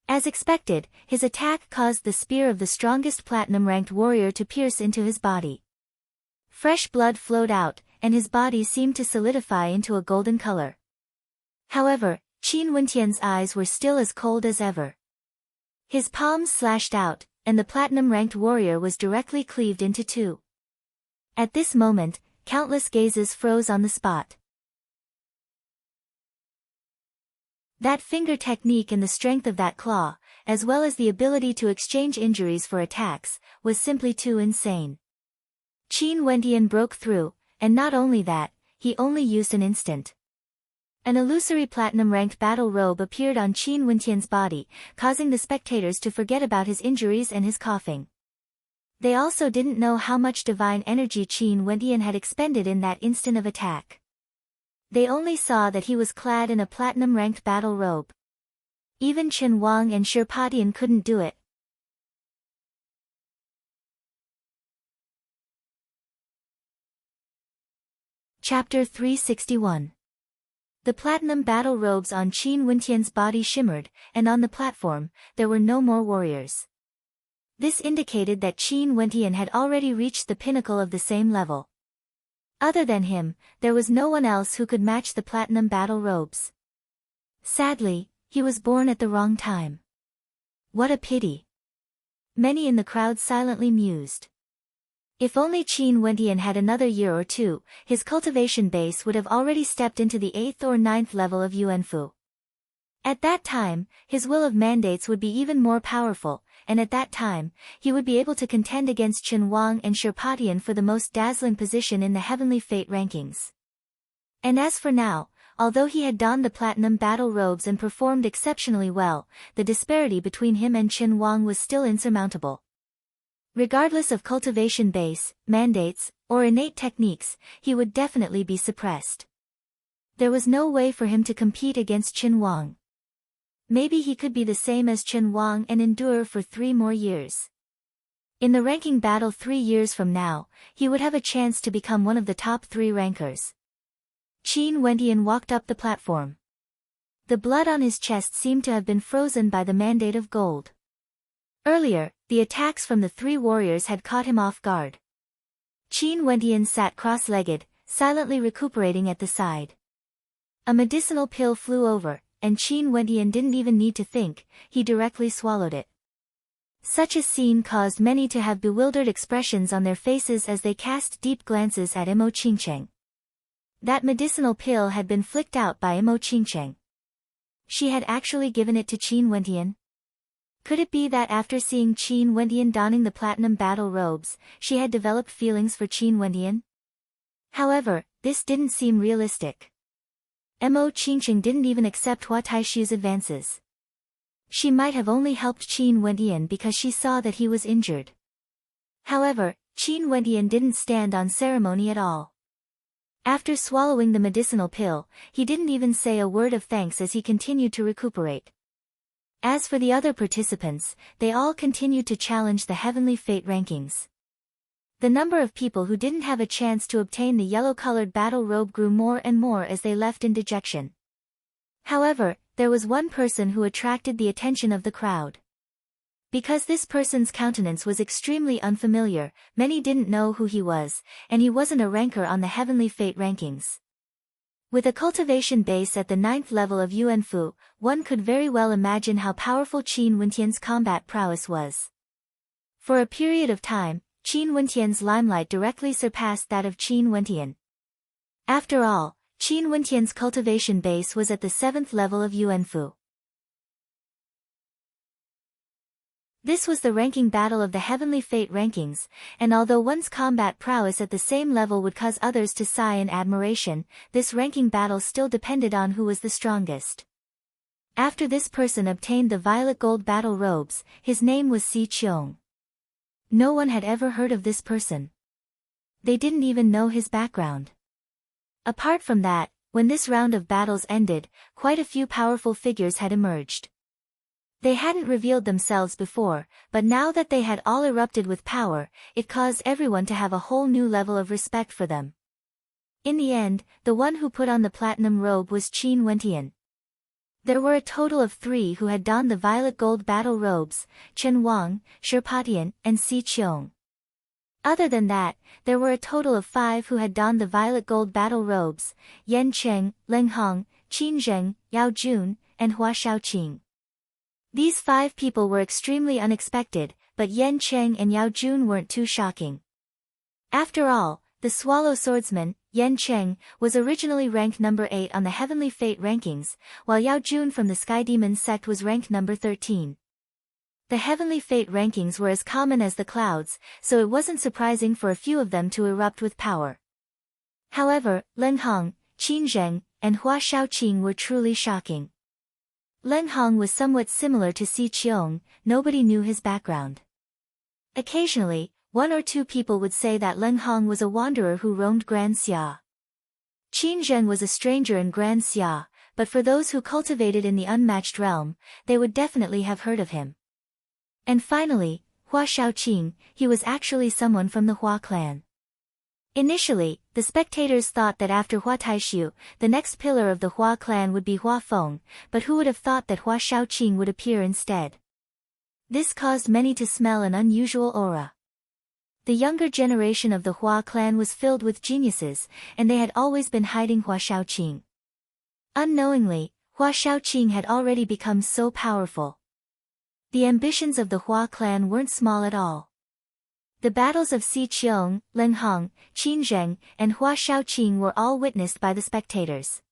As expected, his attack caused the spear of the strongest platinum-ranked warrior to pierce into his body. Fresh blood flowed out, and his body seemed to solidify into a golden color. However, Qin Wendian's eyes were still as cold as ever. His palms slashed out, and the platinum-ranked warrior was directly cleaved into two. At this moment, countless gazes froze on the spot. That finger technique and the strength of that claw, as well as the ability to exchange injuries for attacks, was simply too insane. Qin Wendian broke through, and not only that, he only used an instant. An illusory platinum-ranked battle robe appeared on Qin Wendian's body, causing the spectators to forget about his injuries and his coughing. They also didn't know how much divine energy Qin Wendian had expended in that instant of attack. They only saw that he was clad in a platinum-ranked battle robe. Even Chen Wang and Shirpatian couldn't do it. Chapter 361. The platinum battle robes on Qin Wendian's body shimmered, and on the platform, there were no more warriors. This indicated that Qin Wendian had already reached the pinnacle of the same level. Other than him, there was no one else who could match the platinum battle robes. Sadly, he was born at the wrong time. What a pity. Many in the crowd silently mused. If only Qin Wendian had another year or two, his cultivation base would have already stepped into the 8th or 9th level of Yuanfu. At that time, his will of mandates would be even more powerful, and at that time, he would be able to contend against Chen Wang and Shirpatian for the most dazzling position in the Heavenly Fate rankings. And as for now, although he had donned the platinum battle robes and performed exceptionally well, the disparity between him and Chen Wang was still insurmountable. Regardless of cultivation base, mandates, or innate techniques, he would definitely be suppressed. There was no way for him to compete against Chen Wang. Maybe he could be the same as Chen Wang and endure for 3 more years. In the ranking battle 3 years from now, he would have a chance to become one of the top 3 rankers. Qin Wendian walked up the platform. The blood on his chest seemed to have been frozen by the mandate of gold. Earlier, the attacks from the 3 warriors had caught him off guard. Qin Wendian sat cross-legged, silently recuperating at the side. A medicinal pill flew over, and Qin Wendian didn't even need to think, he directly swallowed it. Such a scene caused many to have bewildered expressions on their faces as they cast deep glances at Imo Qingcheng. That medicinal pill had been flicked out by Imo Qingcheng. She had actually given it to Qin Wendian? Could it be that after seeing Qin Wendian donning the platinum battle robes, she had developed feelings for Qin Wendian? However, this didn't seem realistic. Imo Qingcheng didn't even accept Hua Taishu's advances. She might have only helped Qin Wendian because she saw that he was injured. However, Qin Wendian didn't stand on ceremony at all. After swallowing the medicinal pill, he didn't even say a word of thanks as he continued to recuperate. As for the other participants, they all continued to challenge the Heavenly Fate rankings. The number of people who didn't have a chance to obtain the yellow-colored battle robe grew more and more as they left in dejection. However, there was one person who attracted the attention of the crowd. Because this person's countenance was extremely unfamiliar, many didn't know who he was, and he wasn't a ranker on the Heavenly Fate rankings. With a cultivation base at the 9th level of Yuanfu, one could very well imagine how powerful Qin Wendian's combat prowess was. For a period of time, Qin Wendian's limelight directly surpassed that of Qin Wendian. After all, Qin Wendian's cultivation base was at the 7th level of Yuanfu. This was the ranking battle of the Heavenly Fate rankings, and although one's combat prowess at the same level would cause others to sigh in admiration, this ranking battle still depended on who was the strongest. After this person obtained the violet gold battle robes, his name was Si Cheong. No one had ever heard of this person. They didn't even know his background. Apart from that, when this round of battles ended, quite a few powerful figures had emerged. They hadn't revealed themselves before, but now that they had all erupted with power, it caused everyone to have a whole new level of respect for them. In the end, the one who put on the platinum robe was Qin Wentian. There were a total of 3 who had donned the violet gold battle robes: Chen Wang, Shirpatian, and Si Cheong. Other than that, there were a total of 5 who had donned the violet gold battle robes: Yan Cheng, Leng Hong, Qin Zheng, Yao Jun, and Hua Shaoqing. These 5 people were extremely unexpected, but Yan Cheng and Yao Jun weren't too shocking. After all, the Swallow Swordsman, Yan Cheng, was originally ranked number 8 on the Heavenly Fate rankings, while Yao Jun from the Sky Demon sect was ranked number 13. The Heavenly Fate rankings were as common as the clouds, so it wasn't surprising for a few of them to erupt with power. However, Leng Hong, Qin Zheng, and Hua Shaoqing were truly shocking. Leng Hong was somewhat similar to Si Cheong, nobody knew his background. Occasionally, 1 or 2 people would say that Leng Hong was a wanderer who roamed Grand Xia. Qin Zheng was a stranger in Grand Xia, but for those who cultivated in the unmatched realm, they would definitely have heard of him. And finally, Hua Shaoqing, he was actually someone from the Hua clan. Initially, the spectators thought that after Hua Taishu, the next pillar of the Hua clan would be Hua Feng, but who would have thought that Hua Shaoqing would appear instead? This caused many to smell an unusual aura. The younger generation of the Hua clan was filled with geniuses, and they had always been hiding Hua Shaoqing. Unknowingly, Hua Shaoqing had already become so powerful. The ambitions of the Hua clan weren't small at all. The battles of Si Cheong, Leng Hong, Qin Zheng, and Hua Shaoqing were all witnessed by the spectators.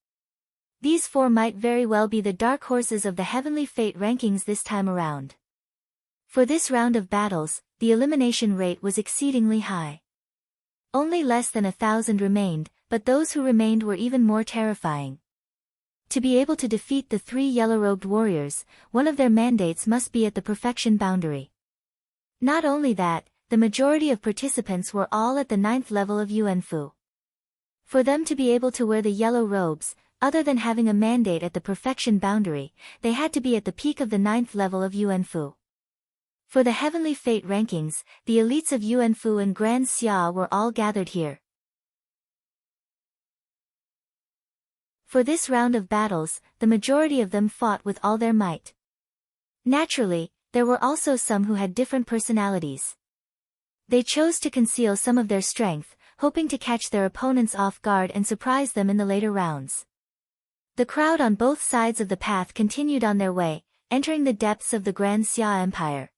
These 4 might very well be the dark horses of the Heavenly Fate rankings this time around. For this round of battles, the elimination rate was exceedingly high. Only less than 1,000 remained, but those who remained were even more terrifying. To be able to defeat the 3 yellow-robed warriors, one of their mandates must be at the perfection boundary. Not only that, the majority of participants were all at the 9th level of Yuanfu. For them to be able to wear the yellow robes, other than having a mandate at the perfection boundary, they had to be at the peak of the 9th level of Yuanfu. For the Heavenly Fate rankings, the elites of Yuanfu and Grand Xia were all gathered here. For this round of battles, the majority of them fought with all their might. Naturally, there were also some who had different personalities. They chose to conceal some of their strength, hoping to catch their opponents off guard and surprise them in the later rounds. The crowd on both sides of the path continued on their way, entering the depths of the Grand Xia Empire.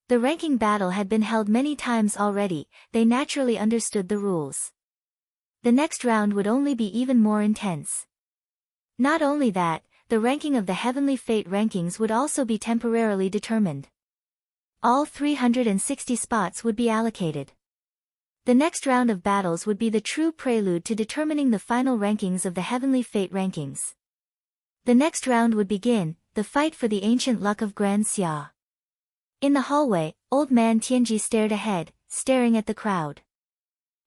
The ranking battle had been held many times already, they naturally understood the rules. The next round would only be even more intense. Not only that, the ranking of the Heavenly Fate rankings would also be temporarily determined. All 360 spots would be allocated. The next round of battles would be the true prelude to determining the final rankings of the Heavenly Fate rankings. The next round would begin, the fight for the ancient luck of Grand Xia. In the hallway, old man Tianji stared ahead, staring at the crowd.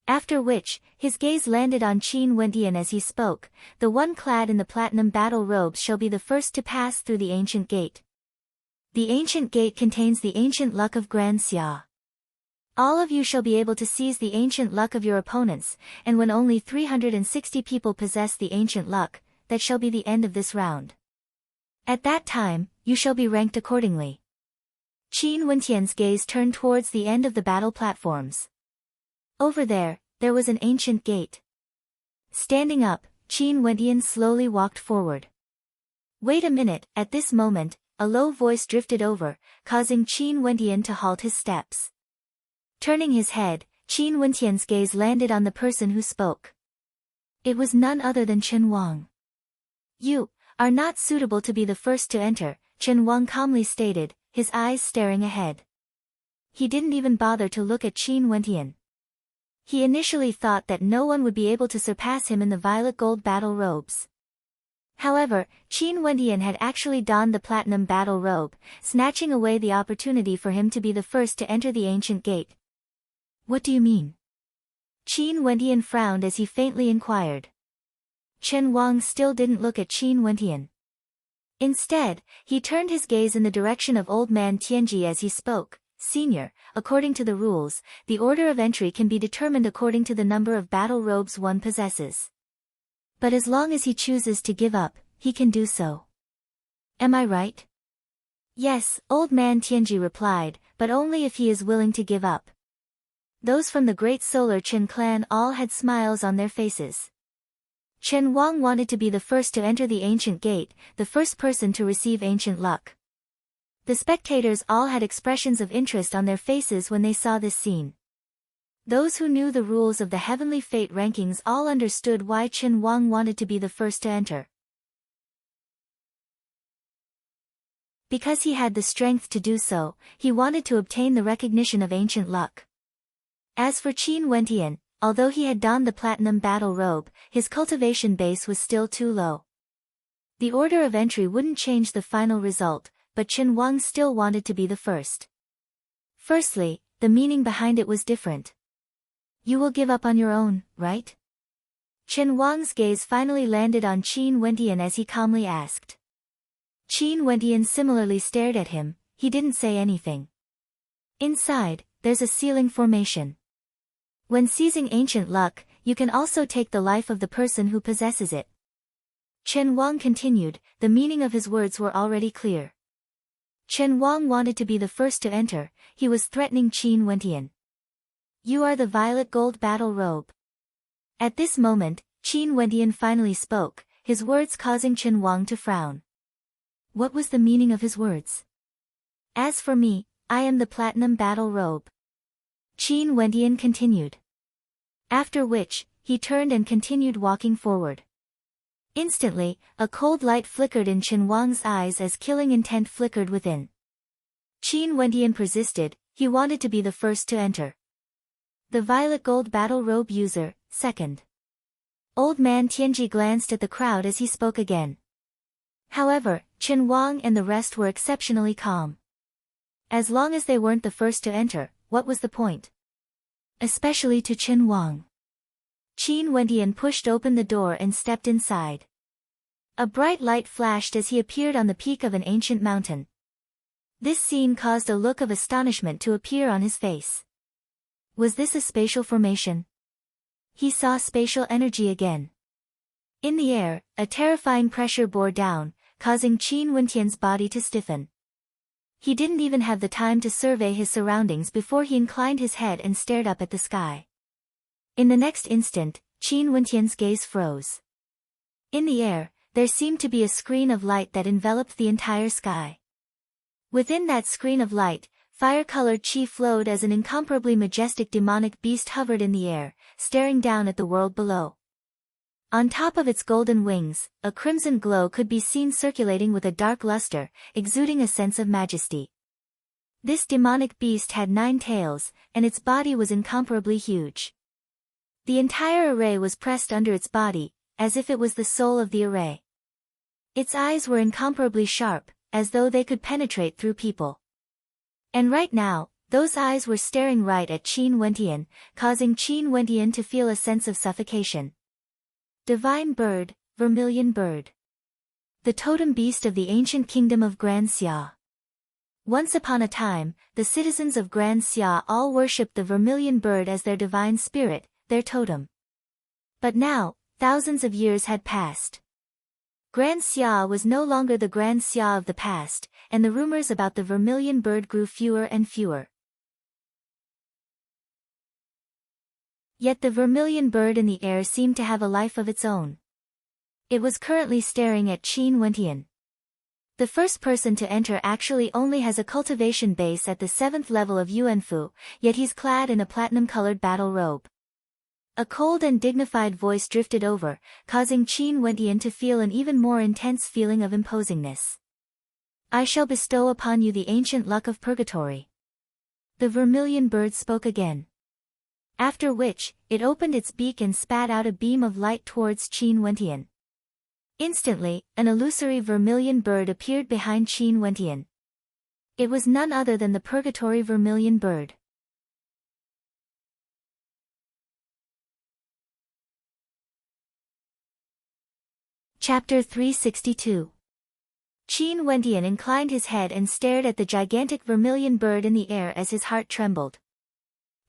After which, his gaze landed on Qin Wentian as he spoke, "The one clad in the platinum battle robes shall be the first to pass through the ancient gate. The ancient gate contains the ancient luck of Grand Xia. All of you shall be able to seize the ancient luck of your opponents, and when only 360 people possess the ancient luck, that shall be the end of this round. At that time, you shall be ranked accordingly." Qin Wentian's gaze turned towards the end of the battle platforms. Over there was an ancient gate. Standing up, Qin Wentian slowly walked forward. Wait a minute, at this moment, a low voice drifted over, causing Qin Wentian to halt his steps. Turning his head, Qin Wentian's gaze landed on the person who spoke. It was none other than Chen Wang. "You are not suitable to be the first to enter," Chen Wang calmly stated, his eyes staring ahead. He didn't even bother to look at Qin Wentian. He initially thought that no one would be able to surpass him in the violet gold battle robes. However, Qin Wentian had actually donned the platinum battle robe, snatching away the opportunity for him to be the first to enter the ancient gate. What do you mean? Qin Wentian frowned as he faintly inquired. Chen Wang still didn't look at Qin Wentian. Instead, he turned his gaze in the direction of old man Tianji as he spoke. Senior, according to the rules, the order of entry can be determined according to the number of battle robes one possesses. But as long as he chooses to give up, he can do so. Am I right? Yes, old man Tianji replied, but only if he is willing to give up. Those from the great Solar Chen clan all had smiles on their faces. Chen Wang wanted to be the first to enter the ancient gate, the first person to receive ancient luck. The spectators all had expressions of interest on their faces when they saw this scene. Those who knew the rules of the heavenly fate rankings all understood why Chen Wang wanted to be the first to enter. Because he had the strength to do so, he wanted to obtain the recognition of ancient luck. As for Qin Wentian, although he had donned the platinum battle robe, his cultivation base was still too low. The order of entry wouldn't change the final result, but Chen Wang still wanted to be the first. Firstly, the meaning behind it was different. You will give up on your own, right? Chen Wang's gaze finally landed on Qin Wentian as he calmly asked. Qin Wentian similarly stared at him, he didn't say anything. Inside, there's a ceiling formation. When seizing ancient luck, you can also take the life of the person who possesses it. Chen Wang continued, the meaning of his words were already clear. Chen Wang wanted to be the first to enter, he was threatening Qin Wentian. You are the violet gold battle robe. At this moment, Qin Wentian finally spoke, his words causing Chen Wang to frown. What was the meaning of his words? As for me, I am the platinum battle robe. Qin Wentian continued. After which, he turned and continued walking forward. Instantly, a cold light flickered in Chen Wang's eyes as killing intent flickered within. Qin Wentian persisted, he wanted to be the first to enter. The violet gold battle robe user, second. Old man Tianji glanced at the crowd as he spoke again. However, Chen Wang and the rest were exceptionally calm. As long as they weren't the first to enter, what was the point? Especially to Chen Wang. Qin Wentian pushed open the door and stepped inside. A bright light flashed as he appeared on the peak of an ancient mountain. This scene caused a look of astonishment to appear on his face. Was this a spatial formation? He saw spatial energy again. In the air, a terrifying pressure bore down, causing Qin Wentian's body to stiffen. He didn't even have the time to survey his surroundings before he inclined his head and stared up at the sky. In the next instant, Qin Wentian's gaze froze. In the air, there seemed to be a screen of light that enveloped the entire sky. Within that screen of light, fire-colored chi flowed as an incomparably majestic demonic beast hovered in the air, staring down at the world below. On top of its golden wings, a crimson glow could be seen circulating with a dark luster, exuding a sense of majesty. This demonic beast had 9 tails, and its body was incomparably huge. The entire array was pressed under its body, as if it was the soul of the array. Its eyes were incomparably sharp, as though they could penetrate through people. And right now, those eyes were staring right at Qin Wentian, causing Qin Wentian to feel a sense of suffocation. Divine bird, vermilion bird. The totem beast of the ancient kingdom of Grand Xia. Once upon a time, the citizens of Grand Xia all worshipped the vermilion bird as their divine spirit, their totem. But now, thousands of years had passed. Grand Xia was no longer the Grand Xia of the past, and the rumors about the vermilion bird grew fewer and fewer. Yet the vermilion bird in the air seemed to have a life of its own. It was currently staring at Qin Wentian. The first person to enter actually only has a cultivation base at the 7th level of Yuanfu, yet he's clad in a platinum-colored battle robe. A cold and dignified voice drifted over, causing Qin Wentian to feel an even more intense feeling of imposingness. I shall bestow upon you the ancient luck of purgatory. The vermilion bird spoke again. After which, it opened its beak and spat out a beam of light towards Qin Wentian. Instantly, an illusory vermilion bird appeared behind Qin Wentian. It was none other than the purgatory vermilion bird. Chapter 362. Qin Wentian inclined his head and stared at the gigantic vermilion bird in the air as his heart trembled.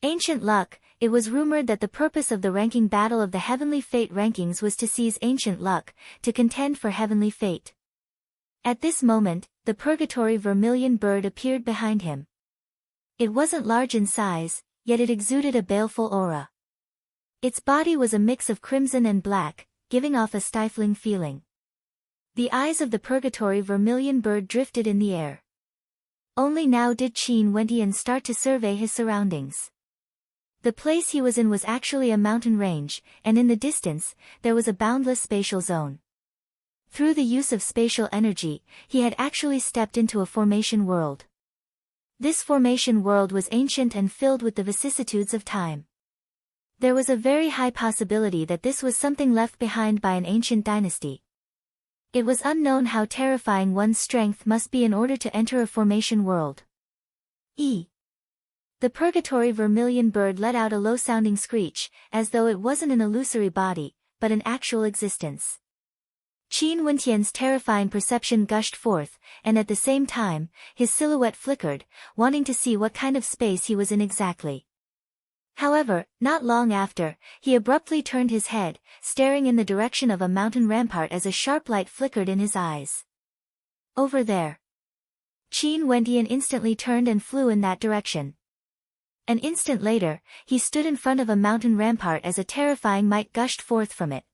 Ancient luck. It was rumored that the purpose of the ranking battle of the Heavenly Fate rankings was to seize ancient luck, to contend for heavenly fate. At this moment, the purgatory vermilion bird appeared behind him. It wasn't large in size, yet it exuded a baleful aura. Its body was a mix of crimson and black, giving off a stifling feeling. The eyes of the purgatory vermilion bird drifted in the air. Only now did Qin Wentian start to survey his surroundings. The place he was in was actually a mountain range, and in the distance, there was a boundless spatial zone. Through the use of spatial energy, he had actually stepped into a formation world. This formation world was ancient and filled with the vicissitudes of time. There was a very high possibility that this was something left behind by an ancient dynasty. It was unknown how terrifying one's strength must be in order to enter a formation world. The purgatory vermilion bird let out a low-sounding screech, as though it wasn't an illusory body, but an actual existence. Qin Wentian's terrifying perception gushed forth, and at the same time, his silhouette flickered, wanting to see what kind of space he was in exactly. However, not long after, he abruptly turned his head, staring in the direction of a mountain rampart as a sharp light flickered in his eyes. Over there. Qin Wentian instantly turned and flew in that direction. An instant later, he stood in front of a mountain rampart as a terrifying might gushed forth from it.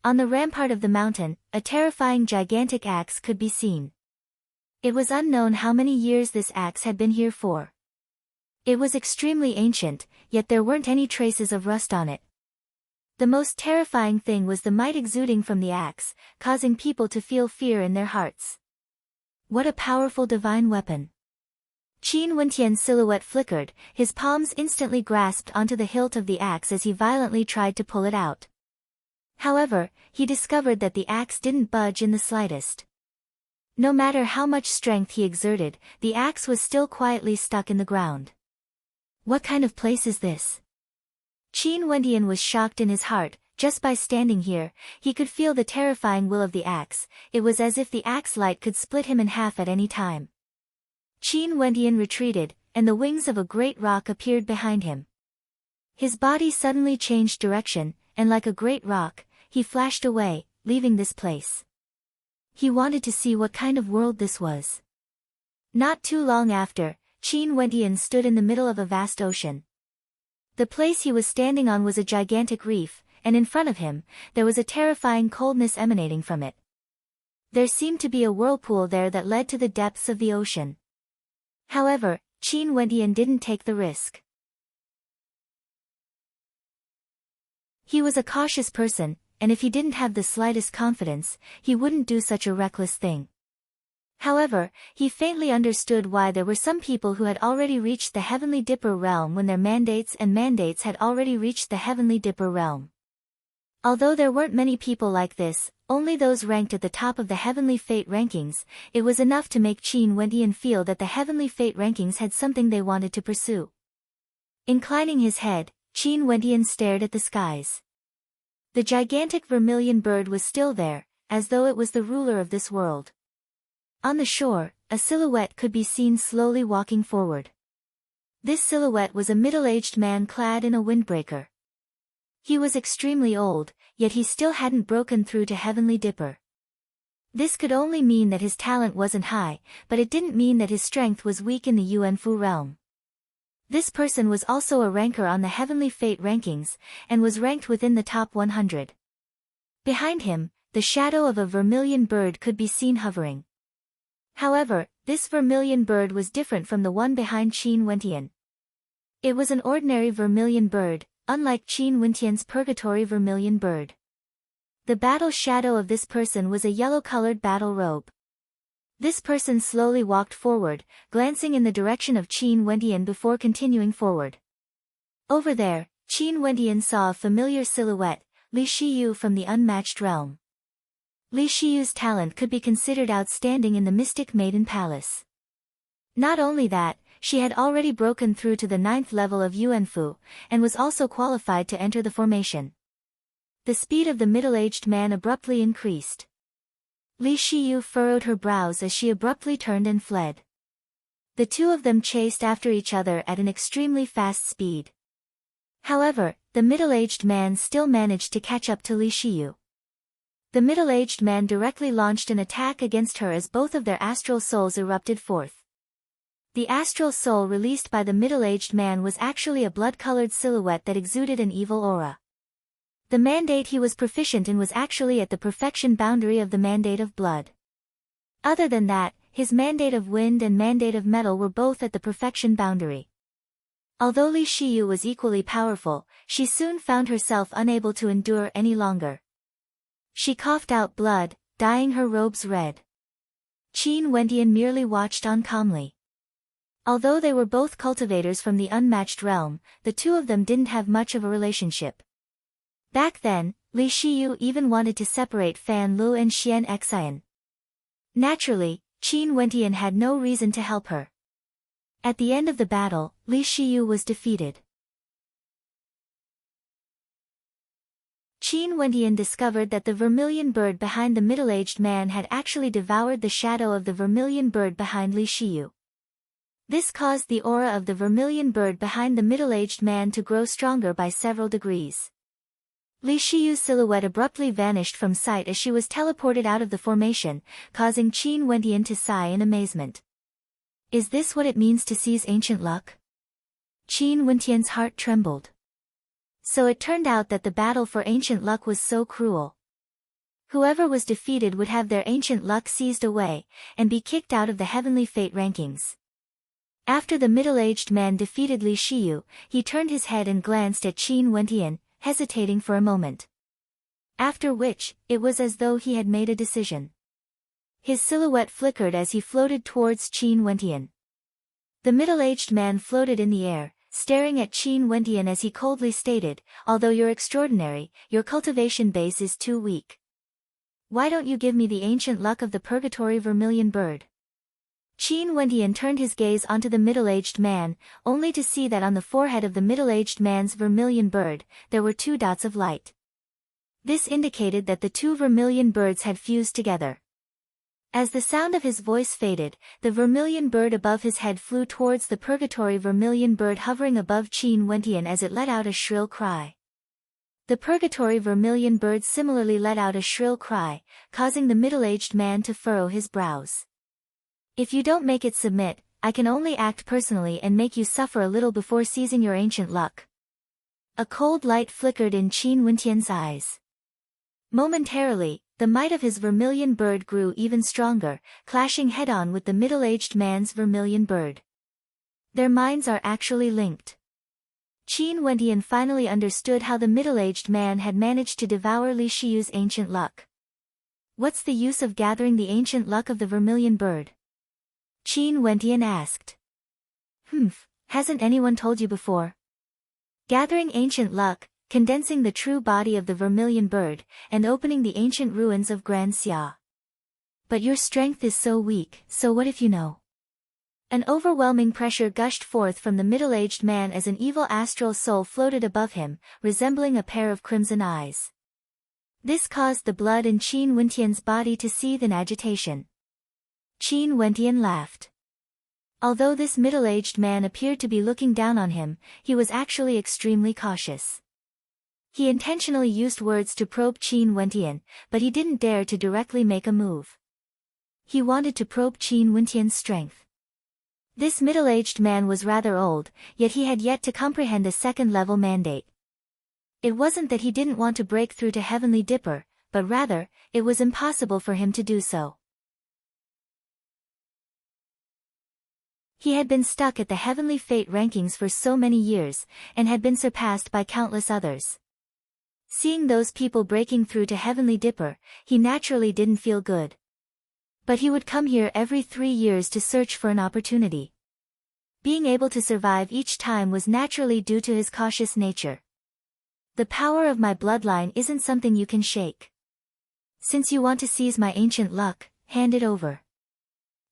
On the rampart of the mountain, a terrifying gigantic axe could be seen. It was unknown how many years this axe had been here for. It was extremely ancient, yet there weren't any traces of rust on it. The most terrifying thing was the might exuding from the axe, causing people to feel fear in their hearts. What a powerful divine weapon! Qin Wentian's silhouette flickered, his palms instantly grasped onto the hilt of the axe as he violently tried to pull it out. However, he discovered that the axe didn't budge in the slightest. No matter how much strength he exerted, the axe was still quietly stuck in the ground. What kind of place is this? Qin Wentian was shocked in his heart. Just by standing here, he could feel the terrifying will of the axe. It was as if the axe light could split him in half at any time. Qin Wentian retreated, and the wings of a great rock appeared behind him. His body suddenly changed direction, and like a great rock, he flashed away, leaving this place. He wanted to see what kind of world this was. Not too long after, Qin Wentian stood in the middle of a vast ocean. The place he was standing on was a gigantic reef, and in front of him, there was a terrifying coldness emanating from it. There seemed to be a whirlpool there that led to the depths of the ocean. However, Qin Wentian didn't take the risk. He was a cautious person, and if he didn't have the slightest confidence, he wouldn't do such a reckless thing. However, he faintly understood why there were some people who had already reached the Heavenly Dipper realm when their mandates had already reached the Heavenly Dipper realm. Although there weren't many people like this, only those ranked at the top of the Heavenly Fate rankings, it was enough to make Qin Wentian feel that the Heavenly Fate rankings had something they wanted to pursue. Inclining his head, Qin Wentian stared at the skies. The gigantic vermilion bird was still there, as though it was the ruler of this world. On the shore, a silhouette could be seen slowly walking forward. This silhouette was a middle-aged man clad in a windbreaker. He was extremely old, yet he still hadn't broken through to Heavenly Dipper. This could only mean that his talent wasn't high, but it didn't mean that his strength was weak in the Yuanfu realm. This person was also a ranker on the Heavenly Fate rankings, and was ranked within the top 100. Behind him, the shadow of a vermilion bird could be seen hovering. However, this vermilion bird was different from the one behind Qin Wentian. It was an ordinary vermilion bird, unlike Qin Wentian's purgatory vermilion bird. The battle shadow of this person was a yellow-colored battle robe. This person slowly walked forward, glancing in the direction of Qin Wentian before continuing forward. Over there, Qin Wentian saw a familiar silhouette, Li Shiyu from the unmatched realm. Li Shiyu's talent could be considered outstanding in the Mystic Maiden Palace. Not only that, she had already broken through to the 9th level of Yuanfu, and was also qualified to enter the formation. The speed of the middle-aged man abruptly increased. Li Shiyu furrowed her brows as she abruptly turned and fled. The two of them chased after each other at an extremely fast speed. However, the middle-aged man still managed to catch up to Li Shiyu. The middle-aged man directly launched an attack against her as both of their astral souls erupted forth. The astral soul released by the middle-aged man was actually a blood-colored silhouette that exuded an evil aura. The mandate he was proficient in was actually at the perfection boundary of the mandate of blood. Other than that, his mandate of wind and mandate of metal were both at the perfection boundary. Although Li Shiyu was equally powerful, she soon found herself unable to endure any longer. She coughed out blood, dyeing her robes red. Qin Wentian merely watched on calmly. Although they were both cultivators from the unmatched realm, the two of them didn't have much of a relationship. Back then, Li Shiyu even wanted to separate Fan Lu and Xian Xian. Naturally, Qin Wentian had no reason to help her. At the end of the battle, Li Shiyu was defeated. Qin Wentian discovered that the vermilion bird behind the middle-aged man had actually devoured the shadow of the vermilion bird behind Li Shiyu. This caused the aura of the vermilion bird behind the middle-aged man to grow stronger by several degrees. Li Shiyu's silhouette abruptly vanished from sight as she was teleported out of the formation, causing Qin Wentian to sigh in amazement. Is this what it means to seize ancient luck? Qin Wentian's heart trembled. So it turned out that the battle for ancient luck was so cruel. Whoever was defeated would have their ancient luck seized away, and be kicked out of the heavenly fate rankings. After the middle-aged man defeated Li Shiyu, he turned his head and glanced at Qin Wentian, hesitating for a moment. After which, it was as though he had made a decision. His silhouette flickered as he floated towards Qin Wentian. The middle-aged man floated in the air, staring at Qin Wentian as he coldly stated, "Although you're extraordinary, your cultivation base is too weak. Why don't you give me the ancient luck of the purgatory vermilion bird?" Qin Wentian turned his gaze onto the middle-aged man, only to see that on the forehead of the middle-aged man's vermilion bird, there were 2 dots of light. This indicated that the 2 vermilion birds had fused together. As the sound of his voice faded, the vermilion bird above his head flew towards the purgatory vermilion bird hovering above Qin Wentian as it let out a shrill cry. The purgatory vermilion bird similarly let out a shrill cry, causing the middle-aged man to furrow his brows. "If you don't make it submit, I can only act personally and make you suffer a little before seizing your ancient luck." A cold light flickered in Qin Wentian's eyes. Momentarily, the might of his vermilion bird grew even stronger, clashing head-on with the middle-aged man's vermilion bird. Their minds are actually linked. Qin Wentian finally understood how the middle-aged man had managed to devour Li Shiyu's ancient luck. What's the use of gathering the ancient luck of the vermilion bird? Qin Wentian asked. Hasn't anyone told you before? Gathering ancient luck, condensing the true body of the vermilion bird, and opening the ancient ruins of Grand Xia. But your strength is so weak, so what if you know? An overwhelming pressure gushed forth from the middle-aged man as an evil astral soul floated above him, resembling a pair of crimson eyes. This caused the blood in Qin Wentian's body to seethe in agitation. Qin Wentian laughed. Although this middle-aged man appeared to be looking down on him, he was actually extremely cautious. He intentionally used words to probe Qin Wentian, but he didn't dare to directly make a move. He wanted to probe Qin Wentian's strength. This middle-aged man was rather old, yet he had yet to comprehend a second-level mandate. It wasn't that he didn't want to break through to Heavenly Dipper, but rather, it was impossible for him to do so. He had been stuck at the Heavenly Fate rankings for so many years, and had been surpassed by countless others. Seeing those people breaking through to Heavenly Dipper, he naturally didn't feel good. But he would come here every 3 years to search for an opportunity. Being able to survive each time was naturally due to his cautious nature. The power of my bloodline isn't something you can shake. Since you want to seize my ancient luck, hand it over.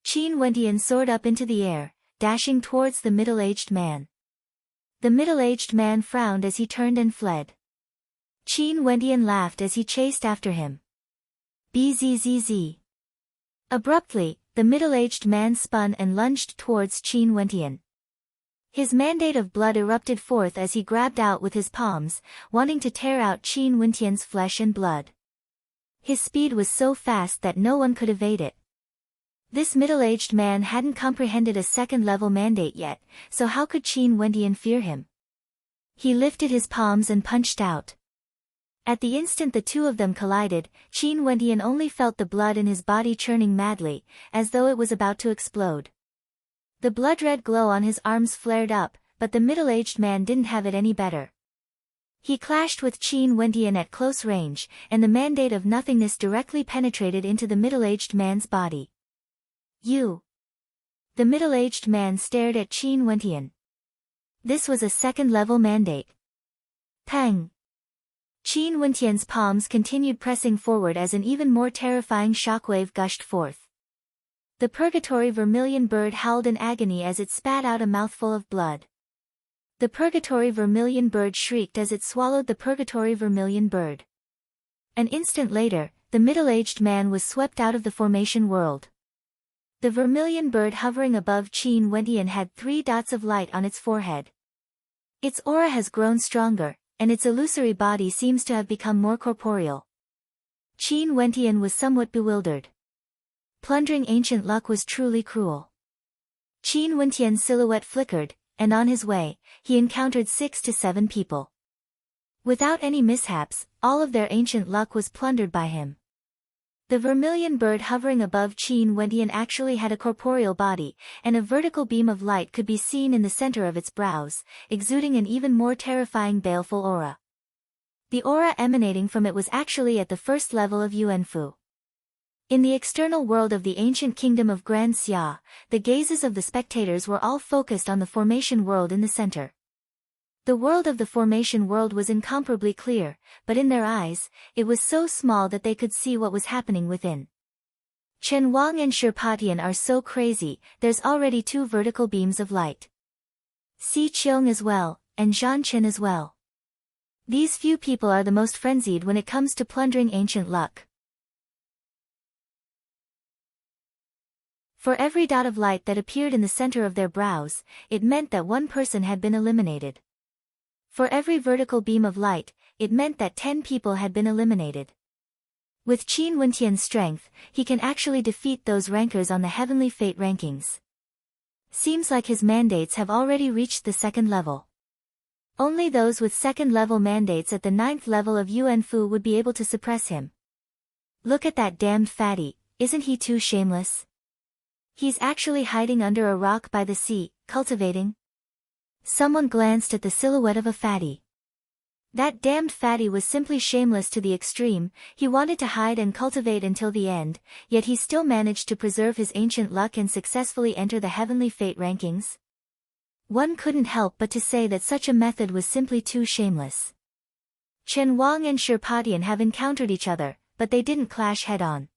Qin Wentian soared up into the air, dashing towards the middle-aged man. The middle-aged man frowned as he turned and fled. Qin Wentian laughed as he chased after him. Bzzz. Abruptly, the middle-aged man spun and lunged towards Qin Wentian. His mandate of blood erupted forth as he grabbed out with his palms, wanting to tear out Qin Wentian's flesh and blood. His speed was so fast that no one could evade it. This middle-aged man hadn't comprehended a second-level mandate yet, so how could Qin Wentian fear him? He lifted his palms and punched out. At the instant the two of them collided, Qin Wentian only felt the blood in his body churning madly, as though it was about to explode. The blood-red glow on his arms flared up, but the middle-aged man didn't have it any better. He clashed with Qin Wentian at close range, and the mandate of nothingness directly penetrated into the middle-aged man's body. You. The middle-aged man stared at Qin Wentian. This was a second-level mandate. Pang. Qin Wentian's palms continued pressing forward as an even more terrifying shockwave gushed forth. The purgatory vermilion bird howled in agony as it spat out a mouthful of blood. The purgatory vermilion bird shrieked as it swallowed the purgatory vermilion bird. An instant later, the middle-aged man was swept out of the formation world. The vermilion bird hovering above Qin Wentian had 3 dots of light on its forehead. Its aura has grown stronger, and its illusory body seems to have become more corporeal. Qin Wentian was somewhat bewildered. Plundering ancient luck was truly cruel. Qin Wentian's silhouette flickered, and on his way, he encountered 6 to 7 people. Without any mishaps, all of their ancient luck was plundered by him. The vermilion bird hovering above Qin Wentian actually had a corporeal body, and a vertical beam of light could be seen in the center of its brows, exuding an even more terrifying baleful aura. The aura emanating from it was actually at the first level of Yuanfu. In the external world of the ancient kingdom of Grand Xia, the gazes of the spectators were all focused on the formation world in the center. The world of the formation world was incomparably clear, but in their eyes, it was so small that they could see what was happening within. Chen Wang and Shirpatian are so crazy, there's already 2 vertical beams of light. Si Qiong as well, and Zhan Chen as well. These few people are the most frenzied when it comes to plundering ancient luck. For every dot of light that appeared in the center of their brows, it meant that one person had been eliminated. For every vertical beam of light, it meant that 10 people had been eliminated. With Qin Wentian's strength, he can actually defeat those rankers on the heavenly fate rankings. Seems like his mandates have already reached the 2nd level. Only those with 2nd level mandates at the 9th level of Yuanfu would be able to suppress him. Look at that damned fatty, isn't he too shameless? He's actually hiding under a rock by the sea, cultivating. Someone glanced at the silhouette of a fatty. That damned fatty was simply shameless to the extreme. He wanted to hide and cultivate until the end, yet he still managed to preserve his ancient luck and successfully enter the heavenly fate rankings. One couldn't help but to say that such a method was simply too shameless. Chen Wang and Shirpatian have encountered each other, but they didn't clash head-on.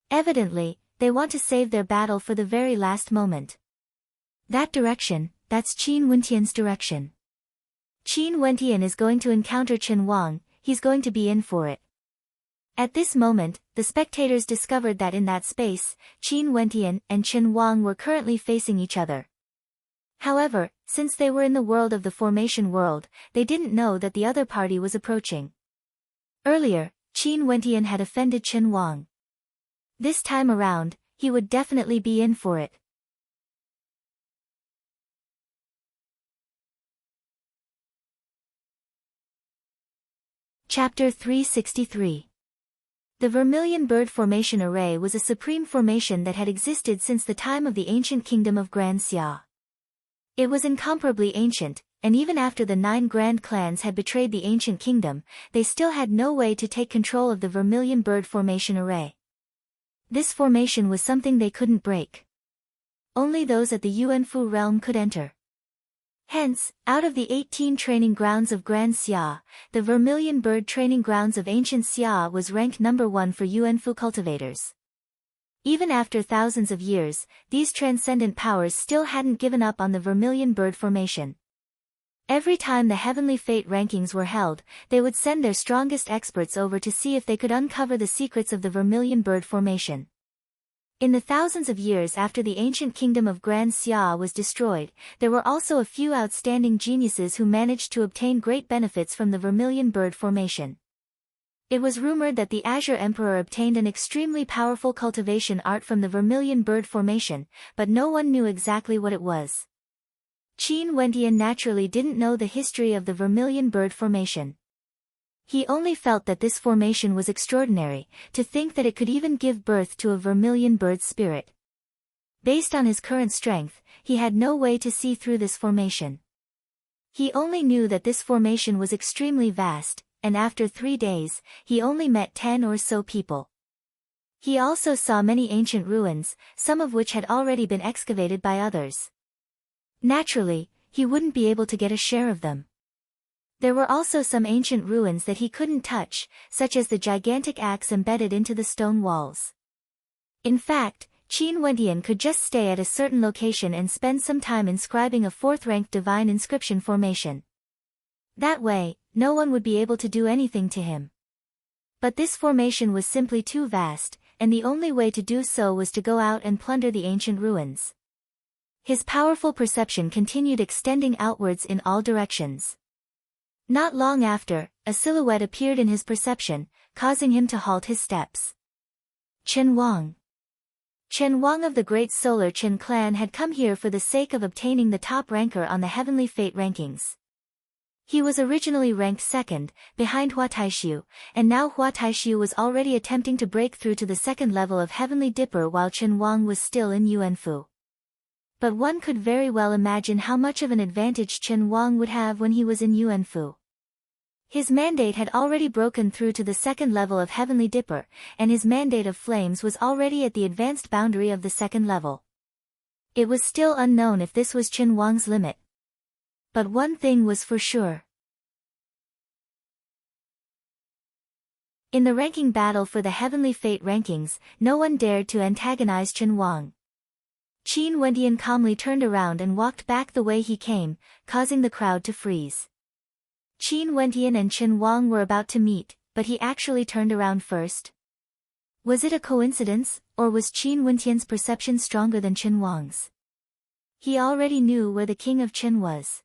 Evidently, they want to save their battle for the very last moment. That direction, that's Qin Wentian's direction. Qin Wentian is going to encounter Chen Wang, he's going to be in for it. At this moment, the spectators discovered that in that space, Qin Wentian and Chen Wang were currently facing each other. However, since they were in the world of the formation world, they didn't know that the other party was approaching. Earlier, Qin Wentian had offended Chen Wang. This time around, he would definitely be in for it. Chapter 363. The Vermilion Bird Formation Array was a supreme formation that had existed since the time of the ancient kingdom of Grand Xia. It was incomparably ancient, and even after the 9 grand clans had betrayed the ancient kingdom, they still had no way to take control of the Vermilion Bird Formation Array. This formation was something they couldn't break. Only those at the Yuanfu realm could enter. Hence, out of the 18 training grounds of Grand Xia, the Vermilion Bird Training Grounds of Ancient Xia was ranked number 1 for Yuanfu cultivators. Even after thousands of years, these transcendent powers still hadn't given up on the Vermilion Bird formation. Every time the Heavenly Fate rankings were held, they would send their strongest experts over to see if they could uncover the secrets of the Vermilion Bird formation. In the thousands of years after the ancient kingdom of Grand Xia was destroyed, there were also a few outstanding geniuses who managed to obtain great benefits from the Vermilion Bird formation. It was rumored that the Azure Emperor obtained an extremely powerful cultivation art from the Vermilion Bird formation, but no one knew exactly what it was. Qin Wentian naturally didn't know the history of the Vermilion Bird formation. He only felt that this formation was extraordinary, to think that it could even give birth to a vermilion bird spirit. Based on his current strength, he had no way to see through this formation. He only knew that this formation was extremely vast, and after 3 days, he only met 10 or so people. He also saw many ancient ruins, some of which had already been excavated by others. Naturally, he wouldn't be able to get a share of them. There were also some ancient ruins that he couldn't touch, such as the gigantic axe embedded into the stone walls. In fact, Qin Wentian could just stay at a certain location and spend some time inscribing a 4th-ranked divine inscription formation. That way, no one would be able to do anything to him. But this formation was simply too vast, and the only way to do so was to go out and plunder the ancient ruins. His powerful perception continued extending outwards in all directions. Not long after, a silhouette appeared in his perception, causing him to halt his steps. Chen Wang. Chen Wang of the Great Solar Chen clan had come here for the sake of obtaining the top ranker on the Heavenly Fate rankings. He was originally ranked 2nd, behind Hua Taishu, and now Hua Taishu was already attempting to break through to the 2nd level of Heavenly Dipper while Chen Wang was still in Yuanfu. But one could very well imagine how much of an advantage Chen Wang would have when he was in Yuanfu. His mandate had already broken through to the 2nd level of Heavenly Dipper, and his mandate of flames was already at the advanced boundary of the 2nd level. It was still unknown if this was Chen Wang's limit. But one thing was for sure. In the ranking battle for the Heavenly Fate rankings, no one dared to antagonize Chen Wang. Qin Wentian calmly turned around and walked back the way he came, causing the crowd to freeze. Qin Wentian and Chen Wang were about to meet, but he actually turned around first. Was it a coincidence, or was Qin Wentian's perception stronger than Chen Wang's? He already knew where the king of Qin was.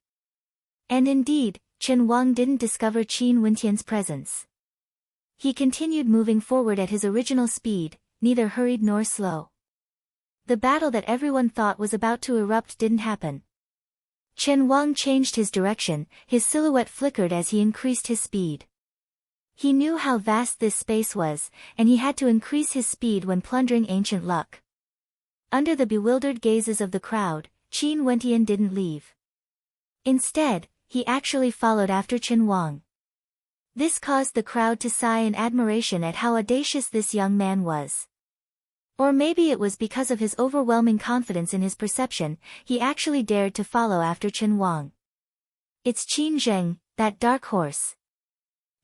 And indeed, Chen Wang didn't discover Qin Wentian's presence. He continued moving forward at his original speed, neither hurried nor slow. The battle that everyone thought was about to erupt didn't happen. Chen Wang changed his direction, his silhouette flickered as he increased his speed. He knew how vast this space was, and he had to increase his speed when plundering ancient luck. Under the bewildered gazes of the crowd, Qin Wentian didn't leave. Instead, he actually followed after Chen Wang. This caused the crowd to sigh in admiration at how audacious this young man was. Or maybe it was because of his overwhelming confidence in his perception, he actually dared to follow after Chen Wang. It's Qin Zheng, that dark horse.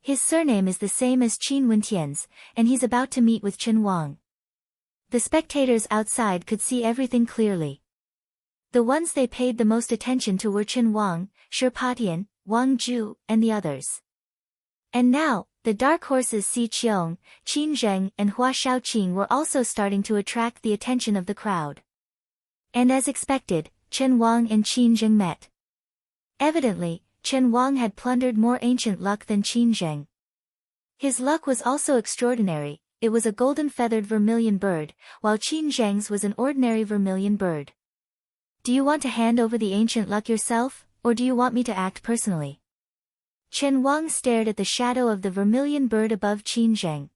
His surname is the same as Qin Wentian's, and he's about to meet with Chen Wang. The spectators outside could see everything clearly. The ones they paid the most attention to were Chen Wang, Shi Patian, Wang Zhu, and the others. And now, the dark horses Si Qiong, Qin Zheng, and Hua Shaoqing were also starting to attract the attention of the crowd. And as expected, Chen Wang and Qin Zheng met. Evidently, Chen Wang had plundered more ancient luck than Qin Zheng. His luck was also extraordinary, it was a golden-feathered vermilion bird, while Qin Zheng's was an ordinary vermilion bird. Do you want to hand over the ancient luck yourself, or do you want me to act personally? Chen Wang stared at the shadow of the vermilion bird above Qin Zheng.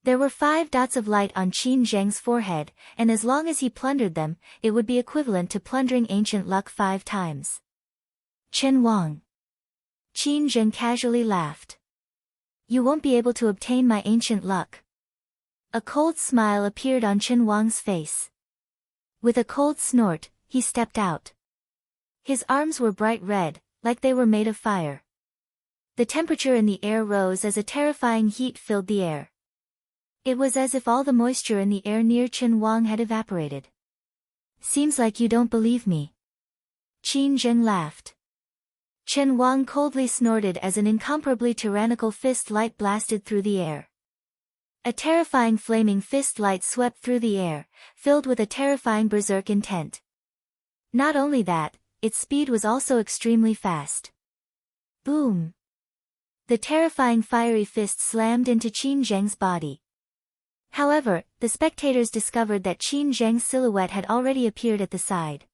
There were 5 dots of light on Qin Zheng's forehead, and as long as he plundered them, it would be equivalent to plundering ancient luck 5 times. Chen Wang. Qin Zheng casually laughed. You won't be able to obtain my ancient luck. A cold smile appeared on Chen Wang's face. With a cold snort, he stepped out. His arms were bright red, like they were made of fire. The temperature in the air rose as a terrifying heat filled the air. It was as if all the moisture in the air near Chen Wang had evaporated. "Seems like you don't believe me." Qin Zheng laughed. Chen Wang coldly snorted as an incomparably tyrannical fist light blasted through the air. A terrifying flaming fist light swept through the air, filled with a terrifying berserk intent. Not only that, its speed was also extremely fast. Boom! The terrifying fiery fist slammed into Qin Zheng's body. However, the spectators discovered that Qin Zheng's silhouette had already appeared at the side.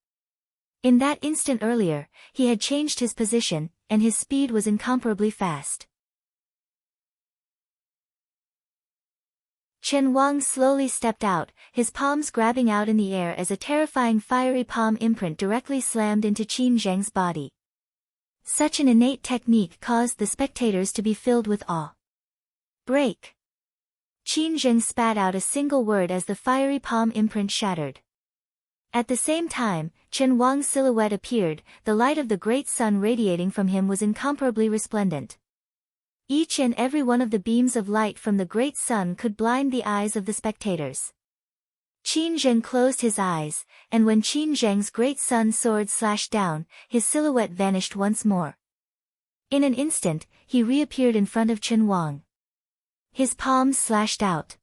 In that instant earlier, he had changed his position, and his speed was incomparably fast. Chen Wang slowly stepped out, his palms grabbing out in the air as a terrifying fiery palm imprint directly slammed into Qin Zheng's body. Such an innate technique caused the spectators to be filled with awe. "Break!" Qin Zheng spat out a single word as the fiery palm imprint shattered. At the same time, Chen Wang's silhouette appeared, the light of the great sun radiating from him was incomparably resplendent. Each and every one of the beams of light from the great sun could blind the eyes of the spectators. Qin Zheng closed his eyes, and when Qin Zheng's great sun sword slashed down, his silhouette vanished once more. In an instant, he reappeared in front of Chen Wang. His palms slashed out.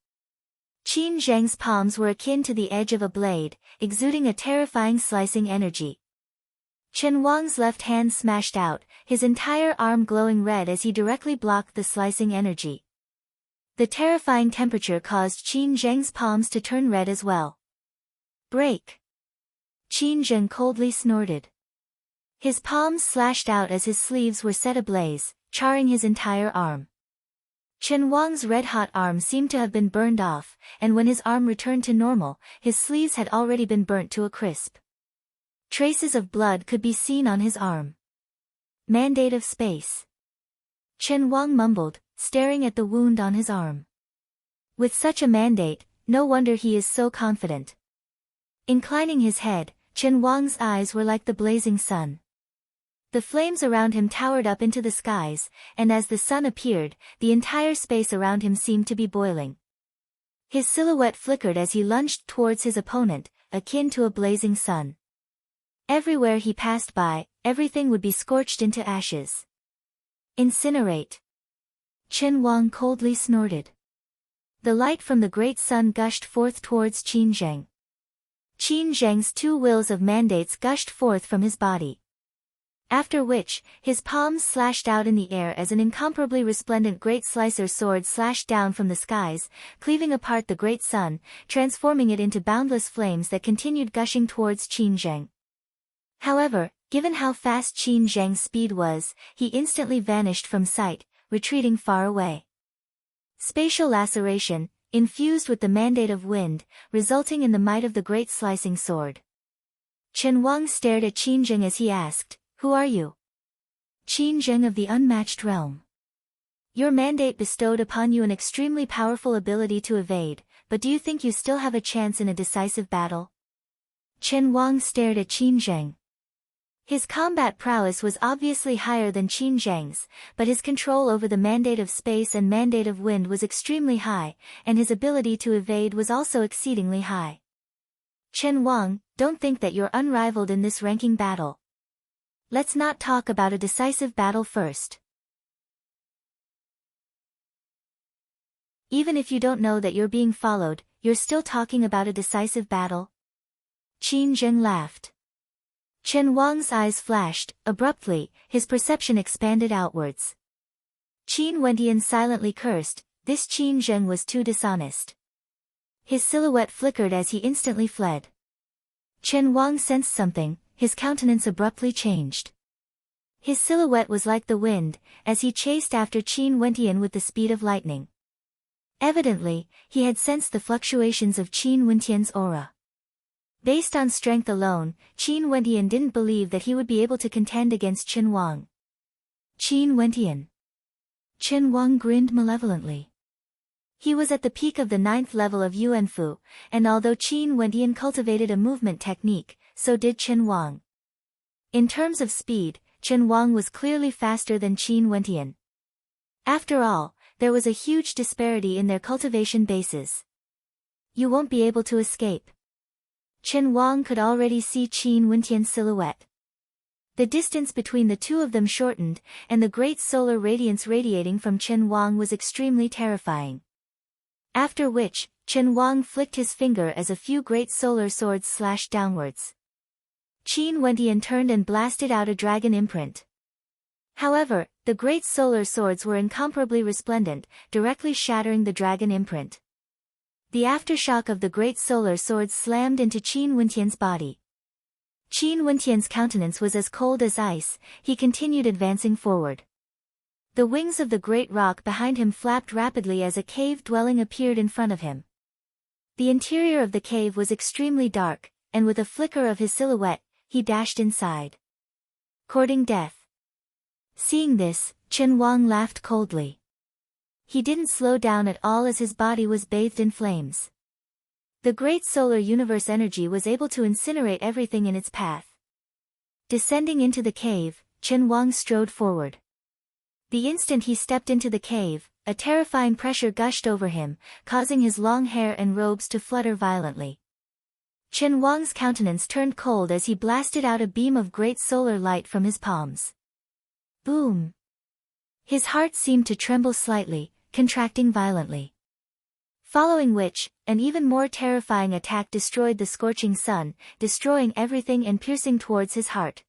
Qin Zheng's palms were akin to the edge of a blade, exuding a terrifying slicing energy. Chen Wang's left hand smashed out, his entire arm glowing red as he directly blocked the slicing energy. The terrifying temperature caused Qin Zheng's palms to turn red as well. "Break!" Qin Zheng coldly snorted. His palms slashed out as his sleeves were set ablaze, charring his entire arm. Chen Wang's red-hot arm seemed to have been burned off, and when his arm returned to normal, his sleeves had already been burnt to a crisp. Traces of blood could be seen on his arm. "Mandate of space." Chen Wang mumbled, staring at the wound on his arm. With such a mandate, no wonder he is so confident. Inclining his head, Chen Wang's eyes were like the blazing sun. The flames around him towered up into the skies, and as the sun appeared, the entire space around him seemed to be boiling. His silhouette flickered as he lunged towards his opponent, akin to a blazing sun. Everywhere he passed by, everything would be scorched into ashes. "Incinerate!" Chen Wang coldly snorted. The light from the great sun gushed forth towards Qin Zheng. Qin Zheng's two wheels of mandates gushed forth from his body. After which, his palms slashed out in the air as an incomparably resplendent great slicer sword slashed down from the skies, cleaving apart the great sun, transforming it into boundless flames that continued gushing towards Qin Zheng. However, given how fast Qin Zheng's speed was, he instantly vanished from sight, retreating far away. Spatial laceration, infused with the mandate of wind, resulting in the might of the great slicing sword. Chen Wang stared at Qin Zheng as he asked, "Who are you?" "Qin Zheng of the Unmatched Realm. Your mandate bestowed upon you an extremely powerful ability to evade, but do you think you still have a chance in a decisive battle?" Chen Wang stared at Qin Zheng. His combat prowess was obviously higher than Qin Zheng's, but his control over the mandate of space and mandate of wind was extremely high, and his ability to evade was also exceedingly high. "Chen Wang, don't think that you're unrivaled in this ranking battle. Let's not talk about a decisive battle first. Even if you don't know that you're being followed, you're still talking about a decisive battle?" Qin Zheng laughed. Chen Wang's eyes flashed, abruptly, his perception expanded outwards. Qin Wentian silently cursed, this Qin Zheng was too dishonest. His silhouette flickered as he instantly fled. Chen Wang sensed something, his countenance abruptly changed. His silhouette was like the wind, as he chased after Qin Wentian with the speed of lightning. Evidently, he had sensed the fluctuations of Qin Wentian's aura. Based on strength alone, Qin Wentian didn't believe that he would be able to contend against Chen Wang. "Qin Wentian." Chen Wang grinned malevolently. He was at the peak of the 9th level of Yuanfu, and although Qin Wendian cultivated a movement technique, so did Chen Wang. In terms of speed, Chen Wang was clearly faster than Qin Wendian. After all, there was a huge disparity in their cultivation bases. You won't be able to escape. Chen Wang could already see Qin Wendian's silhouette. The distance between the two of them shortened, and the great solar radiance radiating from Chen Wang was extremely terrifying. After which, Chen Wang flicked his finger as a few great solar swords slashed downwards. Qin Wendian turned and blasted out a dragon imprint. However, the great solar swords were incomparably resplendent, directly shattering the dragon imprint. The aftershock of the great solar swords slammed into Qin Wendian's body. Qin Wendian's countenance was as cold as ice. He continued advancing forward. The wings of the great rock behind him flapped rapidly as a cave dwelling appeared in front of him. The interior of the cave was extremely dark, and with a flicker of his silhouette, he dashed inside. Courting death. Seeing this, Chen Wang laughed coldly. He didn't slow down at all as his body was bathed in flames. The great solar universe energy was able to incinerate everything in its path. Descending into the cave, Chen Wang strode forward. The instant he stepped into the cave, a terrifying pressure gushed over him, causing his long hair and robes to flutter violently. Chen Wang's countenance turned cold as he blasted out a beam of great solar light from his palms. Boom! His heart seemed to tremble slightly, contracting violently. Following which, an even more terrifying attack destroyed the scorching sun, destroying everything and piercing towards his heart.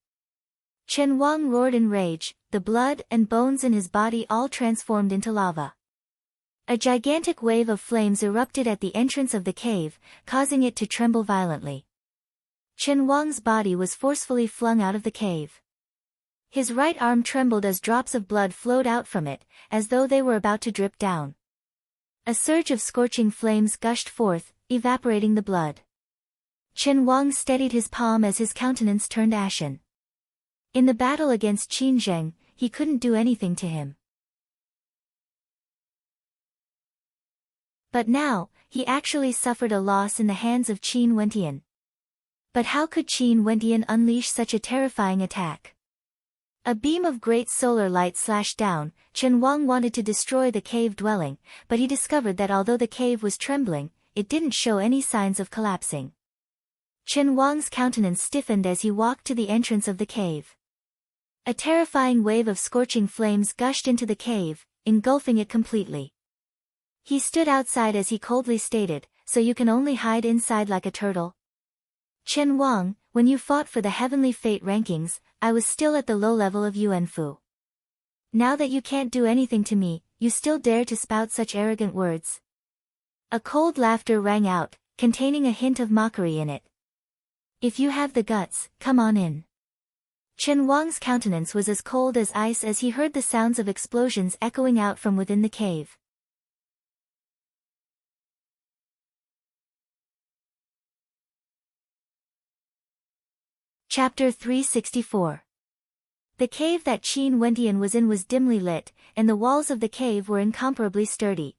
Chen Wang roared in rage, the blood and bones in his body all transformed into lava. A gigantic wave of flames erupted at the entrance of the cave, causing it to tremble violently. Chen Wang's body was forcefully flung out of the cave. His right arm trembled as drops of blood flowed out from it, as though they were about to drip down. A surge of scorching flames gushed forth, evaporating the blood. Chen Wang steadied his palm as his countenance turned ashen. In the battle against Qin Zheng, he couldn't do anything to him. But now, he actually suffered a loss in the hands of Qin Wendian. But how could Qin Wendian unleash such a terrifying attack? A beam of great solar light slashed down. Chen Wang wanted to destroy the cave dwelling, but he discovered that although the cave was trembling, it didn't show any signs of collapsing. Chen Wang's countenance stiffened as he walked to the entrance of the cave. A terrifying wave of scorching flames gushed into the cave, engulfing it completely. He stood outside as he coldly stated, "So you can only hide inside like a turtle?" Chen Wang, when you fought for the heavenly fate rankings, I was still at the low level of Yuanfu. Now that you can't do anything to me, you still dare to spout such arrogant words? A cold laughter rang out, containing a hint of mockery in it. If you have the guts, come on in. Chen Wang's countenance was as cold as ice as he heard the sounds of explosions echoing out from within the cave. Chapter 364. The cave that Qin Wendian was in was dimly lit, and the walls of the cave were incomparably sturdy.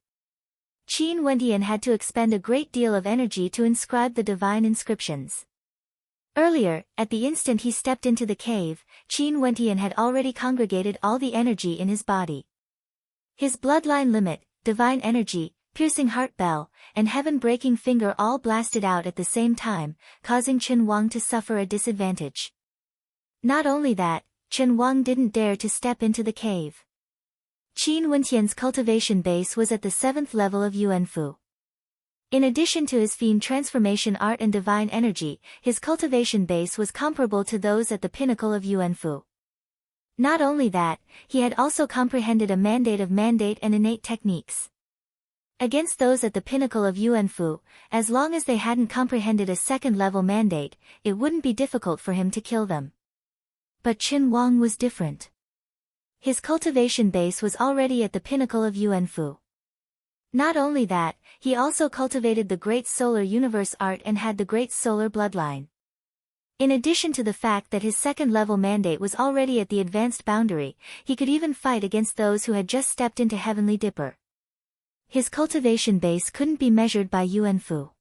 Qin Wendian had to expend a great deal of energy to inscribe the divine inscriptions. Earlier, at the instant he stepped into the cave, Qin Wendian had already congregated all the energy in his body. His bloodline limit, divine energy, piercing heart bell, and heaven-breaking finger all blasted out at the same time, causing Chen Wang to suffer a disadvantage. Not only that, Chen Wang didn't dare to step into the cave. Qin Wendian's cultivation base was at the 7th level of Yuanfu. In addition to his fiend transformation art and divine energy, his cultivation base was comparable to those at the pinnacle of Yuanfu. Not only that, he had also comprehended a mandate and innate techniques. Against those at the pinnacle of Yuanfu, as long as they hadn't comprehended a second-level mandate, it wouldn't be difficult for him to kill them. But Chen Wang was different. His cultivation base was already at the pinnacle of Yuanfu. Not only that, he also cultivated the Great Solar Universe art and had the Great Solar Bloodline. In addition to the fact that his second-level mandate was already at the advanced boundary, he could even fight against those who had just stepped into Heavenly Dipper. His cultivation base couldn't be measured by Yuan Fu.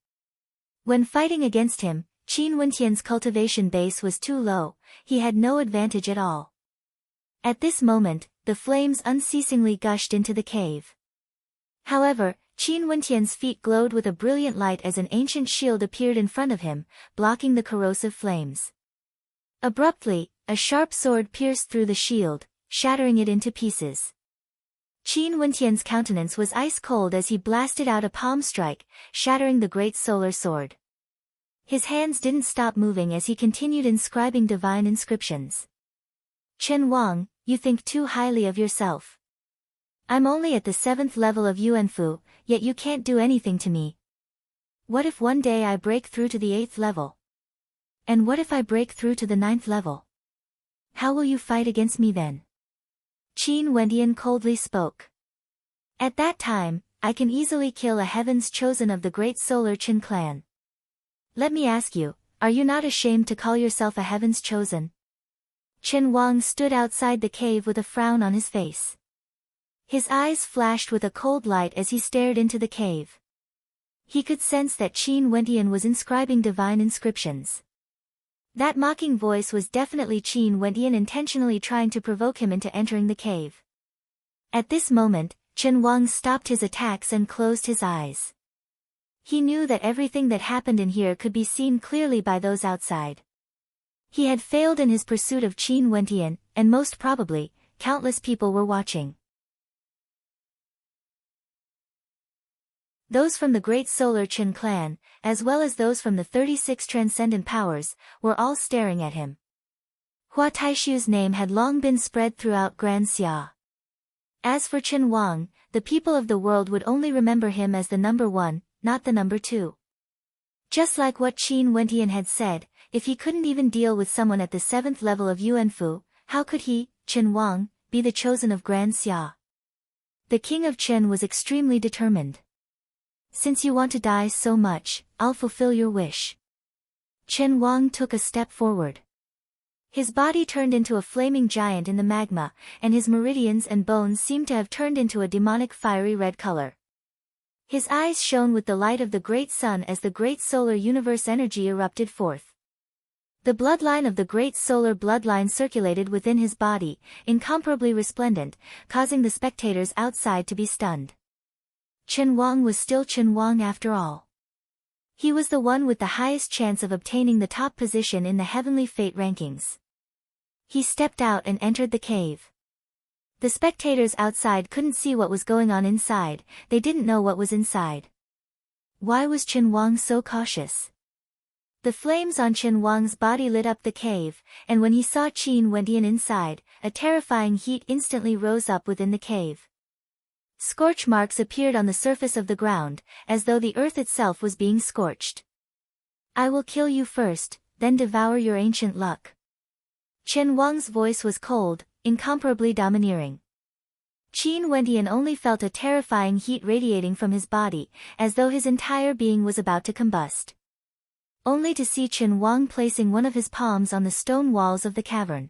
When fighting against him, Qin Wentian's cultivation base was too low, he had no advantage at all. At this moment, the flames unceasingly gushed into the cave. However, Qin Wentian's feet glowed with a brilliant light as an ancient shield appeared in front of him, blocking the corrosive flames. Abruptly, a sharp sword pierced through the shield, shattering it into pieces. Qin Wentian's countenance was ice-cold as he blasted out a palm strike, shattering the great solar sword. His hands didn't stop moving as he continued inscribing divine inscriptions. Chen Wang, you think too highly of yourself. I'm only at the 7th level of Yuan Fu, yet you can't do anything to me. What if one day I break through to the 8th level? And what if I break through to the 9th level? How will you fight against me then? Qin Wendian coldly spoke. At that time, I can easily kill a heaven's chosen of the great solar Qin clan. Let me ask you, are you not ashamed to call yourself a heaven's chosen? Chen Wang stood outside the cave with a frown on his face. His eyes flashed with a cold light as he stared into the cave. He could sense that Qin Wendian was inscribing divine inscriptions. That mocking voice was definitely Qin Wendian intentionally trying to provoke him into entering the cave. At this moment, Chen Wang stopped his attacks and closed his eyes. He knew that everything that happened in here could be seen clearly by those outside. He had failed in his pursuit of Qin Wendian, and most probably, countless people were watching. Those from the great solar Qin clan, as well as those from the 36 transcendent powers, were all staring at him. Hua Taishu's name had long been spread throughout Grand Xia. As for Chen Wang, the people of the world would only remember him as the number 1, not the number 2. Just like what Qin Wendian had said, if he couldn't even deal with someone at the 7th level of Yuan Fu, how could he, Chen Wang, be the chosen of Grand Xia? The king of Chen was extremely determined. Since you want to die so much, I'll fulfill your wish. Chen Wang took a step forward. His body turned into a flaming giant in the magma, and his meridians and bones seemed to have turned into a demonic fiery red color. His eyes shone with the light of the great sun as the great solar universe energy erupted forth. The bloodline of the great solar bloodline circulated within his body, incomparably resplendent, causing the spectators outside to be stunned. Chen Wang was still Chen Wang after all. He was the one with the highest chance of obtaining the top position in the heavenly fate rankings. He stepped out and entered the cave. The spectators outside couldn't see what was going on inside, they didn't know what was inside. Why was Chen Wang so cautious? The flames on Chen Wang's body lit up the cave, and when he saw Qin Wendian inside, a terrifying heat instantly rose up within the cave. Scorch marks appeared on the surface of the ground, as though the earth itself was being scorched. I will kill you first, then devour your ancient luck. Chen Wang's voice was cold, incomparably domineering. Qin Wendian only felt a terrifying heat radiating from his body, as though his entire being was about to combust. Only to see Chen Wang placing one of his palms on the stone walls of the cavern.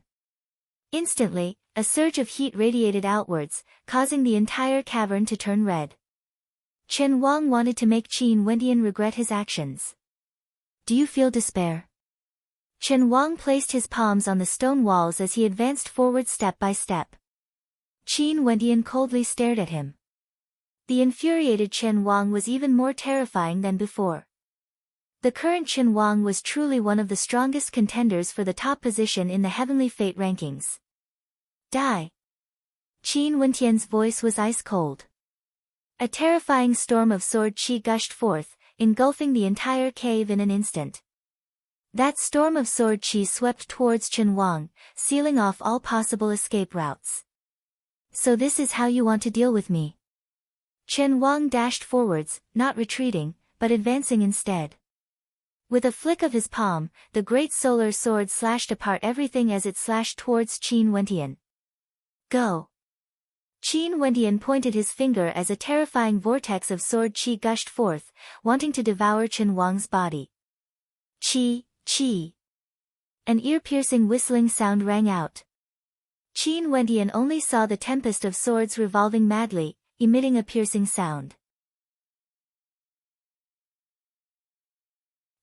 Instantly, a surge of heat radiated outwards, causing the entire cavern to turn red. Chen Wang wanted to make Qin Wendian regret his actions. Do you feel despair? Chen Wang placed his palms on the stone walls as he advanced forward step by step. Qin Wendian coldly stared at him. The infuriated Chen Wang was even more terrifying than before. The current Chen Wang was truly one of the strongest contenders for the top position in the heavenly fate rankings. Die! Qin Wendian's voice was ice-cold. A terrifying storm of sword qi gushed forth, engulfing the entire cave in an instant. That storm of sword qi swept towards Chen Wang, sealing off all possible escape routes. So this is how you want to deal with me? Chen Wang dashed forwards, not retreating, but advancing instead. With a flick of his palm, the great solar sword slashed apart everything as it slashed towards Qin Wendian. Go! Qin Wendian pointed his finger as a terrifying vortex of sword qi gushed forth, wanting to devour Chen Wang's body. Qi, qi! An ear-piercing whistling sound rang out. Qin Wendian only saw the tempest of swords revolving madly, emitting a piercing sound.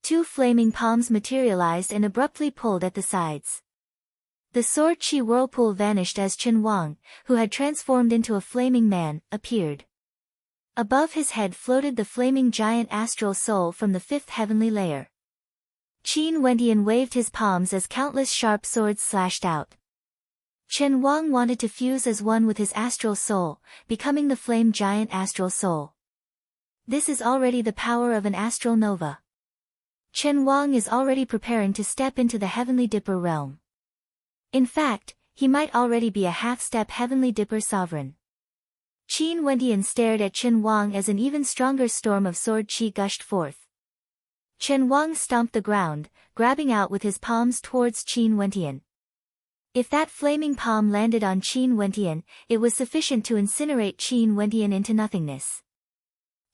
2 flaming palms materialized and abruptly pulled at the sides. The sword chi whirlpool vanished as Chen Wang, who had transformed into a flaming man, appeared. Above his head floated the flaming giant astral soul from the 5th heavenly layer. Qin Wentian waved his palms as countless sharp swords slashed out. Chen Wang wanted to fuse as one with his astral soul, becoming the flame giant astral soul. This is already the power of an astral nova. Chen Wang is already preparing to step into the Heavenly Dipper realm. In fact, he might already be a half-step Heavenly Dipper sovereign. Qin Wentian stared at Chen Wang as an even stronger storm of sword chi gushed forth. Chen Wang stomped the ground, grabbing out with his palms towards Qin Wentian. If that flaming palm landed on Qin Wentian, it was sufficient to incinerate Qin Wentian into nothingness.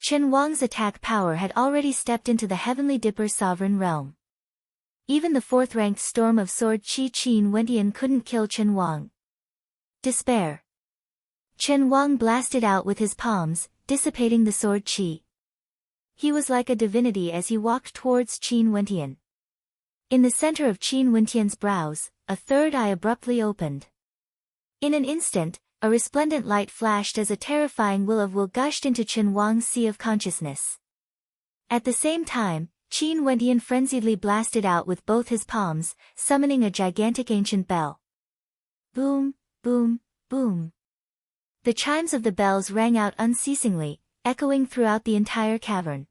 Chen Wang's attack power had already stepped into the Heavenly Dipper sovereign realm. Even the 4th-ranked storm of sword chi Qin Wentian couldn't kill Chen Wang. Despair. Chen Wang blasted out with his palms, dissipating the sword chi. He was like a divinity as he walked towards Qin Wentian. In the center of Qin Wentian's brows, a 3rd eye abruptly opened. In an instant, a resplendent light flashed as a terrifying will-of-will gushed into Chen Wang's sea of consciousness. At the same time, Qin Wentian frenziedly blasted out with both his palms, summoning a gigantic ancient bell. Boom, boom, boom. The chimes of the bells rang out unceasingly, echoing throughout the entire cavern.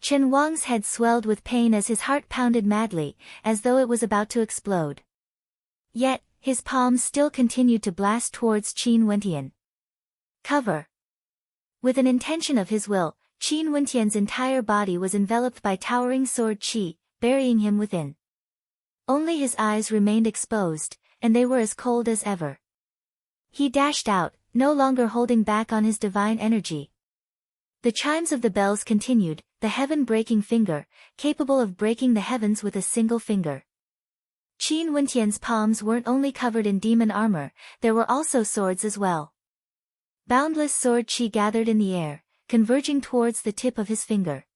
Chen Wang's head swelled with pain as his heart pounded madly, as though it was about to explode. Yet, his palms still continued to blast towards Qin Wentian. Cover. With an intention of his will, Qin Wentian's entire body was enveloped by towering sword chi, burying him within. Only his eyes remained exposed, and they were as cold as ever. He dashed out, no longer holding back on his divine energy. The chimes of the bells continued, the heaven-breaking finger, capable of breaking the heavens with a single finger. Qin Wentian's palms weren't only covered in demon armor, there were also swords as well. Boundless sword chi gathered in the air, converging towards the tip of his finger.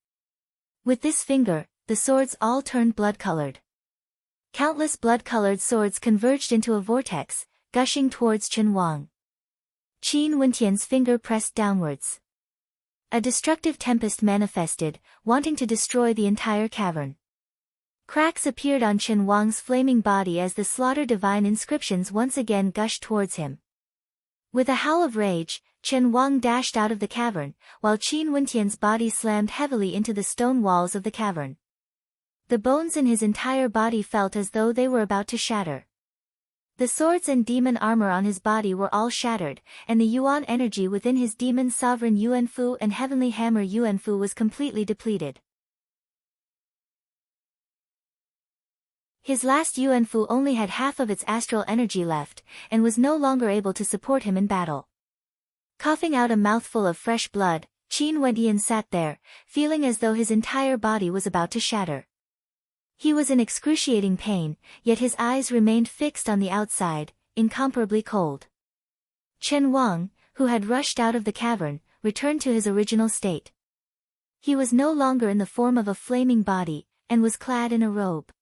With this finger, the swords all turned blood-colored. Countless blood-colored swords converged into a vortex, gushing towards Chen Wang. Qin Wentian's finger pressed downwards. A destructive tempest manifested, wanting to destroy the entire cavern. Cracks appeared on Chen Wang's flaming body as the slaughter divine inscriptions once again gushed towards him. With a howl of rage, Chen Wang dashed out of the cavern, while Qin Wentian's body slammed heavily into the stone walls of the cavern. The bones in his entire body felt as though they were about to shatter. The swords and demon armor on his body were all shattered, and the yuan energy within his demon sovereign Yuan Fu and heavenly hammer Yuan Fu was completely depleted. His last Yuan Fu only had half of its astral energy left, and was no longer able to support him in battle. Coughing out a mouthful of fresh blood, Qin Wentian sat there, feeling as though his entire body was about to shatter. He was in excruciating pain, yet his eyes remained fixed on the outside, incomparably cold. Chen Wang, who had rushed out of the cavern, returned to his original state. He was no longer in the form of a flaming body, and was clad in a robe.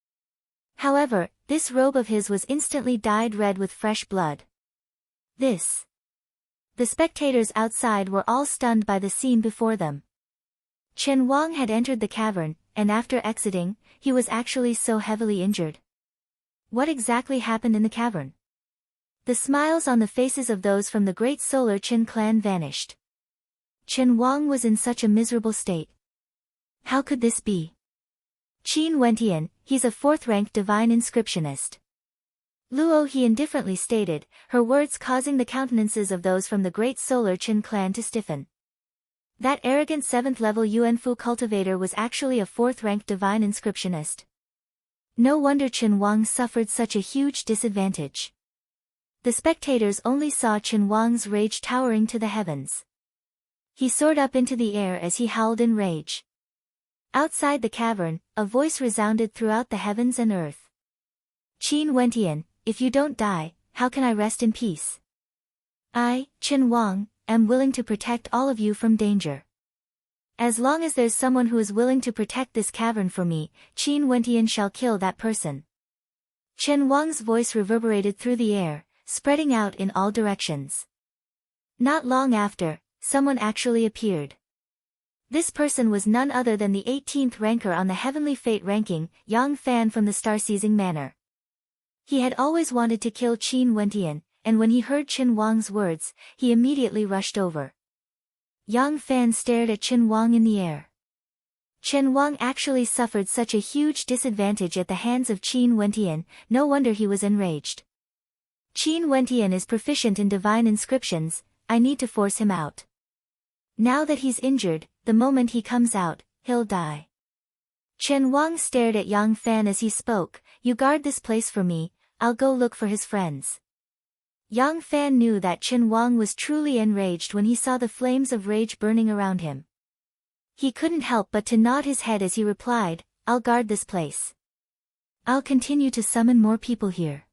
However, this robe of his was instantly dyed red with fresh blood. This. The spectators outside were all stunned by the scene before them. Chen Wang had entered the cavern, and after exiting, he was actually so heavily injured. What exactly happened in the cavern? The smiles on the faces of those from the great Solar Chen clan vanished. Chen Wang was in such a miserable state. How could this be? Qin Wentian, he's a 4th-ranked divine inscriptionist. Luo he indifferently stated, her words causing the countenances of those from the great Solar Chen clan to stiffen. That arrogant 7th-level Yuan Fu cultivator was actually a 4th-ranked divine inscriptionist. No wonder Chen Wang suffered such a huge disadvantage. The spectators only saw Chen Wang's rage towering to the heavens. He soared up into the air as he howled in rage. Outside the cavern, a voice resounded throughout the heavens and earth. Qin Wentian, if you don't die, how can I rest in peace? I, Chen Wang, am willing to protect all of you from danger. As long as there's someone who is willing to protect this cavern for me, Qin Wentian shall kill that person. Chen Wang's voice reverberated through the air, spreading out in all directions. Not long after, someone actually appeared. This person was none other than the 18th ranker on the Heavenly Fate ranking, Yang Fan from the Star-Seizing Manor. He had always wanted to kill Qin Wentian, and when he heard Chen Wang's words, he immediately rushed over. Yang Fan stared at Chen Wang in the air. Chen Wang actually suffered such a huge disadvantage at the hands of Qin Wentian, no wonder he was enraged. Qin Wentian is proficient in divine inscriptions, I need to force him out. Now that he's injured, the moment he comes out, he'll die. Chen Wang stared at Yang Fan as he spoke, you guard this place for me, I'll go look for his friends. Yang Fan knew that Chen Wang was truly enraged when he saw the flames of rage burning around him. He couldn't help but to nod his head as he replied, I'll guard this place. I'll continue to summon more people here.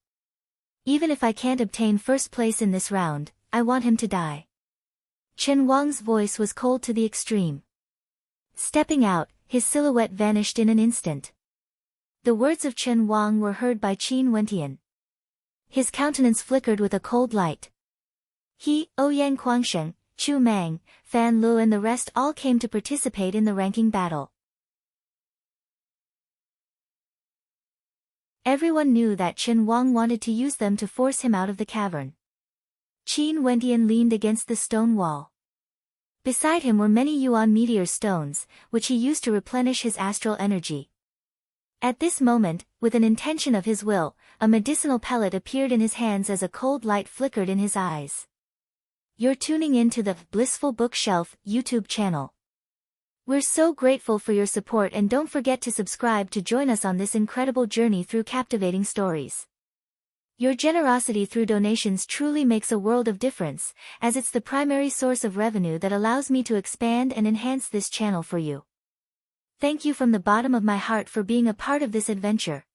Even if I can't obtain first place in this round, I want him to die. Chen Wang's voice was cold to the extreme. Stepping out, his silhouette vanished in an instant. The words of Chen Wang were heard by Qin Wentian. His countenance flickered with a cold light. He, Ouyang Guangsheng, Chu Mang, Fan Lu and the rest all came to participate in the ranking battle. Everyone knew that Chen Wang wanted to use them to force him out of the cavern. Qin Wentian leaned against the stone wall. Beside him were many Yuan meteor stones, which he used to replenish his astral energy. At this moment, with an intention of his will, a medicinal pellet appeared in his hands as a cold light flickered in his eyes. You're tuning in to the Blissful Bookshelf YouTube channel. We're so grateful for your support and don't forget to subscribe to join us on this incredible journey through captivating stories. Your generosity through donations truly makes a world of difference, as it's the primary source of revenue that allows me to expand and enhance this channel for you. Thank you from the bottom of my heart for being a part of this adventure.